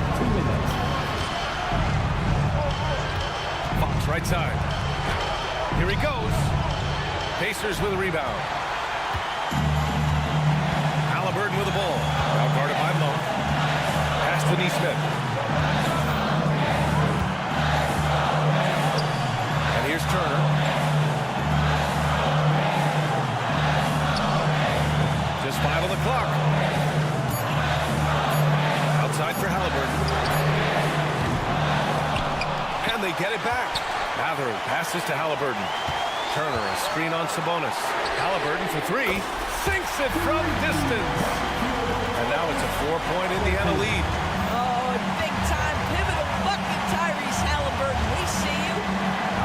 Fox right side. Here he goes. Pacers with a rebound. Halliburton with the ball. Now guarded by Monk. Pass to Neesmith. And here's Turner. Just 5 on the clock. Outside for Halliburton. And they get it back. Mathurin passes to Halliburton. Turner, a screen on Sabonis. Halliburton for 3. Sinks it from distance. And now it's a 4-point Indiana lead. Oh, big time pivotal bucket, Tyrese Halliburton. We see you.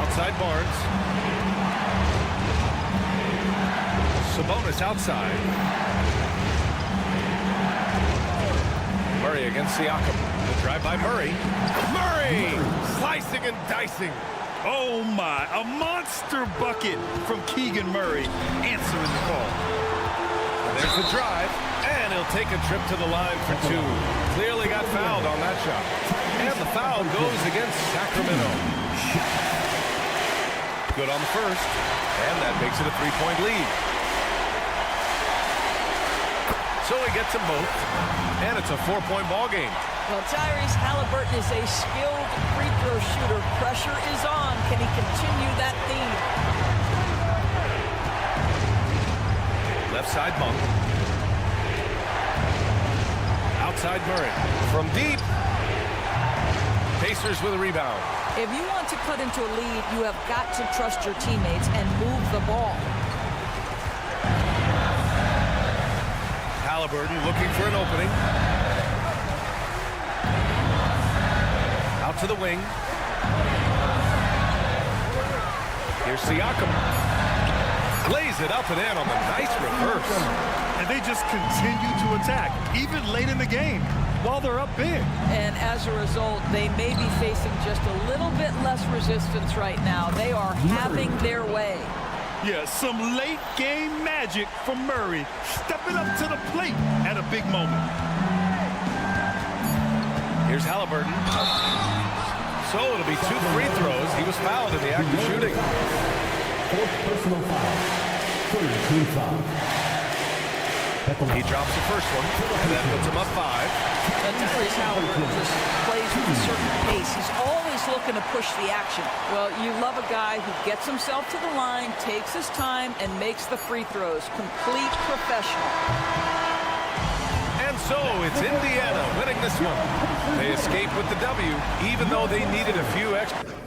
Outside Barnes. Sabonis outside. Murray against Siakam. The drive by Murray. Murray! Slicing and dicing. Oh my, a monster bucket from Keegan Murray, answering the call. And there's the drive, and he'll take a trip to the line for 2. Clearly got fouled on that shot. And the foul goes against Sacramento. Good on the first, and that makes it a 3-point lead. So he gets them both, and it's a 4-point ball game. Well, Tyrese Halliburton is a skilled free throw shooter. Pressure is on. Can he continue that theme? Left side Monk. Outside Murray. From deep. Pacers with a rebound. If you want to cut into a lead, you have got to trust your teammates and move the ball. Halliburton looking for an opening. Out to the wing. Here's Siakam. Lays it up and in on the nice reverse. And they just continue to attack, even late in the game, while they're up big. And as a result, they may be facing just a little bit less resistance right now. They are having their way. Yeah, some late game magic from Murray, stepping up to the plate at a big moment. Here's Halliburton. So it'll be 2 free throws. He was fouled in the act of shooting. 4th personal foul. 3-2 foul. He drops the first one, and that puts him up 5. Tyrese Halliburton just plays with a certain pace. He's always looking to push the action. Well, you love a guy who gets himself to the line, takes his time, and makes the free throws. Complete professional. so it's Indiana winning this one. They escape with the W, even though they needed a few extra.